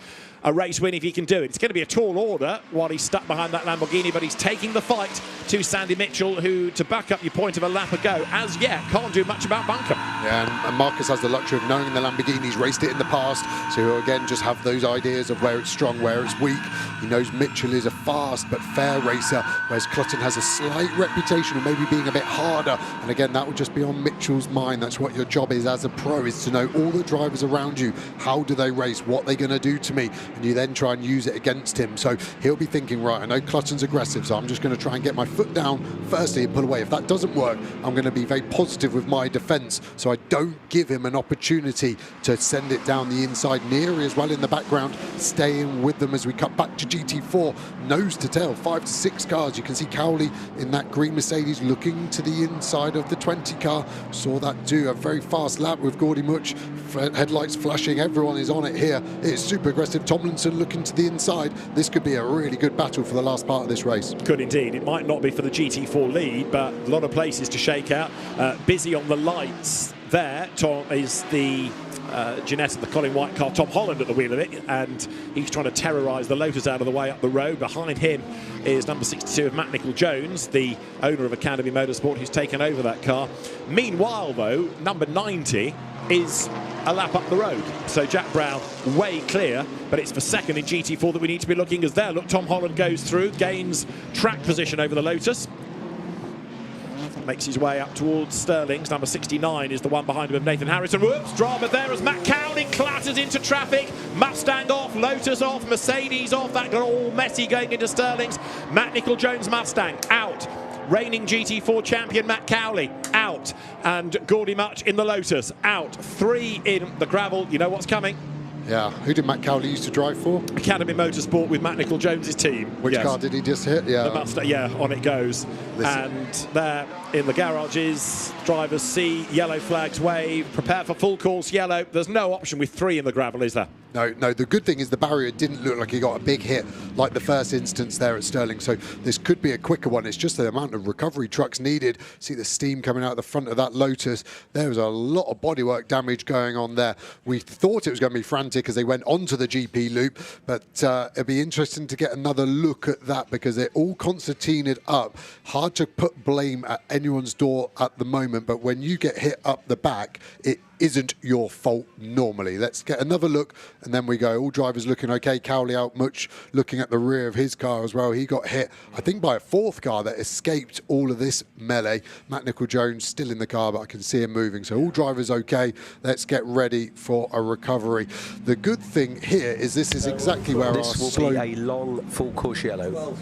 a race win if he can do it. It's going to be a tall order while he's stuck behind that Lamborghini, but he's taking the fight to Sandy Mitchell, who, to back up your point of a lap ago, as yet can't do much about Buncombe. Yeah, and Marcus has the luxury of knowing the Lamborghini's raced it in the past, so he'll again just have those ideas of where it's strong, where it's weak. He knows Mitchell is a fast but fair racer, whereas Clutton has a slight reputation of maybe being a bit harder, and again that would just be on Mitchell's mind. That's what your job is as a pro, is to know all the drivers around you. How do they race? What are they going to do to me? And you then try and use it against him. So he'll be thinking, right, I know Clutton's aggressive, so I'm just going to try and get my foot down firstly and pull away. If that doesn't work, I'm going to be very positive with my defence, so I don't give him an opportunity to send it down the inside. Neary as well in the background, staying with them as we cut back to GT4, nose to tail, 5 to 6 cars. You can see Cowley in that green Mercedes looking to the inside of the 20 car. Saw that do a very fast lap with Gordy Much, headlights flashing, everyone is on it here. It's super aggressive. Tomlinson looking to the inside. This could be a really good battle for the last part of this race. Could indeed. It might not be for the GT4 lead, but a lot of places to shake out. Busy on the lights there. Tom is the Jeanette of the Colin White car, Tom Holland at the wheel of it, and he's trying to terrorise the Lotus out of the way up the road. Behind him is number 62 of Matt Nicol-Jones, the owner of Academy Motorsport, who's taken over that car. Meanwhile, though, number 90 is a lap up the road. So Jack Brown way clear, but it's for second in GT4 that we need to be looking, as there, look, Tom Holland goes through, gains track position over the Lotus. Makes his way up towards Sterling's. Number 69 is the one behind him of Nathan Harrison. Whoops, drama there as Matt Cowley clatters into traffic. Mustang off, Lotus off, Mercedes off. That got all messy going into Sterling's. Matt Nicol-Jones Mustang out. Reigning GT4 champion Matt Cowley out. And Gordy Much in the Lotus out. 3 in the gravel. You know what's coming. Yeah, who did Matt Cowley used to drive for? Academy Motorsport with Matt Nicol-Jones' team. Which car did he just hit? Yeah, the Mustang, yeah, on it goes. Listen. And there in the garages, drivers see yellow flags wave, prepare for full course yellow. There's no option with 3 in the gravel, is there? No, the good thing is the barrier didn't look like he got a big hit like the first instance there at Stirling, so this could be a quicker one. It's just the amount of recovery trucks needed. See the steam coming out the front of that Lotus. There was a lot of bodywork damage going on there. We thought it was going to be frantic as they went onto the GP loop, but it'd be interesting to get another look at that because they're all concertinaed up. Hard to put blame at anyone's door at the moment, but when you get hit up the back, it isn't your fault normally. Let's get another look, and then we go. All drivers looking okay. Cowley out much, looking at the rear of his car as well. He got hit, I think, by a fourth car that escaped all of this melee. Matt Nicol-Jones still in the car, but I can see him moving. So all drivers okay. Let's get ready for a recovery. The good thing here is this is exactly where this will be a long full course yellow.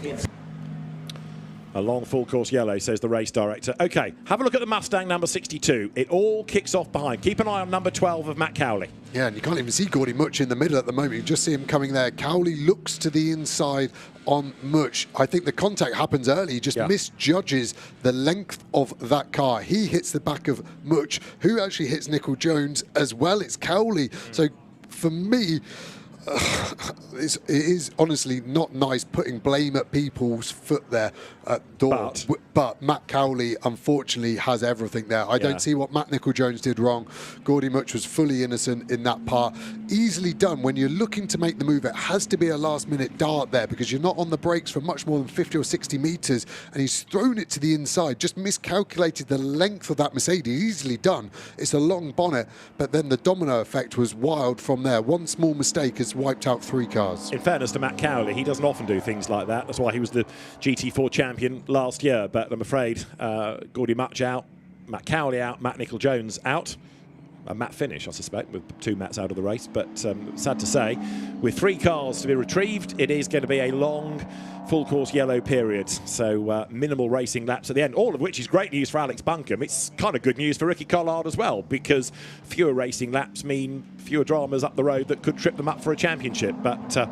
A long full course yellow, says the race director. Okay, have a look at the Mustang number 62. It all kicks off behind. Keep an eye on number 12 of Matt Cowley. Yeah, and you can't even see Gordy much in the middle at the moment. You just see him coming there. Cowley looks to the inside on Much. I think the contact happens early. He just misjudges the length of that car. He hits the back of Much, who actually hits Nicol-Jones as well. It's Cowley. So for me, it is honestly not nice putting blame at people's foot there at door. But Matt Cowley, unfortunately, has everything there. I don't see what Matt Nicol-Jones did wrong. Gordy Much was fully innocent in that part. Easily done. When you're looking to make the move, it has to be a last-minute dart there because you're not on the brakes for much more than 50 or 60 metres, and he's thrown it to the inside, just miscalculated the length of that Mercedes. Easily done. It's a long bonnet, but then the domino effect was wild from there. One small mistake has wiped out 3 cars. In fairness to Matt Cowley, he doesn't often do things like that. That's why he was the GT4 champion last year. But I'm afraid Gordy Much out, Matt Cowley out, Matt Nicol-Jones out. A Matt finish, I suspect, with 2 Matts out of the race. But sad to say, with 3 cars to be retrieved, it is going to be a long full course yellow period. So minimal racing laps at the end, all of which is great news for Alex Buncombe. It's kind of good news for Ricky Collard as well, because fewer racing laps mean fewer dramas up the road that could trip them up for a championship. But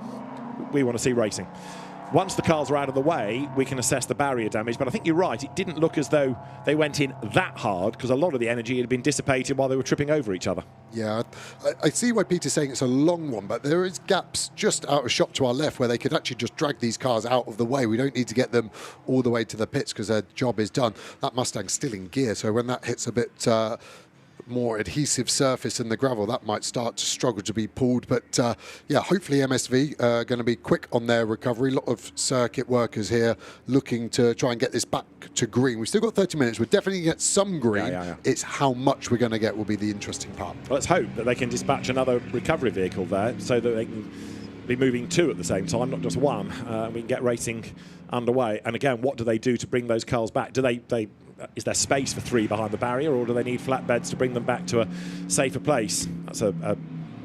we want to see racing. Once the cars are out of the way, we can assess the barrier damage. But I think you're right. It didn't look as though they went in that hard because a lot of the energy had been dissipated while they were tripping over each other. Yeah, I see why Peter's saying it's a long one, but there is gaps just out of shot to our left where they could actually just drag these cars out of the way. We don't need to get them all the way to the pits because their job is done. That Mustang's still in gear, so when that hits a bit more adhesive surface in the gravel, that might start to struggle to be pulled. But yeah, hopefully MSV are going to be quick on their recovery. A lot of circuit workers here looking to try and get this back to green. We've still got 30 minutes. We're definitely going to get some green. It's how much we're going to get will be the interesting part. Well, let's hope that they can dispatch another recovery vehicle there so that they can be moving 2 at the same time, not just 1. We can get racing underway. And again, what do they do to bring those cars back? Do they is there space for 3 behind the barrier, or do they need flatbeds to bring them back to a safer place? That's a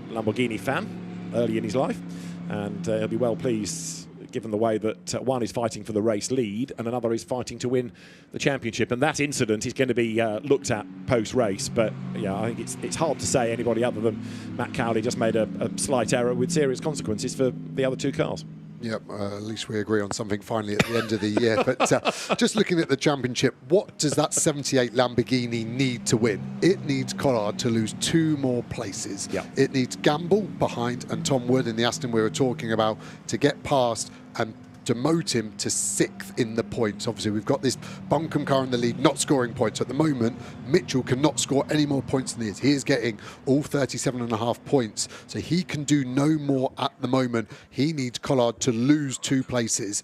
Lamborghini fan early in his life, and he'll be well pleased given the way that one is fighting for the race lead and another is fighting to win the championship. And that incident is going to be looked at post-race. But yeah, I think it's hard to say anybody other than Matt Cowley just made a slight error with serious consequences for the other 2 cars. Yep, at least we agree on something finally at the end of the year. But just looking at the championship, what does that 78 Lamborghini need to win? It needs Collard to lose 2 more places. It needs Gamble behind and Tom Wood in the Aston we were talking about to get past and demote him to 6th in the points. Obviously, we've got this Buncombe car in the lead, not scoring points. At the moment, Mitchell cannot score any more points than this. He is getting all 37.5 points, so he can do no more at the moment. He needs Collard to lose 2 places.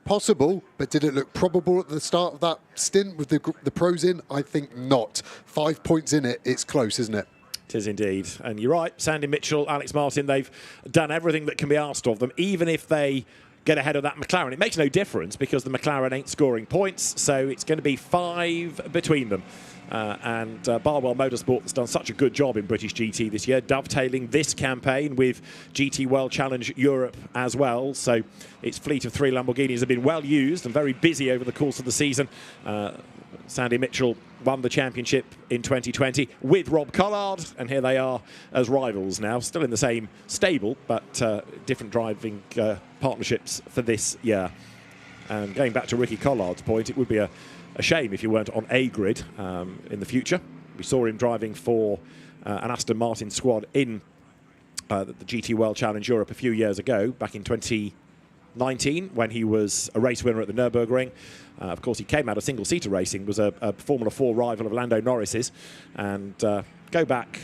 Possible, but did it look probable at the start of that stint with the pros in? I think not. 5 points in it, it's close, isn't it? It is indeed. And you're right, Sandy Mitchell, Alex Martin, they've done everything that can be asked of them, even if they get ahead of that McLaren. It makes no difference because the McLaren ain't scoring points, so it's going to be 5 between them. And Barwell Motorsport has done such a good job in British GT this year, dovetailing this campaign with GT World Challenge Europe as well. So its fleet of 3 Lamborghinis have been well used and very busy over the course of the season. Sandy Mitchell won the championship in 2020 with Rob Collard, and here they are as rivals now, still in the same stable, but different driving partnerships for this year. And going back to Ricky Collard's point, it would be a shame if you weren't on a grid in the future. We saw him driving for an Aston Martin squad in the GT World Challenge Europe a few years ago, back in 2019, when he was a race winner at the Nürburgring. Of course, he came out of single-seater racing, was a Formula 4 rival of Lando Norris's. And go back,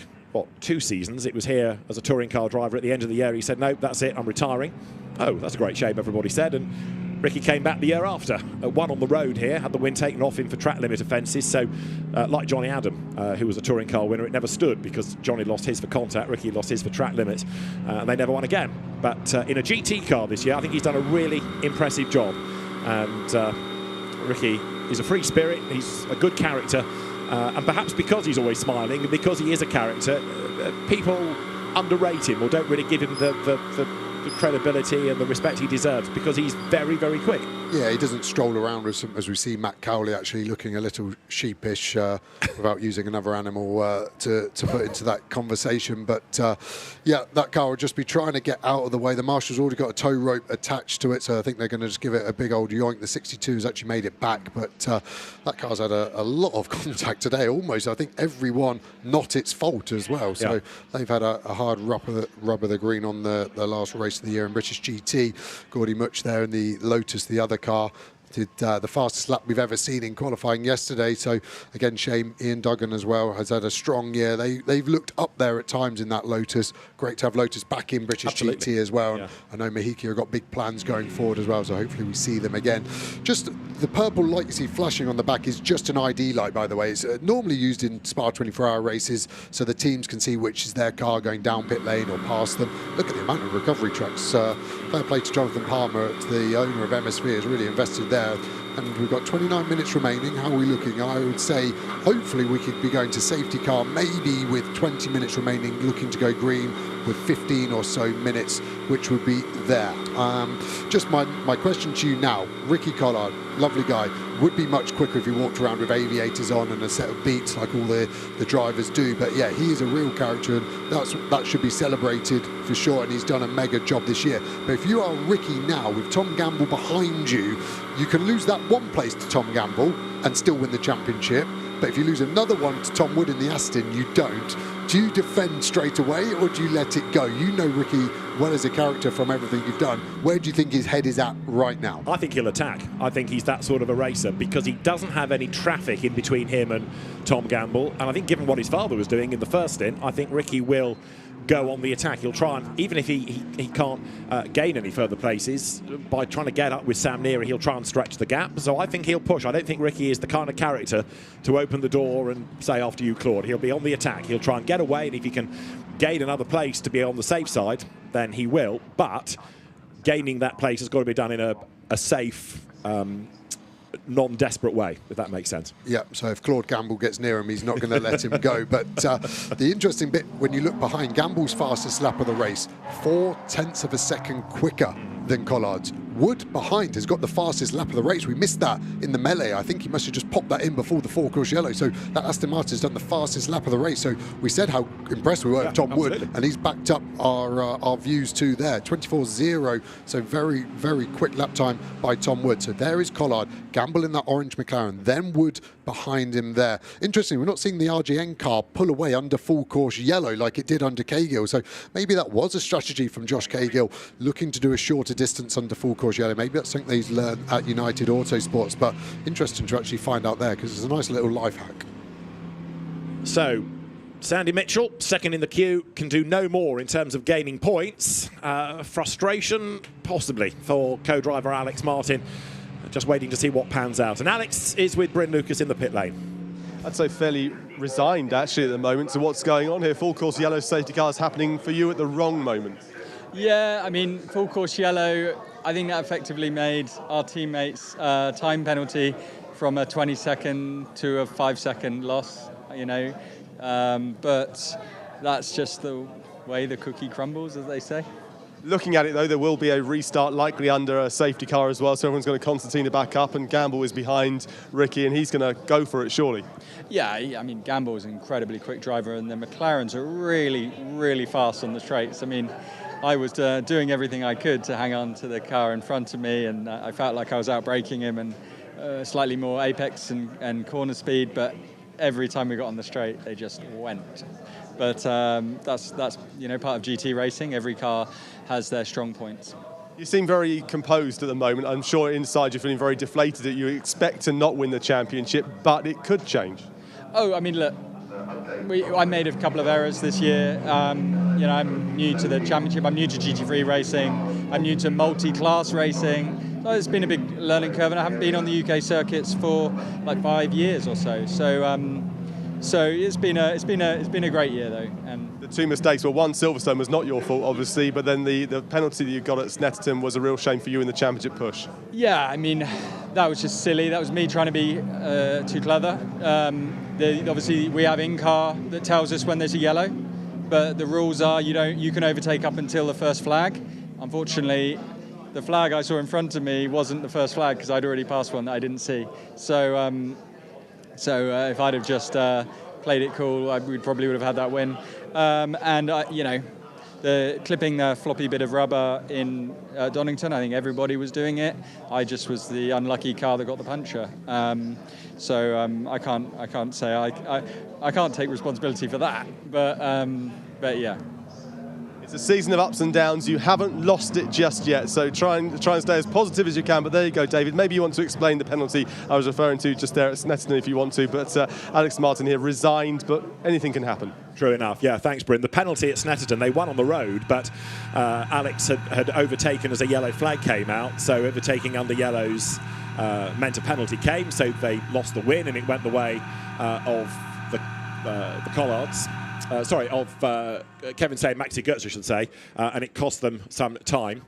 2 seasons, it was here as a touring car driver. At the end of the year, he said, no, that's it, I'm retiring. Oh, that's a great shame, everybody said. And Ricky came back the year after, won on the road here, had the win taken off him for track limit offences. So, like Johnny Adam, who was a touring car winner, it never stood because Johnny lost his for contact, Ricky lost his for track limit, and they never won again. But in a GT car this year, I think he's done a really impressive job. And Ricky is a free spirit, he's a good character, and perhaps because he's always smiling and because he is a character, people underrate him or don't really give him the credibility and the respect he deserves because he's very, very quick. Yeah, he doesn't stroll around as we see Matt Cowley actually looking a little sheepish without using another animal to put into that conversation. But yeah, that car will just be trying to get out of the way. The marshal's already got a tow rope attached to it, so I think they're going to just give it a big old yoink. The 62 has actually made it back, but that car's had a lot of contact today, almost. I think everyone not its fault as well. So they've had a hard rub of the green on the last race of the year in British GT. Gordy Much there in the Lotus, the other car, did the fastest lap we've ever seen in qualifying yesterday. So again, shame Ian Duggan as well has had a strong year. They've looked up there at times in that Lotus. Great to have Lotus back in British GT as well. Yeah. I know Mahiki have got big plans going forward as well, so hopefully we see them again. Just the purple light you see flashing on the back is just an ID light, by the way. It's normally used in Spa 24-hour races so the teams can see which is their car going down pit lane or past them. Look at the amount of recovery trucks. Fair play to Jonathan Palmer, the owner of MSV, has really invested there. And we've got 29 minutes remaining. How are we looking? I would say hopefully we could be going to safety car, maybe with 20 minutes remaining, looking to go green with 15 or so minutes, which would be there. Just my question to you now, Ricky Collard, lovely guy, would be much quicker if he walked around with aviators on and a set of beats like all the drivers do. But yeah, he is a real character, and that should be celebrated for sure, and he's done a mega job this year. But if you are Ricky now, with Tom Gamble behind you, you can lose that one place to Tom Gamble and still win the championship. But if you lose another one to Tom Wood in the Aston, you don't. Do you defend straight away or do you let it go? You know Ricky well as a character from everything you've done. Where do you think his head is at right now? I think he'll attack. I think he's that sort of a racer because he doesn't have any traffic in between him and Tom Gamble. And I think given what his father was doing in the first stint, I think Ricky will go on the attack. He'll try and, even if he can't gain any further places, by trying to get up with Sam Neary, he'll try and stretch the gap. So I think he'll push. I don't think Ricky is the kind of character to open the door and say, after you, Claude. He'll be on the attack. He'll try and get away, and if he can gain another place to be on the safe side, then he will. But gaining that place has got to be done in a safe, non-desperate way, if that makes sense. Yeah, so if Claude Gamble gets near him, he's not going to let him go. But the interesting bit, when you look behind, Gamble's fastest lap of the race, 0.4 of a second quicker than Collard's. Wood behind has got the fastest lap of the race. We missed that in the melee. I think he must have just popped that in before the four-course yellow. So that Aston Martin's done the fastest lap of the race. So we said how impressed we were with Tom Wood, and he's backed up our views too there. 24.0, so very, very quick lap time by Tom Wood. So there is Collard, Gamble in that orange McLaren, then Wood behind him there. Interesting, we're not seeing the RGN car pull away under full-course yellow like it did under Cahill. So maybe that was a strategy from Josh Cahill, looking to do a shorter distance under full-course yellow. Maybe that's something he's learned at United Autosports, but interesting to actually find out there because it's a nice little life hack. So Sandy Mitchell, second in the queue, can do no more in terms of gaining points. Frustration, possibly, for co-driver Alex Martin. Just waiting to see what pans out. And Alex is with Bryn Lucas in the pit lane. I'd say fairly resigned, actually, at the moment to what's going on here. Full course yellow safety cars happening for you at the wrong moment. Yeah, I mean, full course yellow, I think that effectively made our teammates' time penalty from a 20-second to a 5-second loss, you know. But that's just the way the cookie crumbles, as they say. Looking at it, though, there will be a restart likely under a safety car as well, so everyone's going to Constantina back up, and Gamble is behind Ricky, and he's going to go for it, surely. Yeah, I mean, Gamble is an incredibly quick driver, and the McLarens are really, really fast on the straights. I mean, I was doing everything I could to hang on to the car in front of me, and I felt like I was out-braking him, and slightly more apex and corner speed, but every time we got on the straight, they just went. But that's you know, part of GT racing. Every car has their strong points. You seem very composed at the moment. I'm sure inside you're feeling very deflated that you expect to not win the championship, but it could change. Oh, I mean, look, I made a couple of errors this year. You know, I'm new to the championship. I'm new to GT3 racing. I'm new to multi-class racing. It's been a big learning curve, and I haven't been on the UK circuits for like 5 years or so. So it's been a great year though. The two mistakes, well, one, Silverstone was not your fault, obviously, but then the penalty that you got at Snetterton was a real shame for you in the championship push. Yeah, I mean, that was just silly. That was me trying to be too clever. Obviously, we have in-car that tells us when there's a yellow, but the rules are you can overtake up until the first flag. Unfortunately, the flag I saw in front of me wasn't the first flag because I'd already passed one that I didn't see. So if I'd have just played it cool, we probably would have had that win. The clipping the floppy bit of rubber in Donington, I think everybody was doing it. I just was the unlucky car that got the puncture. I can't say I can't take responsibility for that. But yeah. It's a season of ups and downs. You haven't lost it just yet, so try and stay as positive as you can. But there you go, David. Maybe you want to explain the penalty I was referring to just there at Snetterton if you want to. But Alex Martin here resigned, but anything can happen. True enough. Yeah, thanks, Bryn. The penalty at Snetterton, they won on the road, but Alex had overtaken as a yellow flag came out. So overtaking under yellows meant a penalty came. So they lost the win, and it went the way of the Collards. Kevin Say and Maxi Goetz, I should say, and it cost them some time.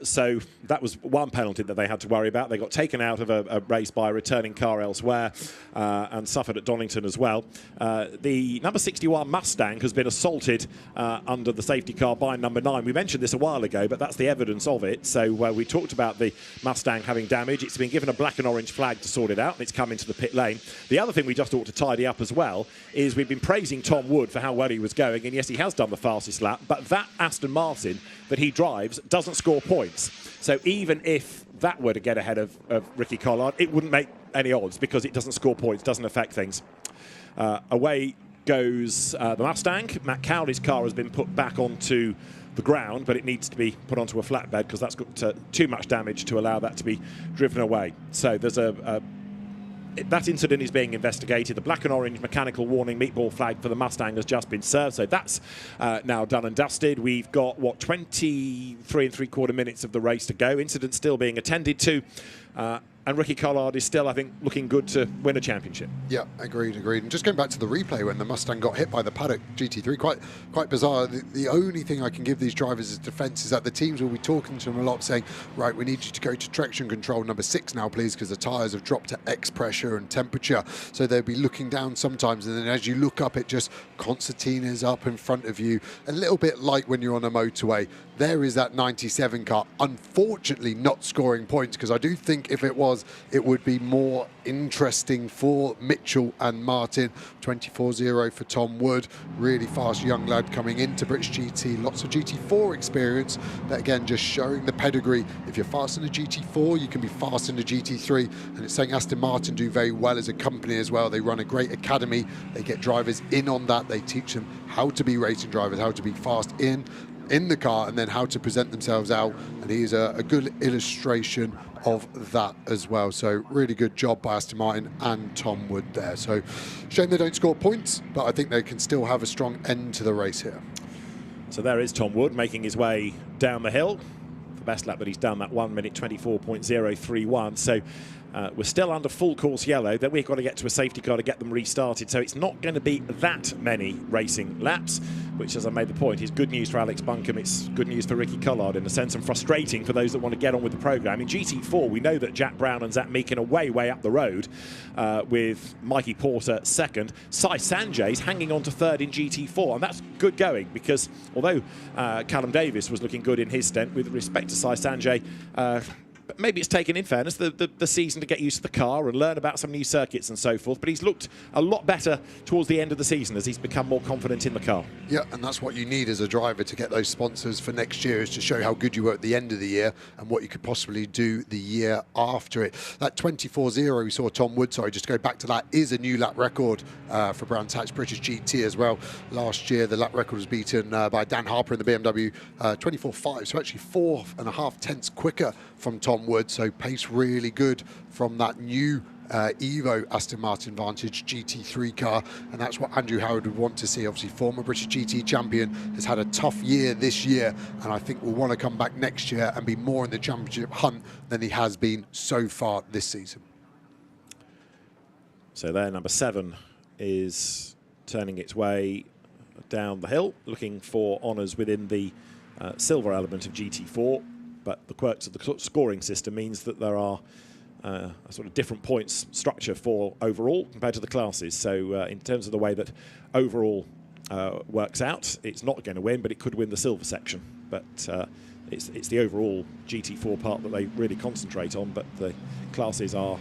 So that was one penalty that they had to worry about. They got taken out of a race by a returning car elsewhere and suffered at Donington as well. The number 61 Mustang has been assaulted under the safety car by number 9. We mentioned this a while ago, but that's the evidence of it. So we talked about the Mustang having damage. It's been given a black and orange flag to sort it out, and it's come into the pit lane. The other thing we just ought to tidy up as well is we've been praising Tom Wood for how well he was going, and yes, he has done the fastest lap, but that Aston Martin that he drives doesn't score points. So even if that were to get ahead of Ricky Collard, it wouldn't make any odds because it doesn't score points, doesn't affect things. Away goes the Mustang. Matt Cowley's car has been put back onto the ground, but it needs to be put onto a flatbed because that's got too much damage to allow that to be driven away. So there's that incident is being investigated. The black and orange mechanical warning meatball flag for the Mustang has just been served, so that's now done and dusted. We've got, 23 3/4 minutes of the race to go. Incident still being attended to. And Ricky Collard is still, I think, looking good to win a championship. Yeah, agreed. And just going back to the replay when the Mustang got hit by the paddock GT3, quite bizarre. The only thing I can give these drivers as defence is that the teams will be talking to them a lot, saying, right, we need you to go to traction control number 6 now, please, because the tyres have dropped to X pressure and temperature. So they'll be looking down sometimes, and then as you look up, it just concertina's up in front of you. A little bit like when you're on a motorway. There is that 97 car, unfortunately not scoring points, because I do think if it was, it would be more interesting for Mitchell and Martin. 24-0 for Tom Wood, really fast young lad coming into British GT, lots of GT4 experience, but again, just showing the pedigree. If you're fast in a GT4, you can be fast in a GT3, and it's saying Aston Martin do very well as a company as well. They run a great academy, they get drivers in on that, they teach them how to be racing drivers, how to be fast in the car, and then how to present themselves out, and he's a good illustration of that as well. So really good job by Aston Martin and Tom Wood there. So shame they don't score points, but I think they can still have a strong end to the race here. So there is Tom Wood making his way down the hill. The best lap that he's done, that 1 minute 24.031. So we're still under full course yellow. Then we've got to get to a safety car to get them restarted. So it's not going to be that many racing laps, which, as I made the point, is good news for Alex Buncombe. It's good news for Ricky Collard in a sense, and frustrating for those that want to get on with the programme. In GT4, we know that Jack Brown and Zach Meakin are way up the road with Mikey Porter second. Sai Sanjay's hanging on to third in GT4, and that's good going because although Callum Davis was looking good in his stint, with respect to Sai Sanjay, but maybe it's taken, in fairness, the season to get used to the car and learn about some new circuits and so forth. But he's looked a lot better towards the end of the season as he's become more confident in the car. Yeah, and that's what you need as a driver to get those sponsors for next year, is to show how good you were at the end of the year and what you could possibly do the year after it. That 24-0 we saw Tom Wood, sorry, just to go back to that, is a new lap record for Brands Hatch British GT as well. Last year, the lap record was beaten by Dan Harper in the BMW 24.5, so actually 4.5 tenths quicker from Tom Wood, so pace really good from that new Evo Aston Martin Vantage GT3 car, and that's what Andrew Howard would want to see. Obviously, former British GT champion, has had a tough year this year, and I think will want to come back next year and be more in the championship hunt than he has been so far this season. So there, number 7 is turning its way down the hill, looking for honours within the silver element of GT4, but the quirks of the scoring system means that there are a sort of different points structure for overall compared to the classes. So in terms of the way that overall works out, it's not going to win, but it could win the silver section. But it's the overall GT4 part that they really concentrate on, but the classes are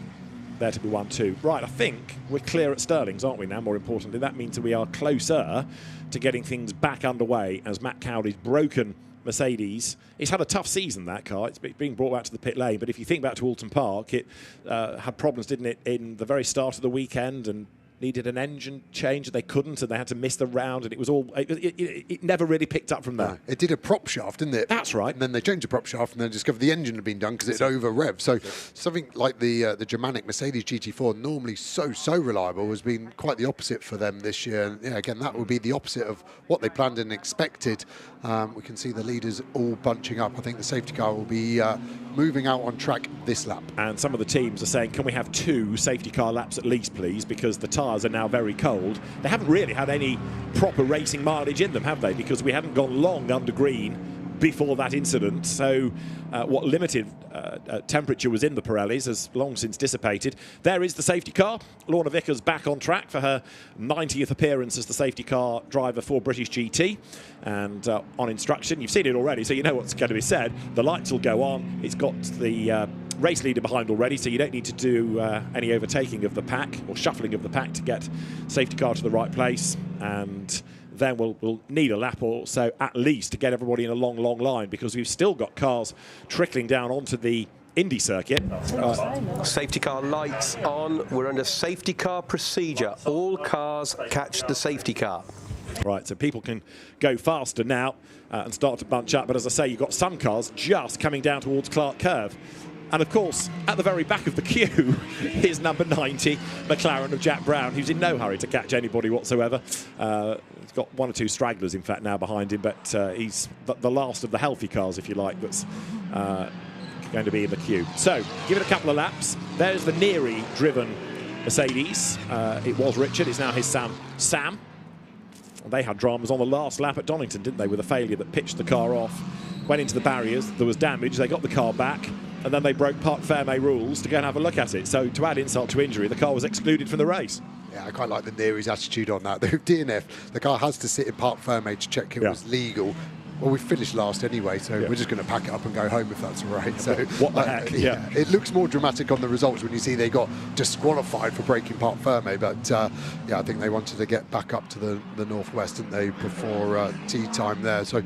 there to be won too. Right, I think we're clear at Stirling's, aren't we now, more importantly? That means that we are closer to getting things back underway as Matt Cowley's broken Mercedes. It's had a tough season, that car. It's being brought back to the pit lane, but if you think back to Alton Park, it had problems, didn't it, in the very start of the weekend, and needed an engine change, and they couldn't, and they had to miss the round, and it was all it never really picked up from there. No, it did a prop shaft, didn't it? That's right. And then they changed the prop shaft, and then discovered the engine had been done because it over revved. So something like the Germanic Mercedes GT4, normally so reliable, has been quite the opposite for them this year. And yeah, again, that would be the opposite of what they planned and expected. We can see the leaders all bunching up. I think the safety car will be moving out on track this lap. And some of the teams are saying, can we have 2 safety car laps at least, please, because the tyres are now very cold. They haven't really had any proper racing mileage in them, have they? Because we hadn't gone long under green before that incident. So what limited temperature was in the Pirellis has long since dissipated. There is the safety car. Lorna Vickers back on track for her 90th appearance as the safety car driver for British GT. And on instruction, you've seen it already, so you know what's going to be said. The lights will go on. It's got the race leader behind already, so you don't need to do any overtaking of the pack or shuffling of the pack to get safety car to the right place. And then we'll need a lap or so at least to get everybody in a long line, because we've still got cars trickling down onto the Indy circuit. Safety car lights on. We're under safety car procedure. All cars catch the safety car. Right, so people can go faster now and start to bunch up. But as I say, you've got some cars just coming down towards Clark Curve. And of course, at the very back of the queue is number 90, McLaren of Jack Brown, who's in no hurry to catch anybody whatsoever. He's got 1 or 2 stragglers, in fact, now behind him, but he's the last of the healthy cars, if you like, that's going to be in the queue. So, give it a couple of laps. There's the Neary-driven Mercedes. It was Richard, it's now his son, Sam. They had dramas on the last lap at Donington, didn't they, with a failure that pitched the car off, went into the barriers, there was damage, they got the car back, and then they broke Parc Fermé rules to go and have a look at it. So to add insult to injury, the car was excluded from the race. Yeah, I quite like the Neary's attitude on that. The DNF, the car has to sit in Parc Fermé to check it was legal. Well, we finished last anyway, so we're just going to pack it up and go home if that's all right. So what the heck? Yeah, it looks more dramatic on the results when you see they got disqualified for breaking Parc Fermé, but yeah, I think they wanted to get back up to the northwest, didn't they, before tea time there. So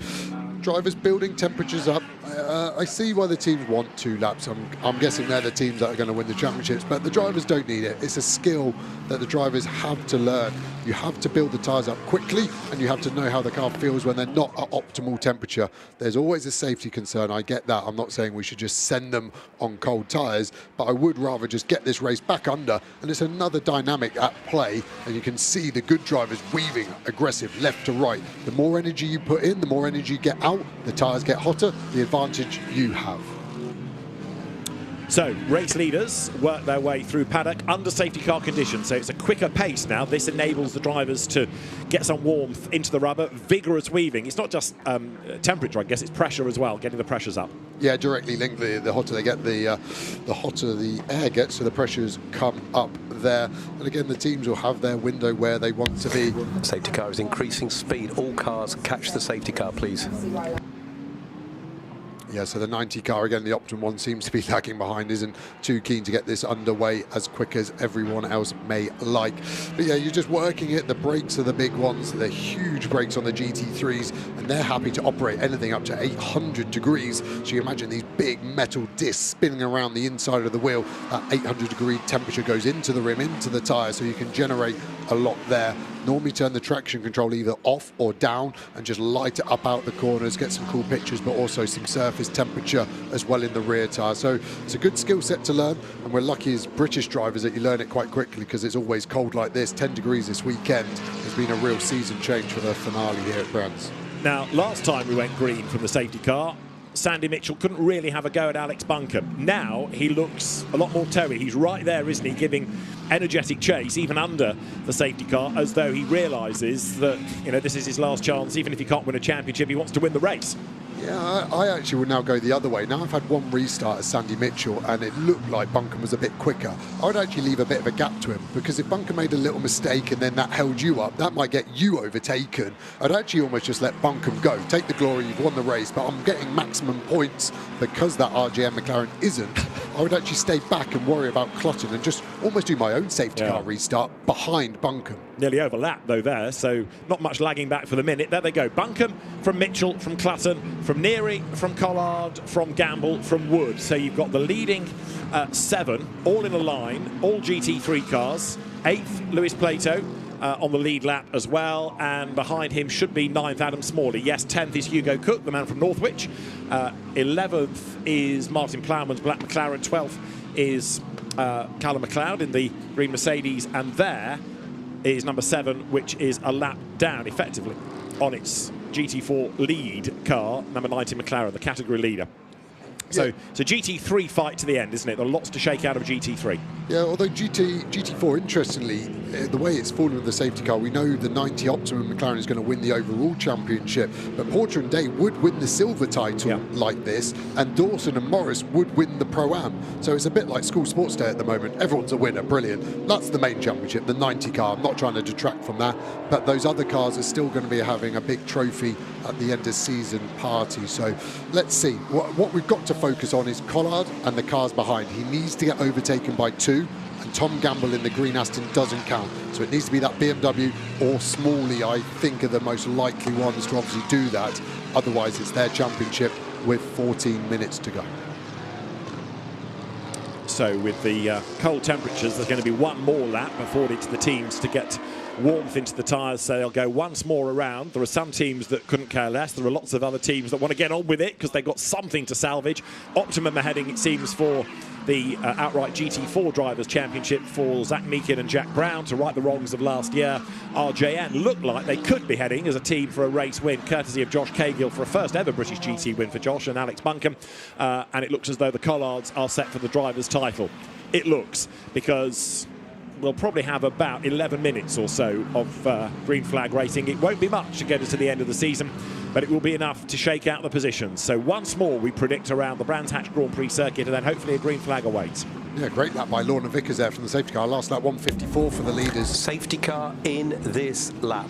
drivers building temperatures up. I see why the teams want 2 laps. I'm guessing they're the teams that are going to win the championships, but the drivers don't need it. It's a skill that the drivers have to learn. You have to build the tyres up quickly, and you have to know how the car feels when they're not at optimal temperature. There's always a safety concern. I get that. I'm not saying we should just send them on cold tyres, but I would rather just get this race back under, and it's another dynamic at play, and you can see the good drivers weaving aggressive left to right. The more energy you put in, the more energy you get out, the tyres get hotter, the advantage you have. So, race leaders work their way through paddock under safety car conditions. So it's a quicker pace now. This enables the drivers to get some warmth into the rubber. Vigorous weaving. It's not just temperature, I guess, it's pressure as well, getting the pressures up. Yeah, directly linked. The hotter they get, the hotter the air gets, so the pressures come up there. And again, the teams will have their window where they want to be. Safety car is increasing speed. All cars catch the safety car, please. Yeah, so the 90 car, again, the Optimum one seems to be lagging behind, isn't too keen to get this underway as quick as everyone else may like. But yeah, you're just working it. The brakes are the big ones. They're huge brakes on the GT3s, and they're happy to operate anything up to 800 degrees. So you imagine these big metal discs spinning around the inside of the wheel. That 800 degree temperature goes into the rim, into the tyre, so you can generate a lot there. Normally turn the traction control either off or down and just light it up out the corners, get some cool pictures, but also some surface temperature as well in the rear tyre. So it's a good skill set to learn, and we're lucky as British drivers that you learn it quite quickly because it's always cold like this. 10 degrees this weekend has been a real season change for the finale here at Brands. Now, last time we went green from the safety car, Sandy Mitchell couldn't really have a go at Alex Buncombe. Now he looks a lot more toey. He's right there, isn't he, giving energetic chase even under the safety car, as though he realises that, you know, this is his last chance. Even if he can't win a championship, he wants to win the race. Yeah, I actually would now go the other way. Now I've had one restart as Sandy Mitchell and it looked like Buncombe was a bit quicker. I would actually leave a bit of a gap to him, because if Buncombe made a little mistake and then that held you up, that might get you overtaken. I'd actually almost just let Buncombe go. Take the glory, you've won the race, but I'm getting maximum points because that RJM McLaren isn't. I would actually stay back and worry about Clutton and just almost do my own safety car restart behind Buncombe. Nearly overlapped though there, so not much lagging back for the minute. There they go. Buncombe from Mitchell, from Clutton, from Neary, from Collard, from Gamble, from Wood. So you've got the leading 7 all in a line, all GT3 cars. 8th, Lewis Plato on the lead lap as well, and behind him should be 9th, Adam Smalley. Yes, 10th is Hugo Cook, the man from Northwich. 11th is Martin Plowman's black McLaren. 12th is Callum McLeod in the green Mercedes, and there is number 7, which is a lap down effectively on its GT4 lead car, number 90 McLaren, the category leader. So it's a GT3 fight to the end, isn't it? There are lots to shake out of GT3. Yeah, although GT4, interestingly, the way it's fallen with the safety car, we know the 90 Optimum McLaren is going to win the overall championship, but Porter and Day would win the silver title like this, and Dawson and Morris would win the Pro-Am. So it's a bit like school sports day at the moment. Everyone's a winner, brilliant. That's the main championship, the 90 car. I'm not trying to detract from that, but those other cars are still going to be having a big trophy at the end of season party. So let's see. What we've got to focus on is Collard and the cars behind. He needs to get overtaken by 2, and Tom Gamble in the green Aston doesn't count. So it needs to be that BMW or Smalley, I think, are the most likely ones to obviously do that. Otherwise, it's their championship with 14 minutes to go. So with the cold temperatures, there's going to be one more lap afforded to the teams to get warmth into the tyres, so they'll go once more around. There are some teams that couldn't care less. There are lots of other teams that want to get on with it because they've got something to salvage. Optimum are heading, it seems, for the outright GT4 Drivers' Championship for Zach Meakin and Jack Brown to right the wrongs of last year. RJN look like they could be heading as a team for a race win, courtesy of Josh Cagill, for a first ever British GT win for Josh and Alex Buncombe. And it looks as though the Collards are set for the Drivers' title. It looks, because we'll probably have about 11 minutes or so of green flag racing. It won't be much to get us to the end of the season, but it will be enough to shake out the positions. So once more, we predict around the Brands Hatch Grand Prix circuit, and then hopefully a green flag awaits. Yeah, great lap by Lorna Vickers there from the safety car. Last lap, 1:54 for the leaders. Safety car in this lap.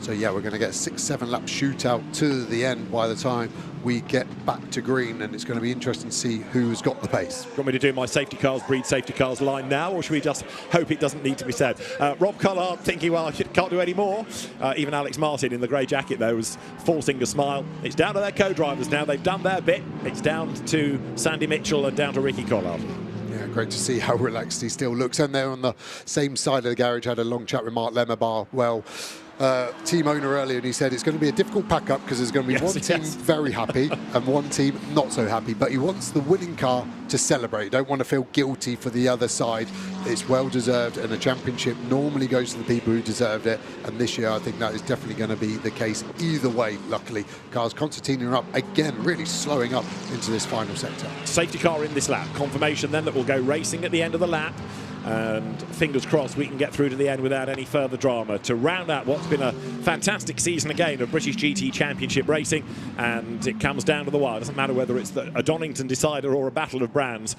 So yeah, we're going to get a 6-7 lap shootout to the end by the time we get back to green, and it's going to be interesting to see who's got the pace. Do you want me to do my safety cars, breed safety cars line now, or should we just hope it doesn't need to be said? Rob Collard thinking, well, I can't do any more. Even Alex Martin in the grey jacket, though, was forcing a smile. It's down to their co-drivers now. They've done their bit. It's down to Sandy Mitchell and down to Ricky Collard. Yeah, great to see how relaxed he still looks. And they're on the same side of the garage. Had a long chat with Mark Lemmerbar. Well, team owner earlier, and he said it's going to be a difficult pack-up because there's going to be one team very happy and one team not so happy, but he wants the winning car to celebrate. You don't want to feel guilty for the other side. It's well-deserved, and a championship normally goes to the people who deserved it, and this year I think that is definitely going to be the case either way, luckily. Cars concertina up again, really slowing up into this final sector. Safety car in this lap. Confirmation then that we'll go racing at the end of the lap. And fingers crossed we can get through to the end without any further drama to round out what's been a fantastic season again of British GT Championship racing, and it comes down to the wire. It doesn't matter whether it's a Donington decider or a battle of brands.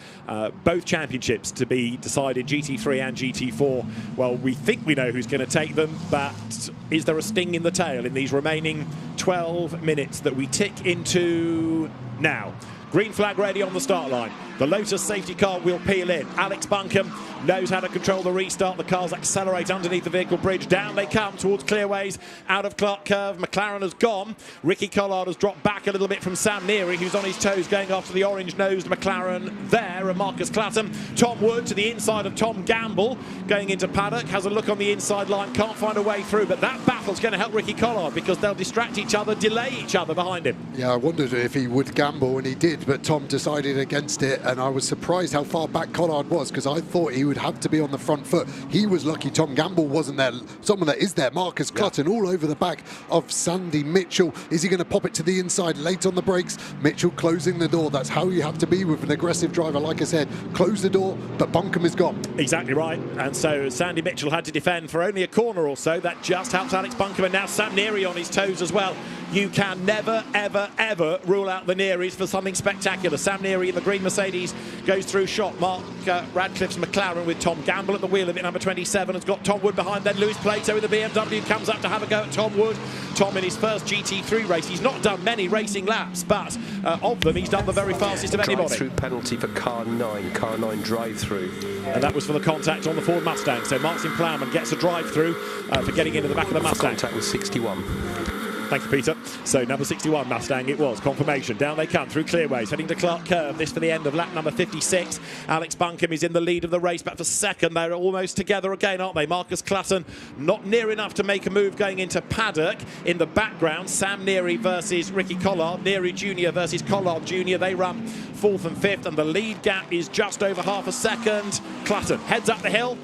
Both championships to be decided, GT3 and GT4. Well, we think we know who's going to take them, but is there a sting in the tail in these remaining 12 minutes that we tick into now? Green flag ready on the start line. The Lotus safety car will peel in. Alex Buncombe knows how to control the restart. The cars accelerate underneath the vehicle bridge. Down they come towards clearways. Out of Clark Curve. McLaren has gone. Ricky Collard has dropped back a little bit from Sam Neary, who's on his toes going after the orange-nosed McLaren there. And Marcus Clatton. Tom Wood to the inside of Tom Gamble going into paddock. Has a look on the inside line. Can't find a way through. But that battle's going to help Ricky Collard because they'll distract each other, delay each other behind him. Yeah, I wondered if he would gamble, and he did, but Tom decided against it, and I was surprised how far back Collard was because I thought he would have to be on the front foot. He was lucky Tom Gamble wasn't there. Someone that is there, Marcus Clutton, all over the back of Sandy Mitchell. Is he going to pop it to the inside late on the brakes? Mitchell closing the door. That's how you have to be with an aggressive driver. Like I said, close the door, but Buncombe is gone. Exactly right. And so Sandy Mitchell had to defend for only a corner or so. That just helps Alex Buncombe, and now Sam Neary on his toes as well. You can never, ever, ever rule out the Nearys for something spectacular. Sam Neary in the green Mercedes goes through shot. Mark Radcliffe's McLaren with Tom Gamble at the wheel of it, number 27, has got Tom Wood behind. Then Lewis Plato with the BMW comes up to have a go at Tom Wood. Tom in his first GT3 race. He's not done many racing laps, but of them, he's done the very fastest of anybody. Drive-through penalty for car 9 drive-through. And that was for the contact on the Ford Mustang. So Martin Plowman gets a drive-through for getting into the back of the Mustang. Contact was 61. Thank you, Peter. So number 61 Mustang it was. Confirmation. Down they come through clearways, heading to Clark Curve. This for the end of lap number 56. Alex Buncombe is in the lead of the race, but for second they're almost together again, aren't they? Marcus Clatton not near enough to make a move going into paddock. In the background, Sam Neary versus Ricky Collard. Neary Jr. versus Collard Jr. They run fourth and fifth, and the lead gap is just over half a second. Clatton heads up the hill,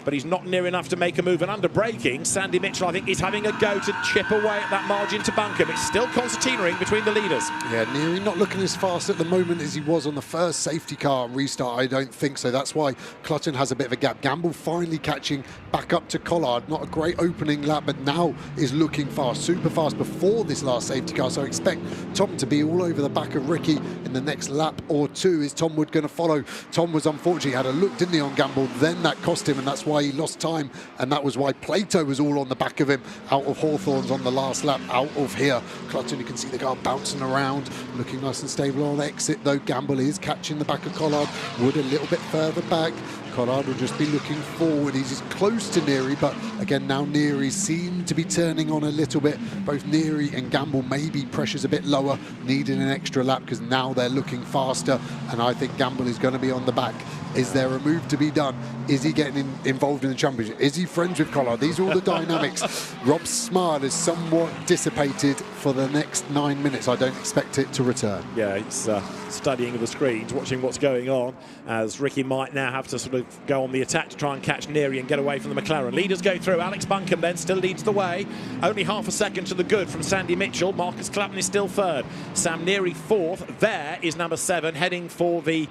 but he's not near enough to make a move. And under braking, Sandy Mitchell, I think, is having a go to chip away at that margin to Buncombe. It's still concertinaing between the leaders. Yeah, Neary not looking as fast at the moment as he was on the first safety car restart. I don't think so. That's why Clutton has a bit of a gap. Gamble finally catching back up to Collard. Not a great opening lap, but now is looking fast, super fast before this last safety car. So I expect Tom to be all over the back of Ricky in the next lap or two. Is Tom Wood going to follow? Tom was unfortunately had a look, didn't he, on Gamble? Then that cost him, and that's why he lost time, and that was why Plato was all on the back of him, out of Hawthorne's on the last lap, out of here. Clutton, you can see the car bouncing around, looking nice and stable on exit, though. Gamble is catching the back of Collard. Wood a little bit further back. Collard will just be looking forward. He's close to Neary, but again now Neary seem to be turning on a little bit. Both Neary and Gamble maybe pressure's a bit lower, needing an extra lap because now they're looking faster, and I think Gamble is going to be on the back. Is there a move to be done? Is he getting involved in the championship? Is he friends with Collard? These are all the dynamics. Rob's smile is somewhat dissipated for the next 9 minutes. I don't expect it to return. Yeah, it's studying the screens, watching what's going on, as Ricky might now have to sort of go on the attack to try and catch Neary and get away from the McLaren. Leaders go through. Alex Buncombe then still leads the way. Only half a second to the good from Sandy Mitchell. Marcus Clatton is still third. Sam Neary fourth. There is number 7 heading for the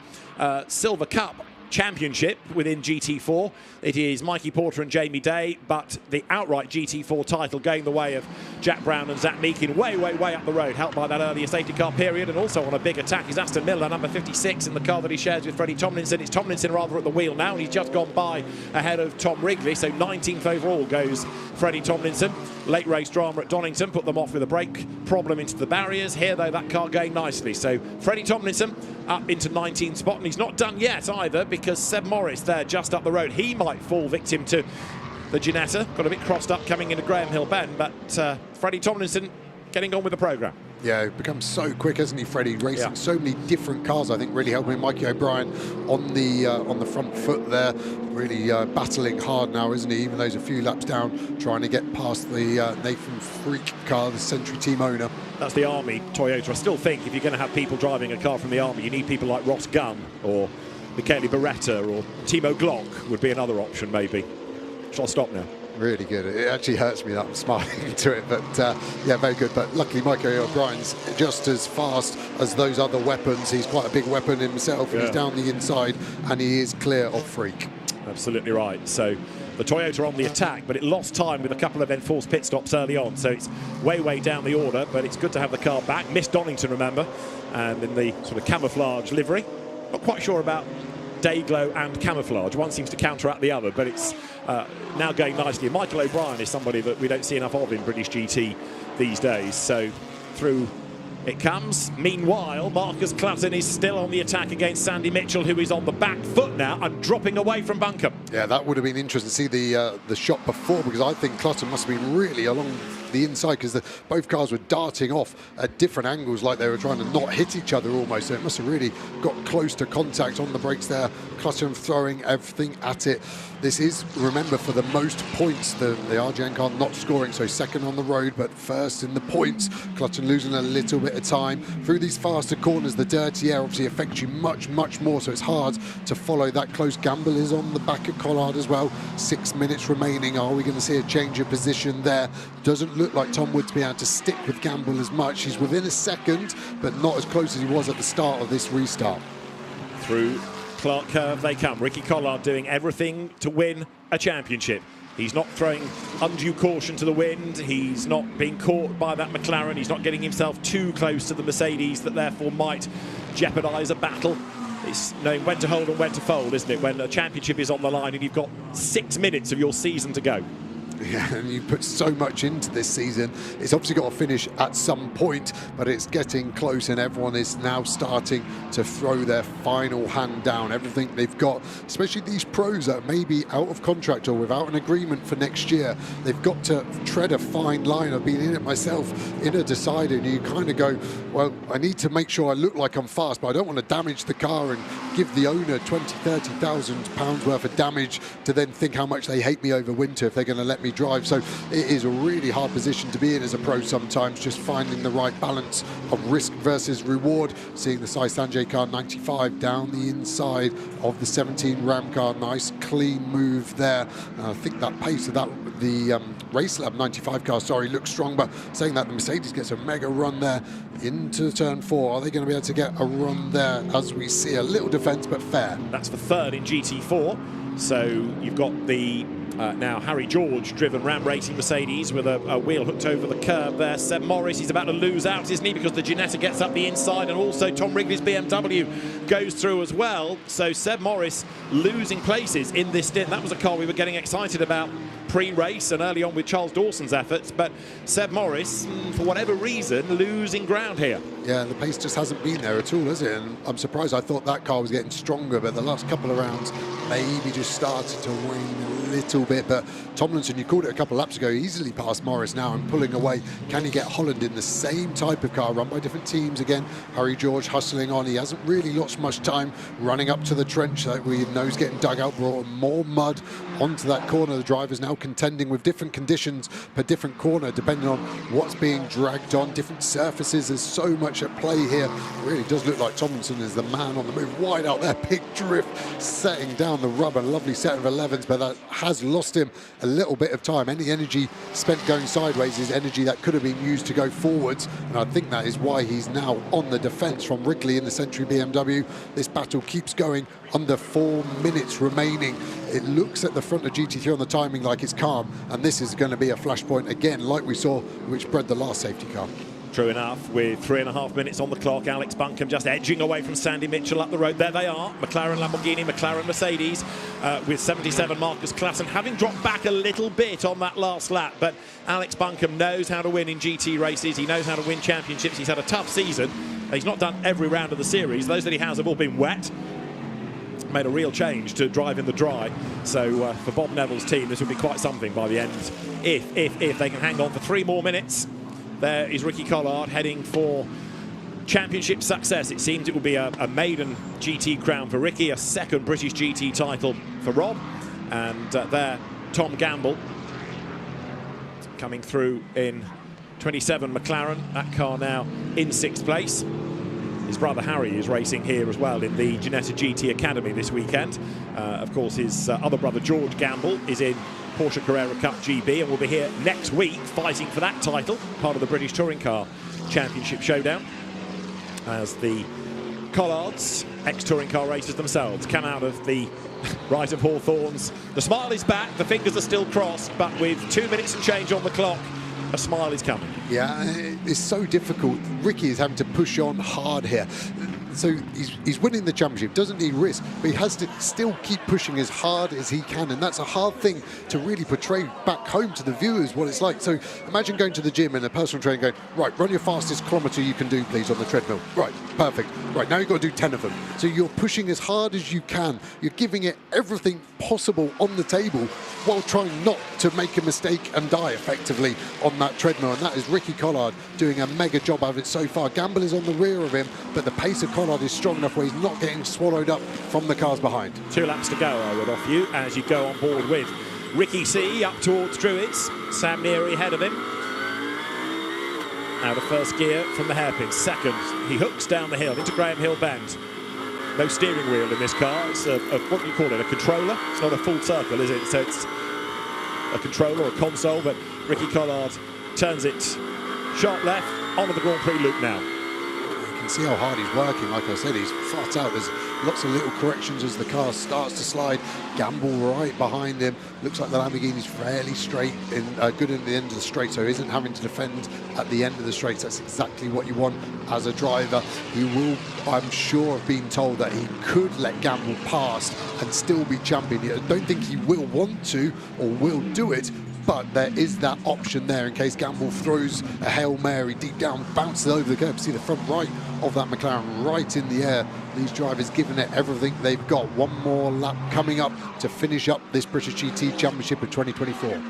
Silver Cup Championship within GT4. It is Mikey Porter and Jamie Day, but the outright GT4 title going the way of Jack Brown and Zach Meakin, way up the road, helped by that earlier safety car period. And also on a big attack is Aston Miller, number 56, in the car that he shares with Freddie Tomlinson. It's Tomlinson rather at the wheel now, and he's just gone by ahead of Tom Wrigley, so 19th overall goes Freddie Tomlinson. Late race drama at Donington put them off with a brake problem into the barriers. Here, though, that car going nicely. So Freddie Tomlinson up into 19th spot, and he's not done yet either, because Seb Morris there just up the road. He might fall victim to the Ginetta. Got a bit crossed up coming into Graham Hill Bend, but Freddie Tomlinson getting on with the programme. Yeah, he's become so quick, hasn't he, Freddie? Racing so many different cars, I think, really helping Mikey O'Brien on the front foot there. Really battling hard now, isn't he? Even though he's a few laps down, trying to get past the Nathan Freak car, the Century team owner. That's the Army Toyota. I still think if you're going to have people driving a car from the Army, you need people like Ross Gunn or Michele Beretta or Timo Glock would be another option, maybe. Shall I stop now? Really good. It actually hurts me that I'm smiling to it, but yeah, very good. But luckily, Mikey O'Brien's just as fast as those other weapons. He's quite a big weapon himself, and he's down the inside, and he is clear of Freak. Absolutely right. So the Toyota on the attack, but it lost time with a couple of enforced pit stops early on. So it's way down the order, but it's good to have the car back. Missed Donington, remember, and in the sort of camouflage livery. Not quite sure about Dayglow and camouflage. One seems to counteract the other, but it's now going nicely. Michael O'Brien is somebody that we don't see enough of in British GT these days. So through It comes. Meanwhile, Marcus Clutton is still on the attack against Sandy Mitchell, who is on the back foot now and dropping away from Buncombe. Yeah, that would have been interesting to see the shot before, because I think Clutton must have been really along the inside, because both cars were darting off at different angles, like they were trying to not hit each other almost. So it must have really got close to contact on the brakes there. Clutton throwing everything at it. This is, remember, for the most points, the RGN car not scoring, so second on the road, but first in the points. Clutton losing a little bit of time. Through these faster corners, the dirty air obviously affects you much, much more, so it's hard to follow that close. Gamble is on the back at Collard as well. 6 minutes remaining. Are we going to see a change of position there? Doesn't look like Tom Wood's be able to stick with Gamble as much. He's within a second, but not as close as he was at the start of this restart. Through Clark Curve they come. Ricky Collard doing everything to win a championship. He's not throwing undue caution to the wind. He's not being caught by that McLaren. He's not getting himself too close to the Mercedes that therefore might jeopardise a battle. It's knowing when to hold and when to fold, isn't it? When a championship is on the line and you've got 6 minutes of your season to go. Yeah, and you put so much into this season. It's obviously got to finish at some point, but it's getting close, and everyone is now starting to throw their final hand down. Everything they've got, especially these pros that may be out of contract or without an agreement for next year, they've got to tread a fine line. I've been in it myself in a decider, and you kind of go, well, I need to make sure I look like I'm fast, but I don't want to damage the car and give the owner 20,000, 30,000 pounds worth of damage to then think how much they hate me over winter if they're going to let me drive. So it is a really hard position to be in as a pro sometimes, just finding the right balance of risk versus reward. Seeing the Sai Sanjay car 95 down the inside of the 17 Ram car. Nice clean move there. I think that pace of the Race Lab 95 car, sorry, looks strong, but saying that, the Mercedes gets a mega run there into turn 4. Are they going to be able to get a run there, as we see a little defence but fair? That's for third in GT4. So you've got the now Harry George driven Ram Racing Mercedes with a wheel hooked over the curb there. Seb Morris, he's about to lose out, isn't he, because the Ginetta gets up the inside, and also Tom Wrigley's BMW goes through as well. So Seb Morris losing places in this stint. That was a car we were getting excited about pre-race and early on with Charles Dawson's efforts, but Seb Morris, for whatever reason, losing ground here. Yeah, the pace just hasn't been there at all, has it? And I'm surprised. I thought that car was getting stronger, but the last couple of rounds maybe just started to wane a little bit. But Tomlinson, you called it a couple of laps ago, easily past Morris now and pulling away. Can he get Holland in the same type of car, run by different teams again? Harry George hustling on. He hasn't really lost much time running up to the trench that we know is getting dug out, brought more mud onto that corner. The drivers now contending with different conditions per different corner, depending on what's being dragged on, different surfaces. There's so much at play here. It really does look like Tomlinson is the man on the move. Wide out there, big drift, setting down the rubber. Lovely set of 11s, but that has lost him a little bit of time. Any energy spent going sideways is energy that could have been used to go forwards, and I think that is why he's now on the defence from Wrigley in the Century BMW. This battle keeps going. Under 4 minutes remaining. It looks at the front of GT3 on the timing like it's calm, and this is going to be a flashpoint again, like we saw, which bred the last safety car. True enough, with 3.5 minutes on the clock, Alex Buncombe just edging away from Sandy Mitchell up the road. There they are, McLaren, Lamborghini, McLaren, Mercedes, with 77 Marcus Klassen, having dropped back a little bit on that last lap. But Alex Buncombe knows how to win in GT races. He knows how to win championships. He's had a tough season. He's not done every round of the series. Those that he has have all been wet. Made a real change to drive in the dry. So for Bob Neville's team, this will be quite something by the end, if they can hang on for 3 more minutes. There is Ricky Collard heading for championship success. It seems it will be a maiden GT crown for Ricky, a second British GT title for Rob, and there Tom Gamble coming through in 27 McLaren. That car now in 6th place. His brother Harry is racing here as well in the Ginetta GT Academy this weekend. Of course, his other brother George Gamble is in Porsche Carrera Cup GB and will be here next week fighting for that title, part of the British Touring Car Championship Showdown, as the Collards, ex-touring car racers themselves, come out of the right of Hawthorns. The smile is back, the fingers are still crossed, but with 2 minutes and change on the clock, a smile is coming. Yeah, it's so difficult. Ricky is having to push on hard here. So he's winning the championship, doesn't need risk, but he has to still keep pushing as hard as he can, and that's a hard thing to really portray back home to the viewers what it's like. So imagine going to the gym and a personal trainer going, right, run your fastest kilometre you can do, please, on the treadmill. Right, perfect. Right, now you've got to do 10 of them. So you're pushing as hard as you can. You're giving it everything possible on the table while trying not to make a mistake and die effectively on that treadmill, and that is Ricky Collard doing a mega job of it so far. Gamble is on the rear of him, but the pace of Collard is strong enough where he's not getting swallowed up from the cars behind. 2 laps to go, I would offer you, as you go on board with Ricky C up towards Druids. Sam Neary ahead of him. Out of first gear from the hairpin. Second, he hooks down the hill into Graham Hill Bend. No steering wheel in this car. It's a what do you call it, a controller? It's not a full circle, is it? So it's a controller or a console, but Ricky Collard turns it sharp left onto the Grand Prix loop now. You can see how hard he's working. Like I said, he's flat out. There's lots of little corrections as the car starts to slide. Gamble right behind him. Looks like the Lamborghini's fairly straight, good in the end of the straight, so he isn't having to defend at the end of the straight. That's exactly what you want as a driver. He will, I'm sure, have been told that he could let Gamble pass and still be champion. I don't think he will want to or will do it, but there is that option there in case Gamble throws a Hail Mary deep down, bounces over the curb. See the front right of that McLaren right in the air. These drivers giving it everything they've got. One more lap coming up to finish up this British GT Championship of 2024.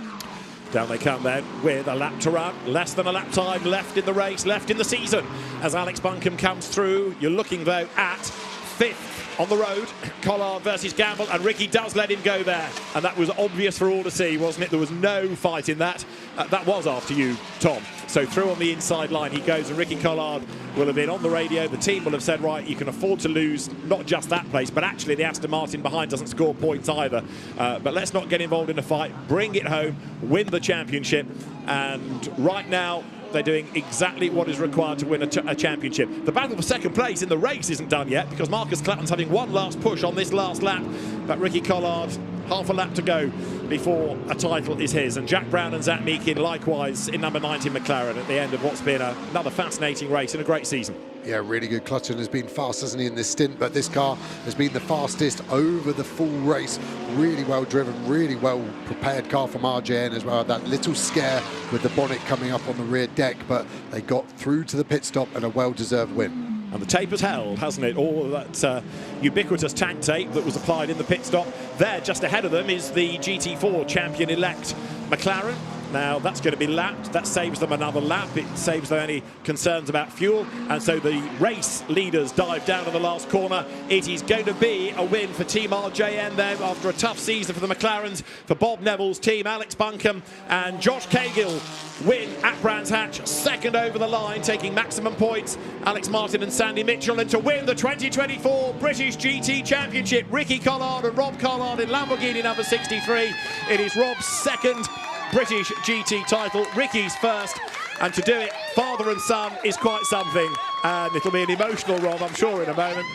Down they come then with a lap to run. Less than a lap time left in the race, left in the season. As Alex Buncombe comes through, you're looking though at 5th on the road. Collard versus Gamble, and Ricky does let him go there. And that was obvious for all to see, wasn't it? There was no fight in that. That was after you, Tom. So through on the inside line he goes, and Ricky Collard will have been on the radio. The team will have said, right, you can afford to lose not just that place, but actually the Aston Martin behind doesn't score points either. But let's not get involved in a fight. Bring it home, win the championship. And right now, they're doing exactly what is required to win a championship. The battle for second place in the race isn't done yet because Marcus Clatton's having one last push on this last lap. But Ricky Collard, half a lap to go before a title is his. And Jack Brown and Zach Meakin likewise in number 90 McLaren at the end of what's been another fascinating race and a great season. Yeah, really good. Clutton has been fast, hasn't he, in this stint, but this car has been the fastest over the full race. Really well driven, really well prepared car from RJN as well. That little scare with the bonnet coming up on the rear deck, but they got through to the pit stop and a well-deserved win. And the tape has held, hasn't it? All of that ubiquitous tank tape that was applied in the pit stop. There, just ahead of them, is the GT4 champion-elect McLaren. Now, that's going to be lapped. That saves them another lap. It saves them any concerns about fuel. And so the race leaders dive down to the last corner. It is going to be a win for Team RJN then after a tough season for the McLarens, for Bob Neville's team. Alex Buncombe and Josh Cagill win at Brands Hatch. Second over the line, taking maximum points. Alex Martin and Sandy Mitchell. And to win the 2024 British GT Championship, Ricky Collard and Rob Collard in Lamborghini number 63. It is Rob's second British GT title, Ricky's first, and to do it father and son is quite something, and it'll be an emotional Rob, I'm sure, in a moment.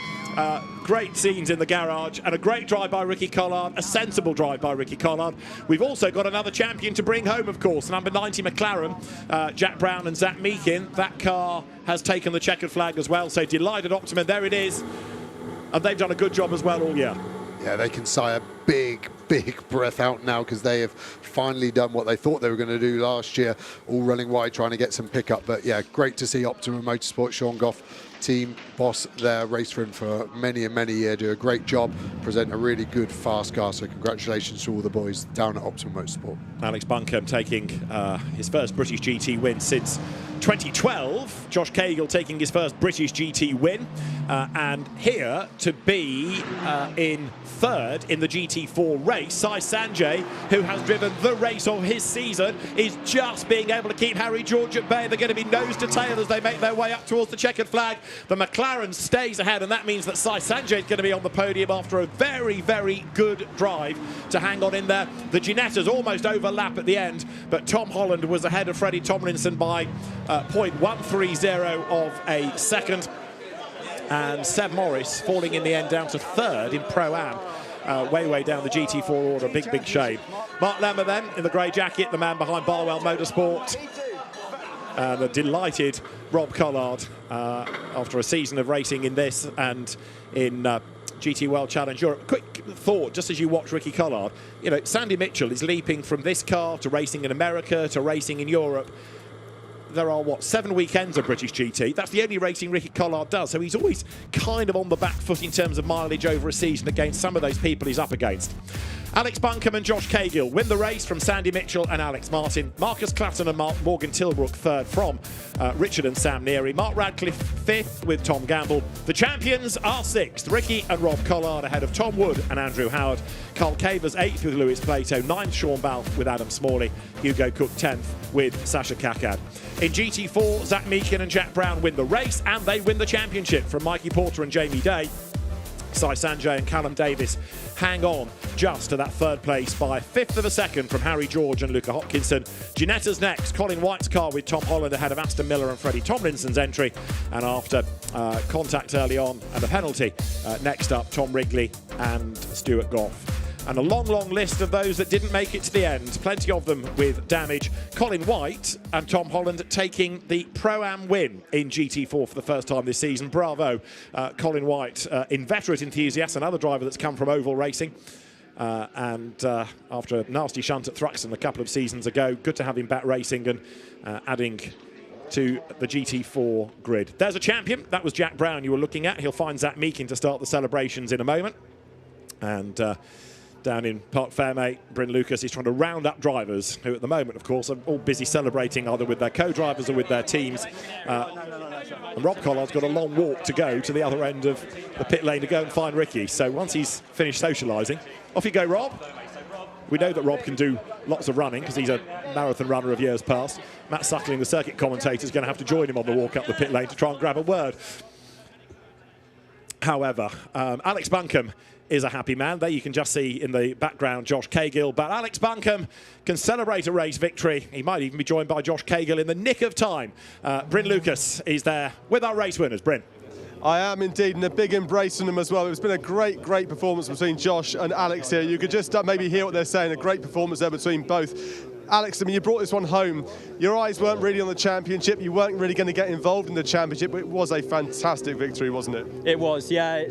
Great scenes in the garage and a great drive by Ricky Collard, a sensible drive by Ricky Collard. We've also got another champion to bring home, of course, number 90 McLaren, Jack Brown and Zach Meakin. That car has taken the checkered flag as well, so delighted Optimum, there it is, and they've done a good job as well all year. Yeah, they can sigh a big breath out now because they have finally done what they thought they were going to do last year, all running wide trying to get some pickup. But yeah, great to see Optimum Motorsports, Sean Goff, team boss there, raced for him for many and many years, do a great job, present a really good fast car, so congratulations to all the boys down at Optimum Motorsport. Alex Buncombe taking his first British GT win since 2012. Josh Cagill taking his first British GT win, and here to be in third in the GT4 race, Sai Sanjay, who has driven the race of his season, is just being able to keep Harry George at bay. They're going to be nose to tail as they make their way up towards the checkered flag. The McLaren stays ahead, and that means that Sai Sanjay is going to be on the podium after a very good drive to hang on in there. The Ginettas almost overlap at the end, but Tom Holland was ahead of Freddie Tomlinson by 0.130 of a second. And Seb Morris falling in the end down to third in Pro-Am. Way down the GT4 order, big shame. Mark Lemmer then in the grey jacket, the man behind Barwell Motorsport. the delighted Rob Collard after a season of racing in this and in GT World Challenge Europe. Quick thought, just as you watch Ricky Collard, you know, Sandy Mitchell is leaping from this car to racing in America to racing in Europe. There are, what, 7 weekends of British GT. That's the only racing Ricky Collard does. So he's always kind of on the back foot in terms of mileage over a season against some of those people he's up against. Alex Buncombe and Josh Cagill win the race from Sandy Mitchell and Alex Martin. Marcus Clatton and Morgan Tilbrook third from Richard and Sam Neary. Mark Radcliffe fifth with Tom Gamble. The champions are sixth. Ricky and Rob Collard ahead of Tom Wood and Andrew Howard. Carl Cavers eighth with Lewis Plato. Ninth Sean Balfe with Adam Smalley. Hugo Cook 10th with Sasha Kakad. In GT4, Zach Meakin and Jack Brown win the race and they win the championship from Mikey Porter and Jamie Day. Sai Sanjay and Callum Davis hang on just to that third place by a fifth of a second from Harry George and Luca Hopkinson. Ginetta's next. Colin White's car with Tom Holland ahead of Aston Miller and Freddie Tomlinson's entry. And after contact early on and a penalty, next up Tom Wrigley and Stuart Goff. And a long, long list of those that didn't make it to the end. Plenty of them with damage. Colin White and Tom Holland taking the Pro-Am win in GT4 for the first time this season. Bravo, Colin White, inveterate enthusiast, another driver that's come from Oval Racing. After a nasty shunt at Thruxton a couple of seasons ago, good to have him back racing and adding to the GT4 grid. There's a champion. That was Jack Brown you were looking at. He'll find Zach Meakin to start the celebrations in a moment. And down in Park Fairmate, Bryn Lucas is trying to round up drivers who at the moment, of course, are all busy celebrating either with their co-drivers or with their teams. And Rob Collard's got a long walk to go to the other end of the pit lane to go and find Ricky. So once he's finished socialising, off you go, Rob. We know that Rob can do lots of running because he's a marathon runner of years past. Matt Suckling, the circuit commentator, is going to have to join him on the walk up the pit lane to try and grab a word. However, Alex Buncombe is a happy man. There you can just see in the background Josh Cagill. But Alex Buncombe can celebrate a race victory. He might even be joined by Josh Cagill in the nick of time. Bryn Lucas is there with our race winners. Bryn. I am indeed, and a big embrace from them as well. It's been a great, great performance between Josh and Alex here. You could just maybe hear what they're saying. A great performance there between both. Alex, I mean, you brought this one home. Your eyes weren't really on the championship. You weren't really going to get involved in the championship, but it was a fantastic victory, wasn't it? It was, yeah.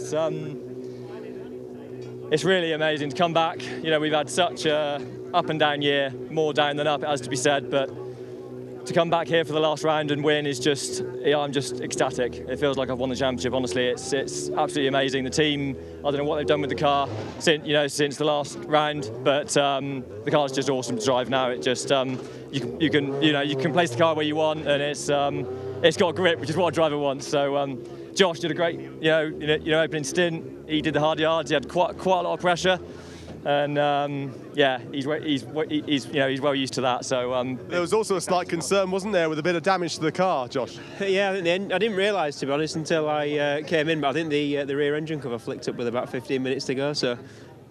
It's really amazing to come back. You know, we've had such a up and down year, more down than up, it has to be said, but to come back here for the last round and win is just, yeah, I'm just ecstatic. It feels like I've won the championship, honestly. It's absolutely amazing. The team, I don't know what they've done with the car since the last round, but the car's just awesome to drive now. It just, you can place the car where you want, and it's got grip, which is what a driver wants. So Josh did a great, opening stint. He did the hard yards. He had quite a lot of pressure, and yeah, he's well used to that. So there was also a slight concern, wasn't there, with a bit of damage to the car, Josh? Yeah, I didn't realise, to be honest, until I came in. But I think the rear engine cover flicked up with about 15 minutes to go. So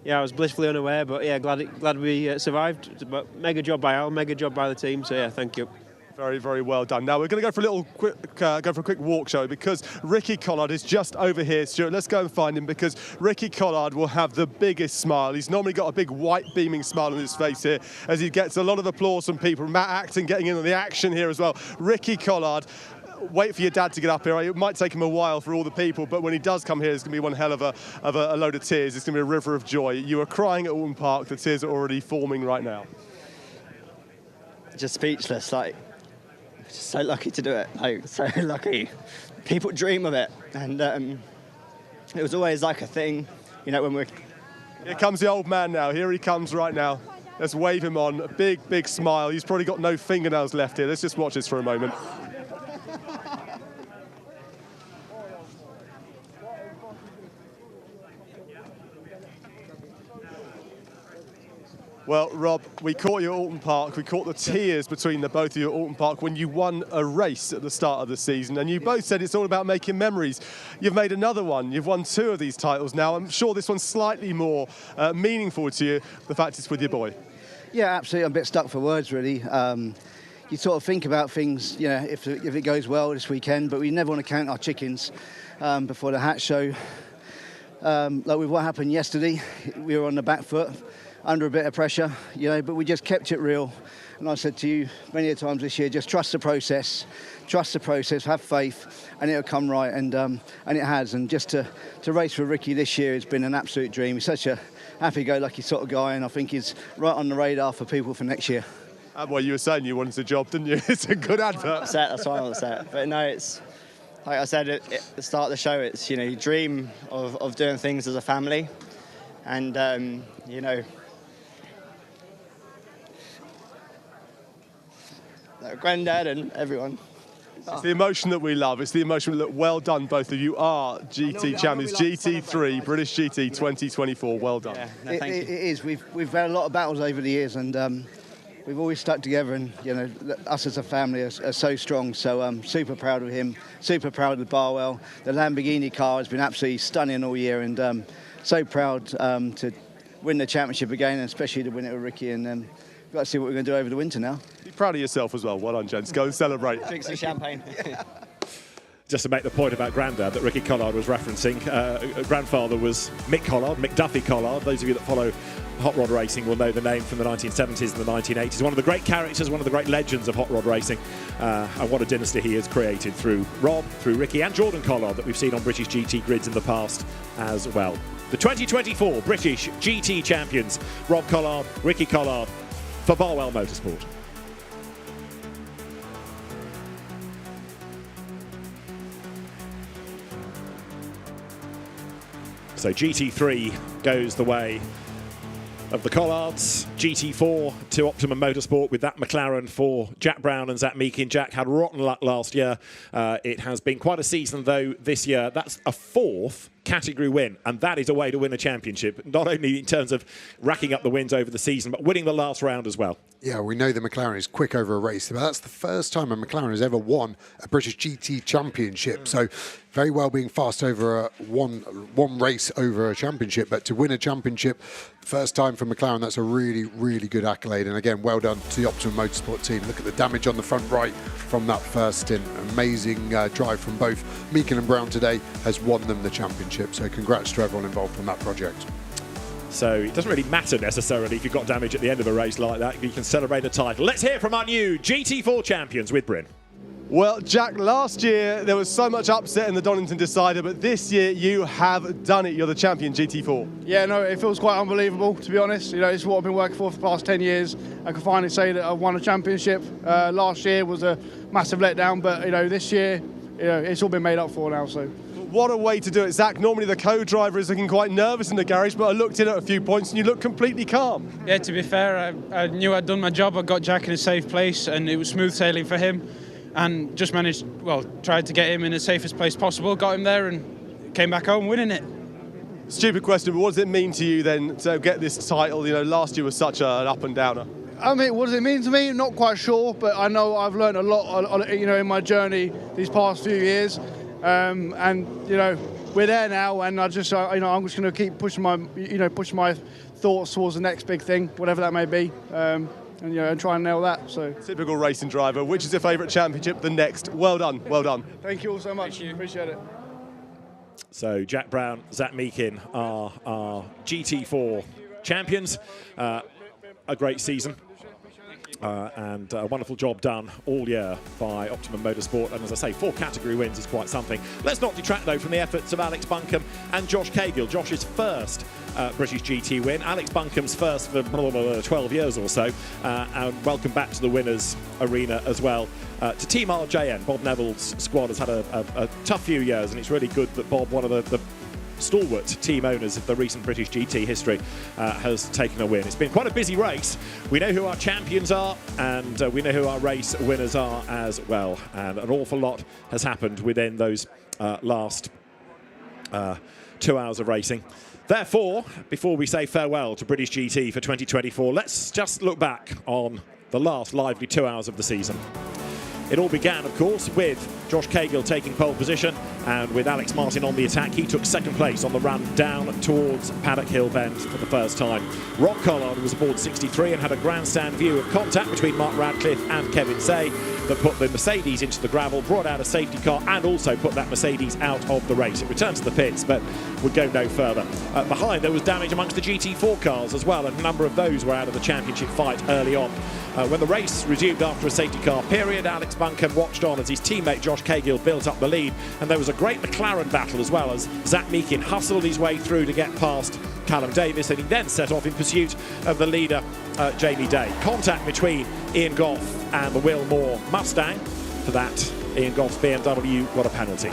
yeah, I was blissfully unaware. But yeah, glad we survived. But mega job by Al, mega job by the team. So yeah, thank you. Very, very well done. Now we're going to go for a quick walk show because Ricky Collard is just over here. Stuart, let's go and find him because Ricky Collard will have the biggest smile. He's normally got a big white beaming smile on his face here as he gets a lot of applause from people. Matt Acton getting in on the action here as well. Ricky Collard. Wait for your dad to get up here. It might take him a while for all the people, but when he does come here, it's going to be one hell of a load of tears. It's going to be a river of joy. You are crying at Alton Park. The tears are already forming right now. Just speechless, just so lucky to do it, so lucky. People dream of it, and it was always like a thing, when we're... Here comes the old man now. Here he comes right now. Let's wave him on. A big, big smile. He's probably got no fingernails left here. Let's just watch this for a moment. Well, Rob, we caught you at Alton Park. We caught the tears between the both of you at Alton Park when you won a race at the start of the season, and you both said it's all about making memories. You've made another one. You've won 2 of these titles now. I'm sure this one's slightly more meaningful to you, the fact it's with your boy. Yeah, absolutely. I'm a bit stuck for words, really. You sort of think about things, if it goes well this weekend, but we never want to count our chickens before the Hatch show. Like with what happened yesterday, we were on the back foot. under a bit of pressure, you know, but we just kept it real. And I said to you many a times this year, just trust the process, have faith, and it'll come right, and it has. And just to race for Ricky this year has been an absolute dream. He's such a happy-go-lucky sort of guy, and I think he's right on the radar for people for next year. Well, you were saying you wanted a job, didn't you? It's a good advert. That's why I want to say it. But no, it's like I said at the start of the show. It's, you know, you dream of doing things as a family, and you know. Granddad and everyone. It's the emotion that we love. It's the emotion. Look, well done, both of you are GT champions. GT3, British GT 2024. Well done. Yeah, no, thank you. It is. We've had a lot of battles over the years, and we've always stuck together. And you know, us as a family are so strong. So I'm super proud of him. Super proud of Barwell. The Lamborghini car has been absolutely stunning all year, and so proud to win the championship again, and especially to win it with Ricky. And got to see what we're going to do over the winter now. Be proud of yourself as well. Well done, gents. Go and celebrate. Drink some champagne. Just to make the point about Grandad that Ricky Collard was referencing, grandfather was Mick Collard, Mick Duffy Collard. Those of you that follow hot rod racing will know the name from the 1970s and the 1980s. One of the great characters, one of the great legends of hot rod racing, and what a dynasty he has created through Rob, through Ricky and Jordan Collard that we've seen on British GT grids in the past as well. The 2024 British GT champions, Rob Collard, Ricky Collard, for Barwell Motorsport. So GT3 goes the way of the Collards, GT4 to Optimum Motorsport with that McLaren for Jack Brown and Zach Meakin. Jack had rotten luck last year. It has been quite a season though this year. That's a 4th category win, and that is a way to win a championship, not only in terms of racking up the wins over the season, but winning the last round as well. Yeah, we know the McLaren is quick over a race, but that's the first time a McLaren has ever won a British GT championship. So very well being fast over one race over a championship, but to win a championship first time for McLaren, that's a really, really good accolade. And again, well done to the Optimum Motorsport team. Look at the damage on the front right from that first stint. Amazing drive from both Meakin and Brown today has won them the championship. So congrats to everyone involved on that project. So it doesn't really matter necessarily if you've got damage at the end of a race like that. You can celebrate a title. Let's hear from our new GT4 champions with Bryn. Well, Jack, last year there was so much upset in the Donington Decider, but this year you have done it. You're the champion GT4. Yeah, no, it feels quite unbelievable, to be honest. You know, it's what I've been working for the past 10 years. I can finally say that I've won a championship. Last year was a massive letdown, but, you know, this year, you know, it's all been made up for now, so. What a way to do it, Zach. Normally the co-driver is looking quite nervous in the garage, but I looked in at a few points and you look completely calm. Yeah, to be fair, I knew I'd done my job. I got Jack in a safe place and it was smooth sailing for him. And just managed, well, tried to get him in the safest place possible, got him there and came back home winning it. Stupid question, but what does it mean to you then to get this title? You know, last year was such an up and downer. I mean, what does it mean to me? Not quite sure, but I know I've learned a lot, you know, in my journey these past few years. And, you know, we're there now, and I just, you know, I'm just going to keep pushing my thoughts towards the next big thing, whatever that may be. And, you know, and try and nail that. So typical racing driver. Which is your favourite championship? The next. Well done. Well done. Thank you all so much. Appreciate it. So Jack Brown, Zach Meakin are our GT4 champions. A great season. And a wonderful job done all year by Optimum Motorsport. And as I say, 4 category wins is quite something. Let's not detract, though, from the efforts of Alex Buncombe and Josh Cagill. Josh's first British GT win. Alex Buncombe's first for 12 years or so. And welcome back to the winners' arena as well. To Team RJN, Bob Neville's squad has had a tough few years, and it's really good that Bob, one of the stalwart team owners of the recent British GT history, has taken a win. It's been quite a busy race. We know who our champions are, and we know who our race winners are as well. And an awful lot has happened within those last 2 hours of racing. Therefore, before we say farewell to British GT for 2024, let's just look back on the last lively 2 hours of the season. It all began, of course, with Josh Cahill taking pole position, and with Alex Martin on the attack, he took second place on the run down towards Paddock Hill Bend for the first time. Rob Collard was aboard 63 and had a grandstand view of contact between Mark Radcliffe and Kevin Say that put the Mercedes into the gravel, brought out a safety car, and also put that Mercedes out of the race. It returned to the pits, but would go no further. Behind, there was damage amongst the GT4 cars as well, and a number of those were out of the championship fight early on. When the race resumed after a safety car period, Alex Buncombe watched on as his teammate Josh Cahill built up the lead, and there was a great McLaren battle as well as Zach Meakin hustled his way through to get past Callum Davis, and he then set off in pursuit of the leader, Jamie Day. Contact between Ian Goff and the Will Moore Mustang. For that, Ian Goff's BMW got a penalty.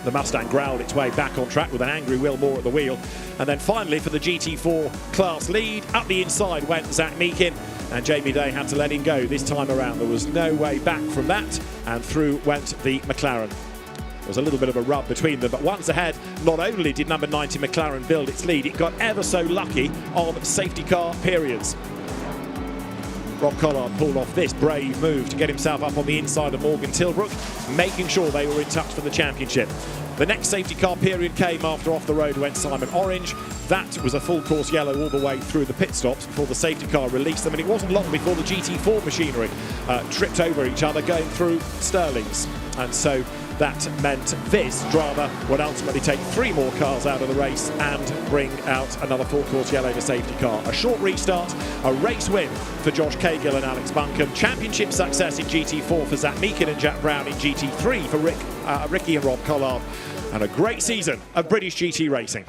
The Mustang growled its way back on track with an angry Will Moore at the wheel. And then finally, for the GT4 class lead, up the inside went Zach Meakin, and Jamie Day had to let him go this time around. There was no way back from that, and through went the McLaren. There was a little bit of a rub between them, but once ahead, not only did number 90 McLaren build its lead, it got ever so lucky on safety car periods. Rob Collard pulled off this brave move to get himself up on the inside of Morgan Tilbrook, making sure they were in touch for the championship. The next safety car period came after off the road went Simon Orange. That was a full course yellow all the way through the pit stops before the safety car released them, and it wasn't long before the GT4 machinery tripped over each other going through Stirling's. And so that meant this drama would ultimately take 3 more cars out of the race and bring out another full course yellow to safety car. A short restart, a race win for Josh Cahill and Alex Buncombe, championship success in GT4 for Zach Meakin and Jack Brown, in GT3 for Ricky and Rob Collard, and a great season of British GT racing.